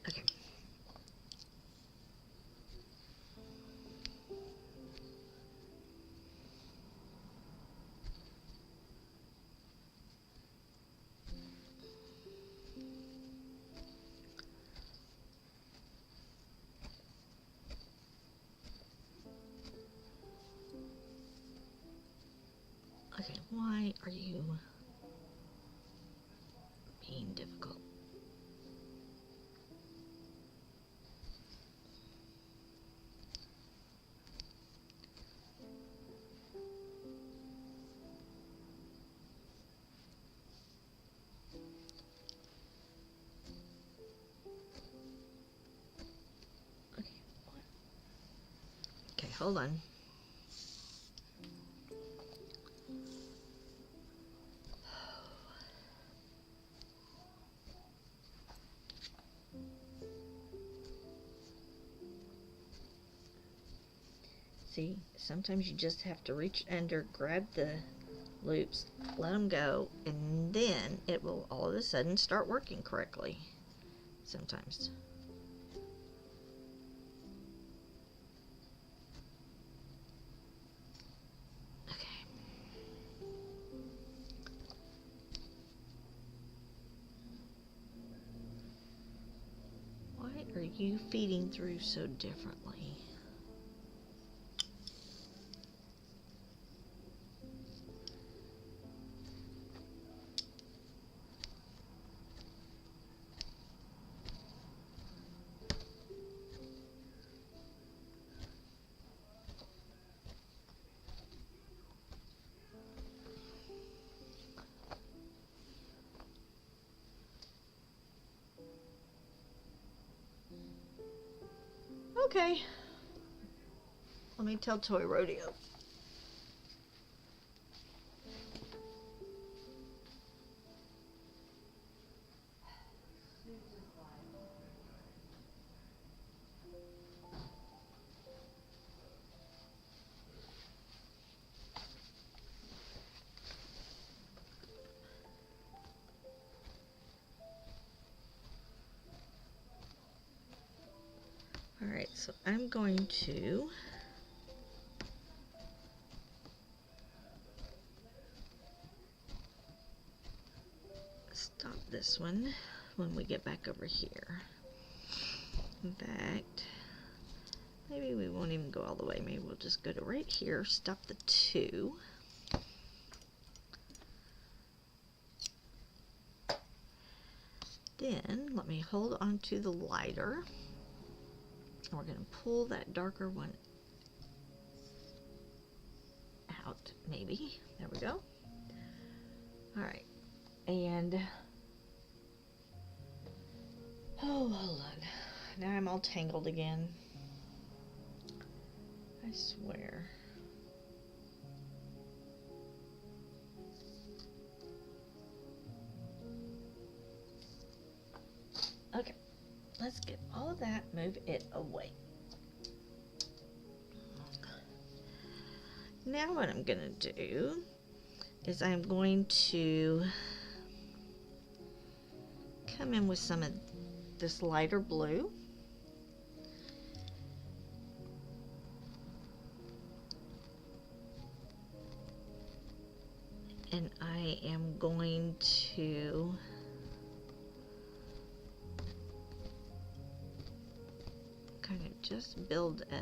Okay. Okay, why are you being difficult? Okay, what? Okay, hold on. See, sometimes you just have to reach under, grab the loops, let them go, and then it will all of a sudden start working correctly. Sometimes. Okay. Why are you feeding through so differently? Okay. Let me tell Toy Rodeo. So I'm going to stop this one when we get back over here. In fact, maybe we won't even go all the way. Maybe we'll just go to right here, stop the 2. Then let me hold on to the lighter. We're going to pull that darker one out, maybe. There we go. All right. And, oh, hold on. Now I'm all tangled again. I swear. Okay, let's get all of that, move it away. Now what I'm gonna do is I'm going to come in with some of this lighter blue. And I am going to kind of just build a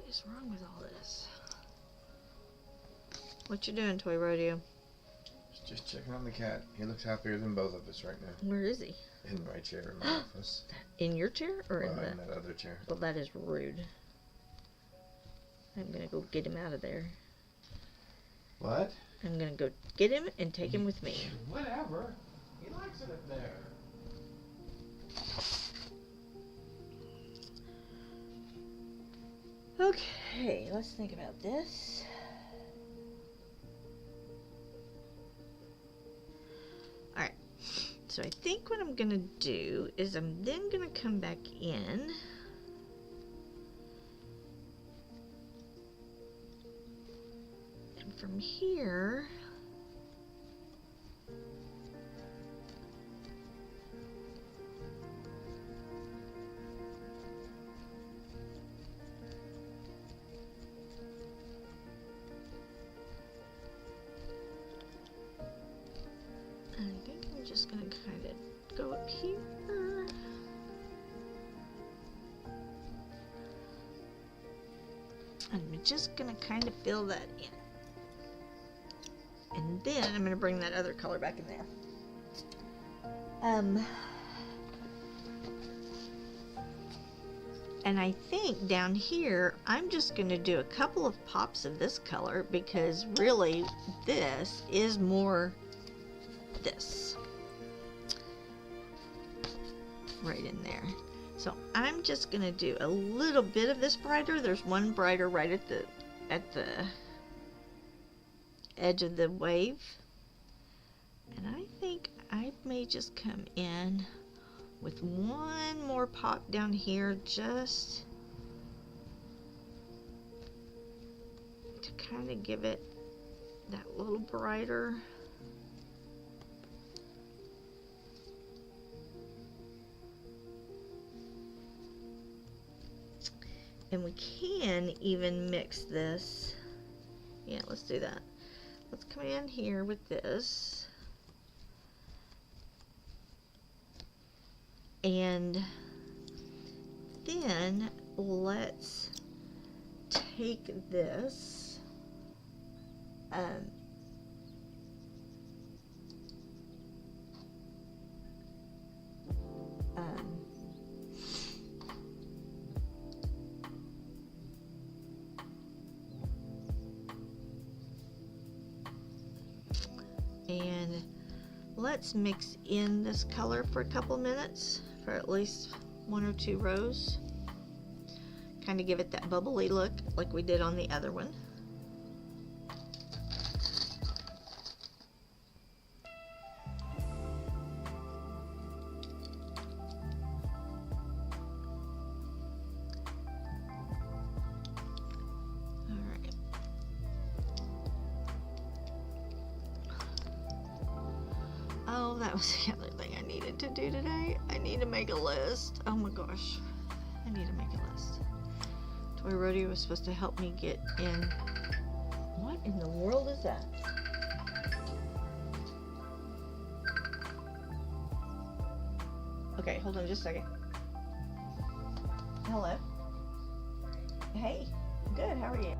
What's wrong with all this? What you doing, Toy Rodeo? Just checking on the cat. He looks happier than both of us right now. Where is he? In my chair in my office. In your chair or Well, in in that other chair. Well, that is rude. I'm gonna go get him out of there. What? I'm gonna go get him and take him with me. Whatever. He likes it up there. Okay, let's think about this. Alright, so I think what I'm gonna do is I'm then gonna come back in. And from here, I think I'm just gonna kind of go up here. I'm just gonna kind of fill that in. And then I'm gonna bring that other color back in there. And I think down here, I'm just gonna do a couple of pops of this color because really this is more this right in there. So I'm just gonna do a little bit of this brighter. There's one brighter right at the edge of the wave, and I think I may just come in with one more pop down here just to kind of give it that little brighter. And we can even mix this. Yeah, let's do that. Let's come in here with this. And then let's take this um, and let's mix in this color for a couple minutes, for at least 1 or 2 rows. Kind of give it that bubbly look like we did on the other one. Alright. Oh, that was the other thing I needed to do today. I need to make a list. Oh my gosh. I need to make a list. Toy Rodeo was supposed to help me get in. What in the world is that? Okay, hold on just a second. Hello. Hey, good, how are you?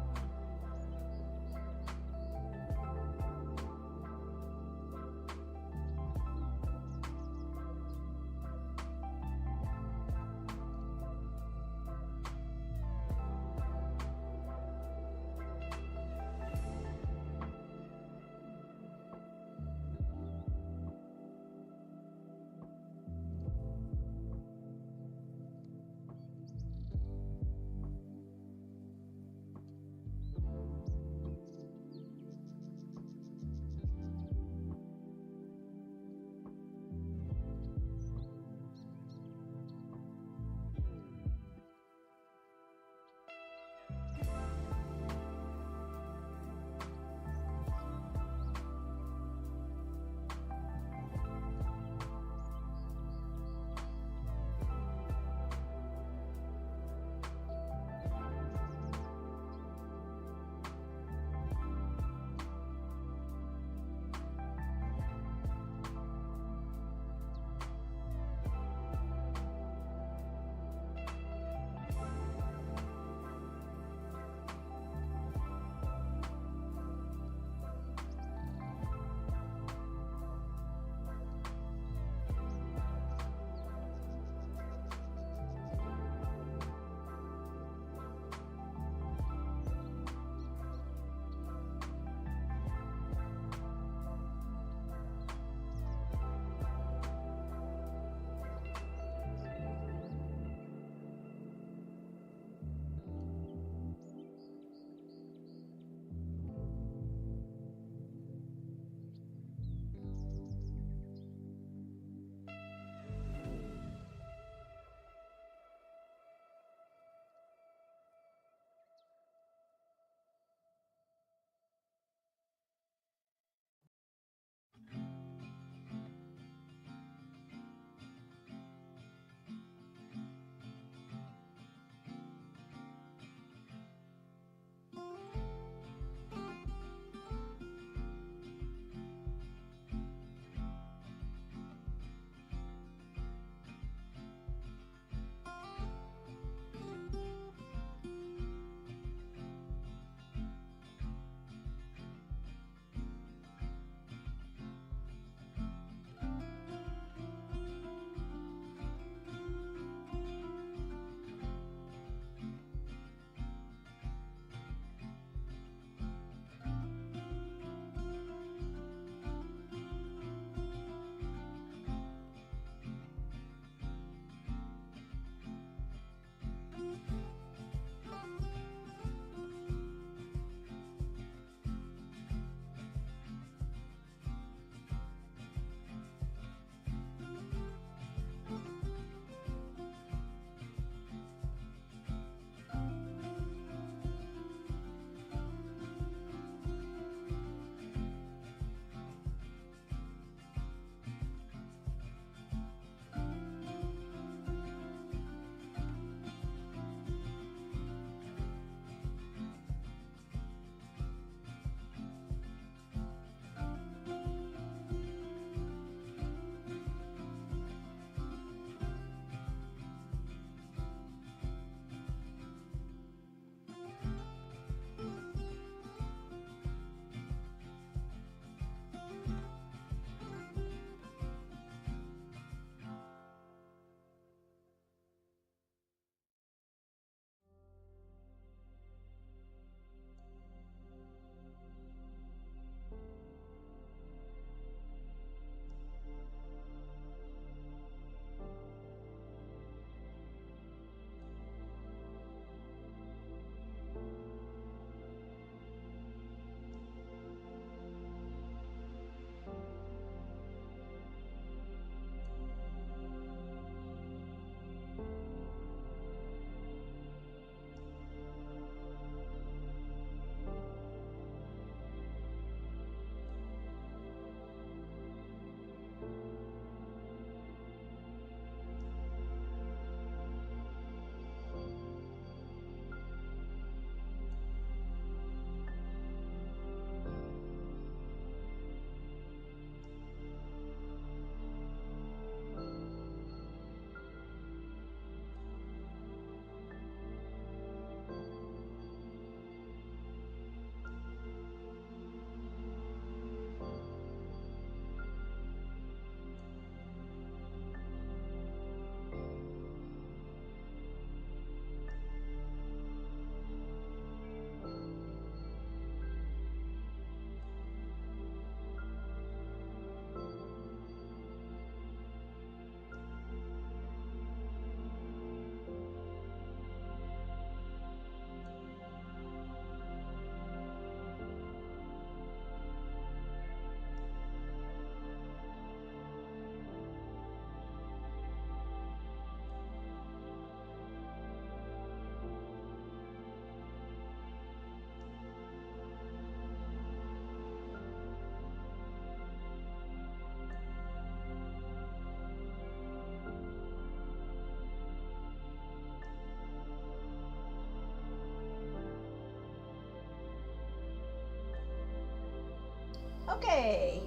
Okay.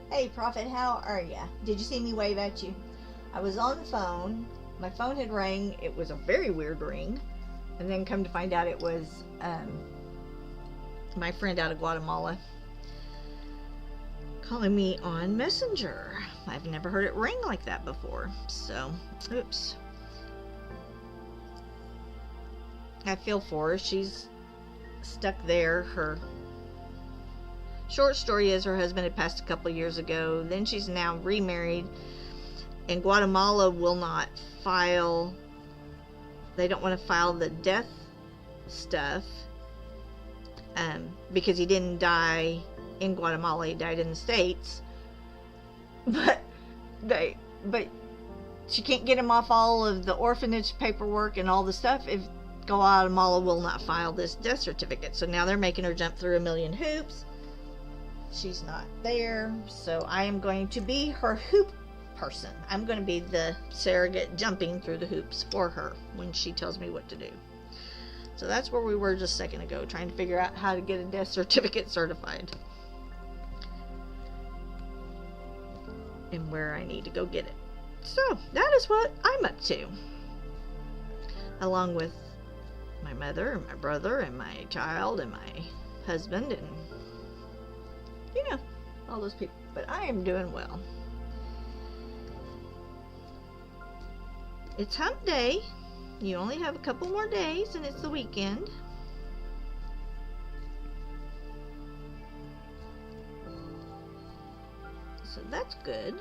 Hey, Prophet, how are ya? Did you see me wave at you? I was on the phone. My phone had rang. It was a very weird ring. And then come to find out it was my friend out of Guatemala calling me on Messenger. I've never heard it ring like that before. So, oops. I feel for her. She's stuck there. Her short story is her husband had passed a couple years ago. Then she's now remarried. And Guatemala will not file, they don't want to file the death stuff because he didn't die in Guatemala, he died in the States. But she can't get him off all of the orphanage paperwork and all the stuff if Guatemala will not file this death certificate. So now they're making her jump through a million hoops. She's not there, so I am going to be her hoop person. I'm going to be the surrogate jumping through the hoops for her when she tells me what to do. So that's where we were just a second ago, trying to figure out how to get a death certificate certified and where I need to go get it. So that is what I'm up to, along with my mother and my brother and my child and my husband and all those people. But I am doing well. It's hump day. You only have a couple more days and it's the weekend. So that's good.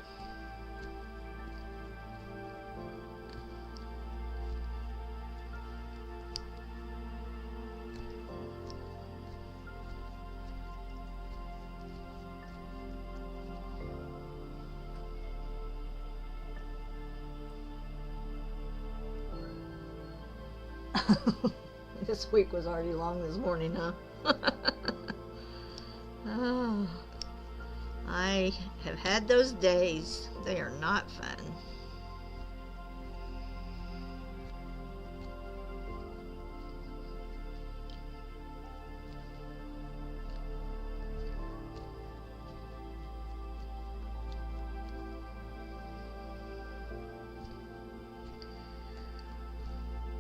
This week was already long this morning, huh? Oh, I have had those days. They are not fun.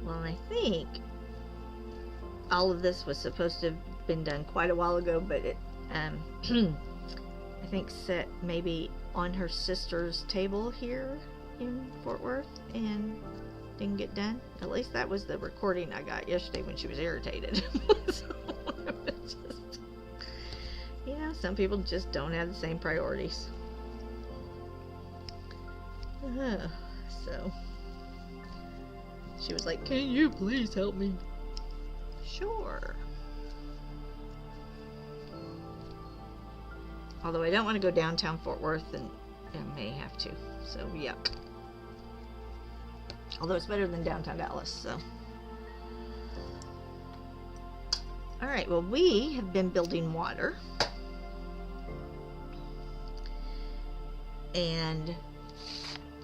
Well, I think all of this was supposed to have been done quite a while ago, but it, I think set maybe on her sister's table here in Fort Worth and didn't get done. At least that was the recording I got yesterday when she was irritated. So, it was just, some people just don't have the same priorities. So she was like, "Can you please help me?" Sure. Although I don't want to go downtown Fort Worth, and I may have to. So, yuck. Although it's better than downtown Dallas, so. Alright, well, we have been building water. And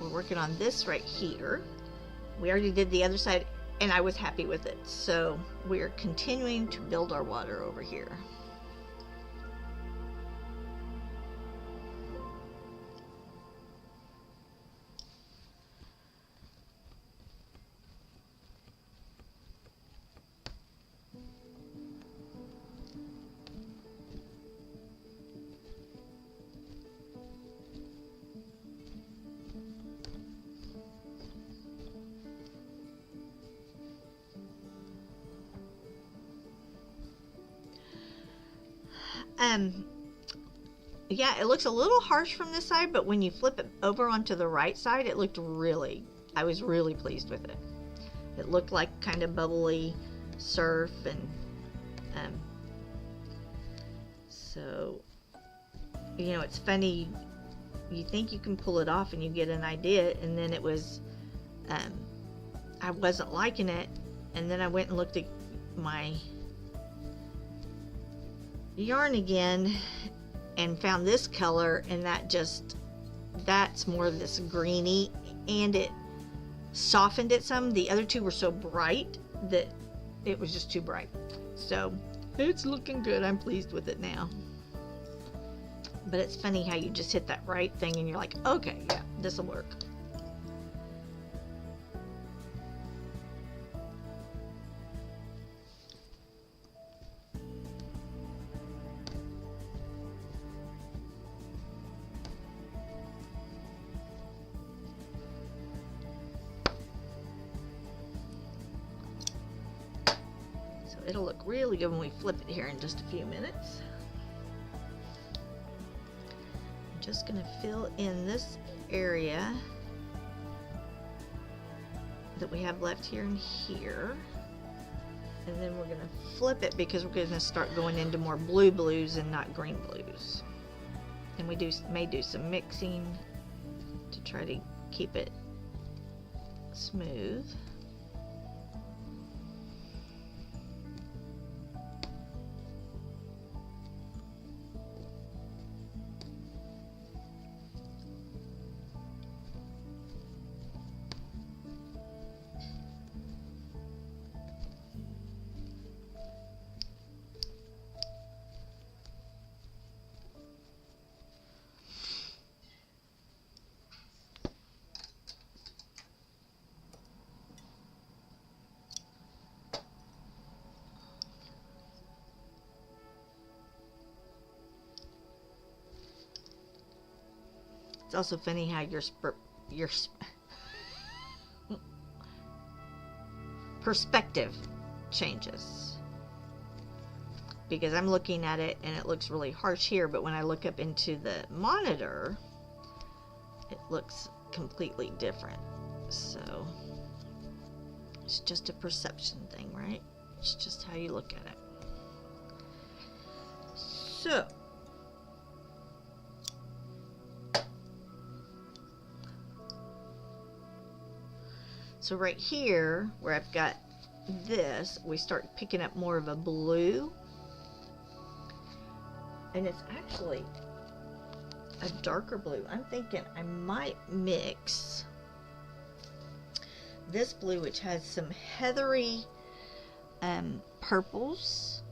we're working on this right here. We already did the other side, and I was happy with it. So we're continuing to build our water over here. Yeah, it looks a little harsh from this side, but when you flip it over onto the right side, it looked I was really pleased with it. It looked like kind of bubbly surf, and so, it's funny, you think you can pull it off and you get an idea, and then it was, I wasn't liking it, and then I went and looked at my yarn again and found this color, and that's more of this greeny, and it softened it some. The other two were so bright that it was just too bright. So it's looking good. I'm pleased with it now. But it's funny how you just hit that right thing and you're like, okay, yeah, this will work. So it'll look really good when we flip it here in just a few minutes. I'm just going to fill in this area that we have left here and here. And then we're going to flip it because we're going to start going into more blue blues and not green blues. And we may do some mixing to try to keep it smooth. It's also funny how your perspective changes. Because I'm looking at it and it looks really harsh here, but when I look up into the monitor, it looks completely different. So it's just a perception thing, right? It's just how you look at it. So right here, where I've got this, we start picking up more of a blue. And it's actually a darker blue. I'm thinking I might mix this blue, which has some heathery purples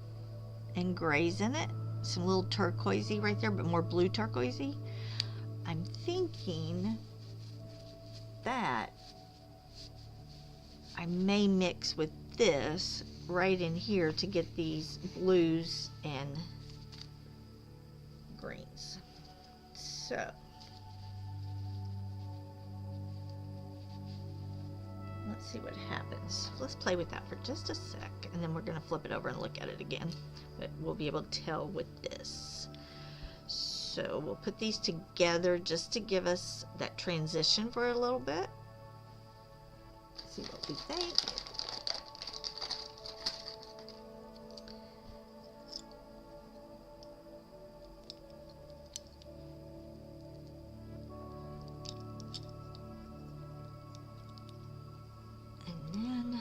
and grays in it. Some little turquoisey right there, but more blue turquoisey. I'm thinking that I may mix with this right in here to get these blues and greens. So let's see what happens. Let's play with that for just a sec, and then we're going to flip it over and look at it again. But we'll be able to tell with this. So we'll put these together just to give us that transition for a little bit. See what we think. And then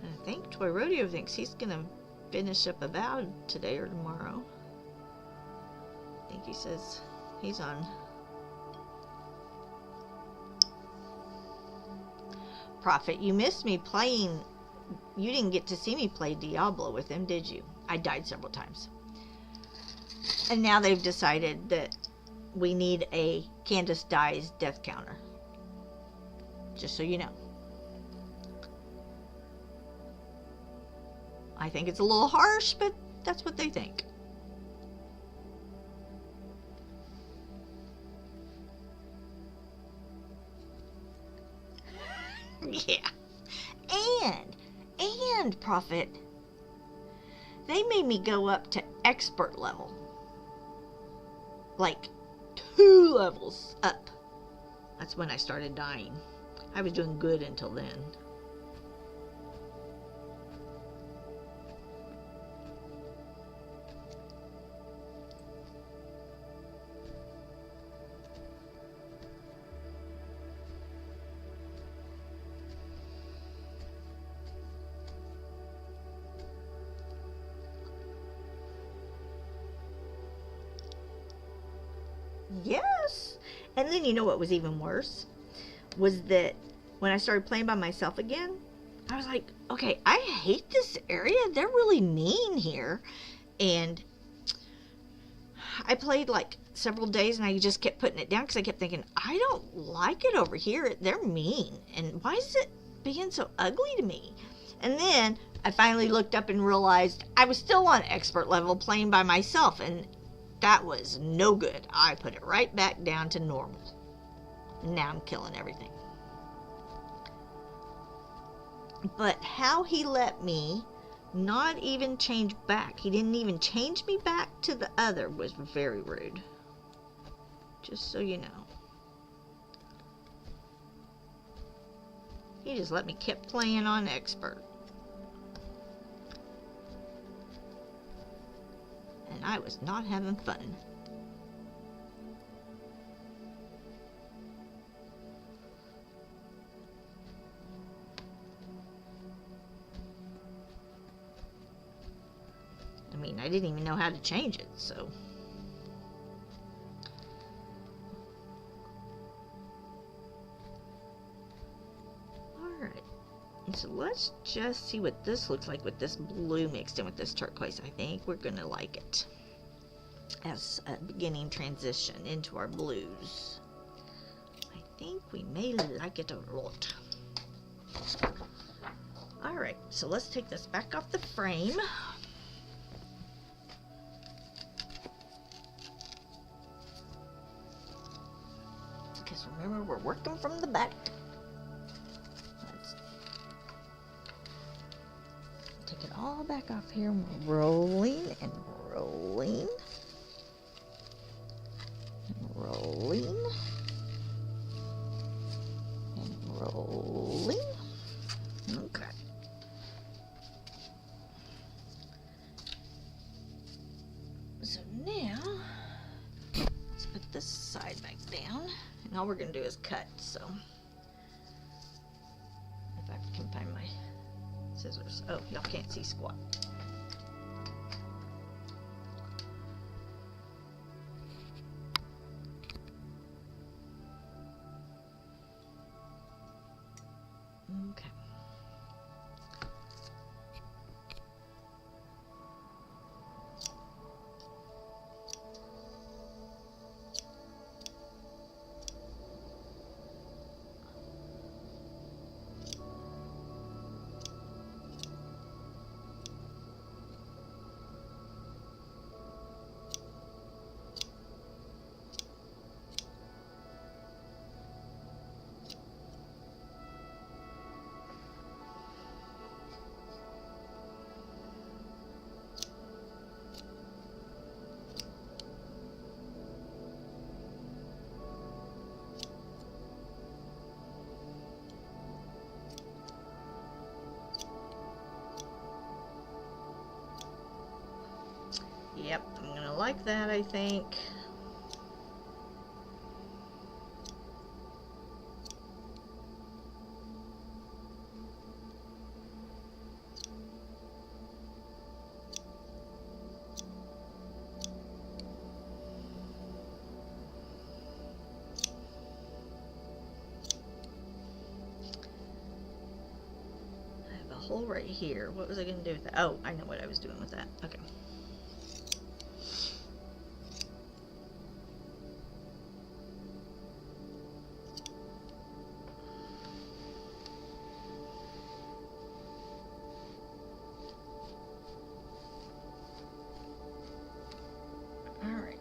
I think Toy Rodeo thinks he's gonna finish up a vow today or tomorrow. I think he says he's on. Prophet, you missed me playing. You didn't get to see me play Diablo with him, did you? I died several times. And now they've decided that we need a Candace Dies death counter. Just so you know. I think it's a little harsh, but that's what they think. Yeah. And Prophet, they made me go up to expert level. Like 2 levels up. That's when I started dying. I was doing good until then. Yes. And then you know what was even worse? Was that when I started playing by myself again, I was like, okay, I hate this area. They're really mean here. And I played like several days and I just kept putting it down because I kept thinking, I don't like it over here. They're mean. And why is it being so ugly to me? And then I finally looked up and realized I was still on expert level playing by myself, and that was no good. I put it right back down to normal. Now I'm killing everything. But how he let me not even change back, he didn't even change me back to the other, was very rude. Just so you know. He just let me keep playing on expert. And I was not having fun. I mean, I didn't even know how to change it, so. Alright. So let's just see what this looks like with this blue mixed in with this turquoise. I think we're going to like it as a beginning transition into our blues. I think we may like it a lot. Alright, so let's take this back off the frame. Because remember, we're working from the back. Let's take it all back off here. We're rolling and rolling. And rolling. And rolling. Okay. So now, let's put this side back down. And all we're going to do is cut, so. If I can find my scissors. Oh, y'all can't see squat. Okay. Yep, I'm gonna like that, I think. I have a hole right here. What was I gonna do with that? Oh, I know what I was doing with that. Okay.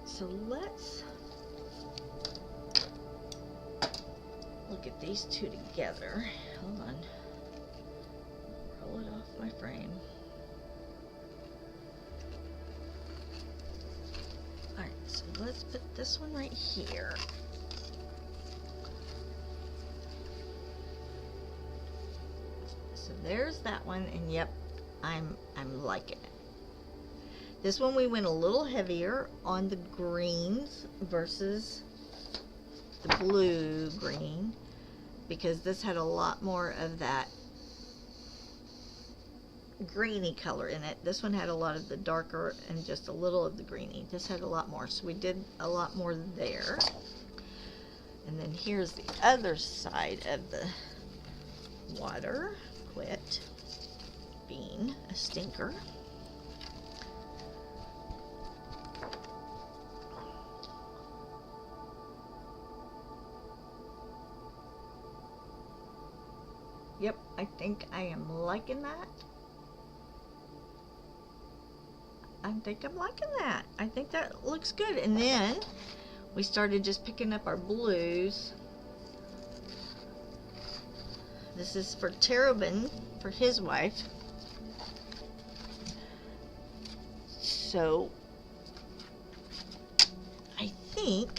So let's look at these two together. Hold on. Roll it off my frame. Alright, so let's put this one right here. So there's that one, and yep, I'm liking it. This one we went a little heavier on the greens versus the blue green, because this had a lot more of that greeny color in it. This one had a lot of the darker and just a little of the greeny. This had a lot more, so we did a lot more there. And then here's the other side of the water. Quit being a stinker. Yep, I think I am liking that. I think I'm liking that. I think that looks good. And then we started just picking up our blues. This is for Terrabin, for his wife. So I think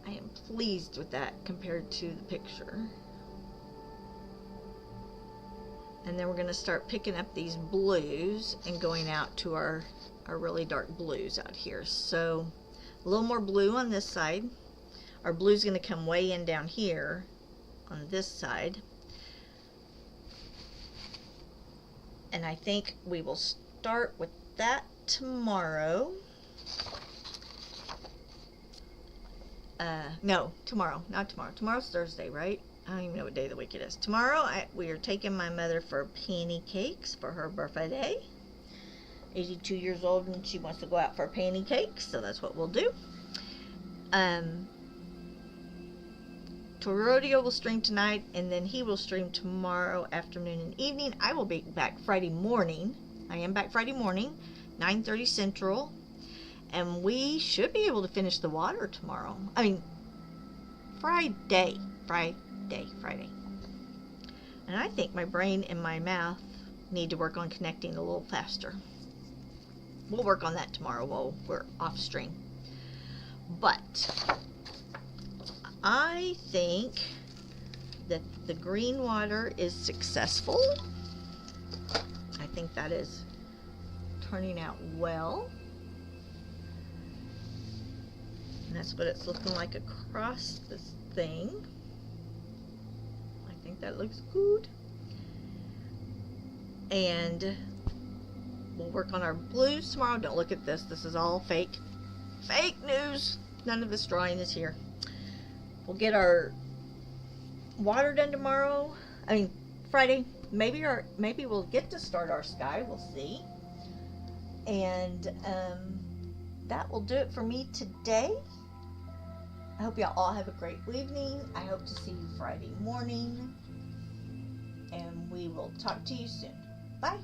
I am pleased with that compared to the picture. And then we're going to start picking up these blues and going out to our really dark blues out here. So a little more blue on this side. Our blue's going to come way in down here on this side. And I think we will start with that tomorrow. No, tomorrow, not tomorrow. Tomorrow's Thursday, right? I don't even know what day of the week it is. Tomorrow, we are taking my mother for pancakes for her birthday. 82 years old, and she wants to go out for pancakes, so that's what we'll do. Rodeo will stream tonight, and then he will stream tomorrow afternoon and evening. I will be back Friday morning. I am back Friday morning, 9:30 Central, and we should be able to finish the water tomorrow. I mean, Friday. And I think my brain and my mouth need to work on connecting a little faster. We'll work on that tomorrow while we're off stream. But I think that the green water is successful. I think that is turning out well. And that's what it's looking like across this thing. I think that looks good. And we'll work on our blues tomorrow. Don't look at this. This is all fake. Fake news. None of this drawing is here. We'll get our water done tomorrow. I mean, Friday. Maybe we'll get to start our sky. We'll see. And that will do it for me today. I hope y'all all have a great evening. I hope to see you Friday morning. And we will talk to you soon. Bye.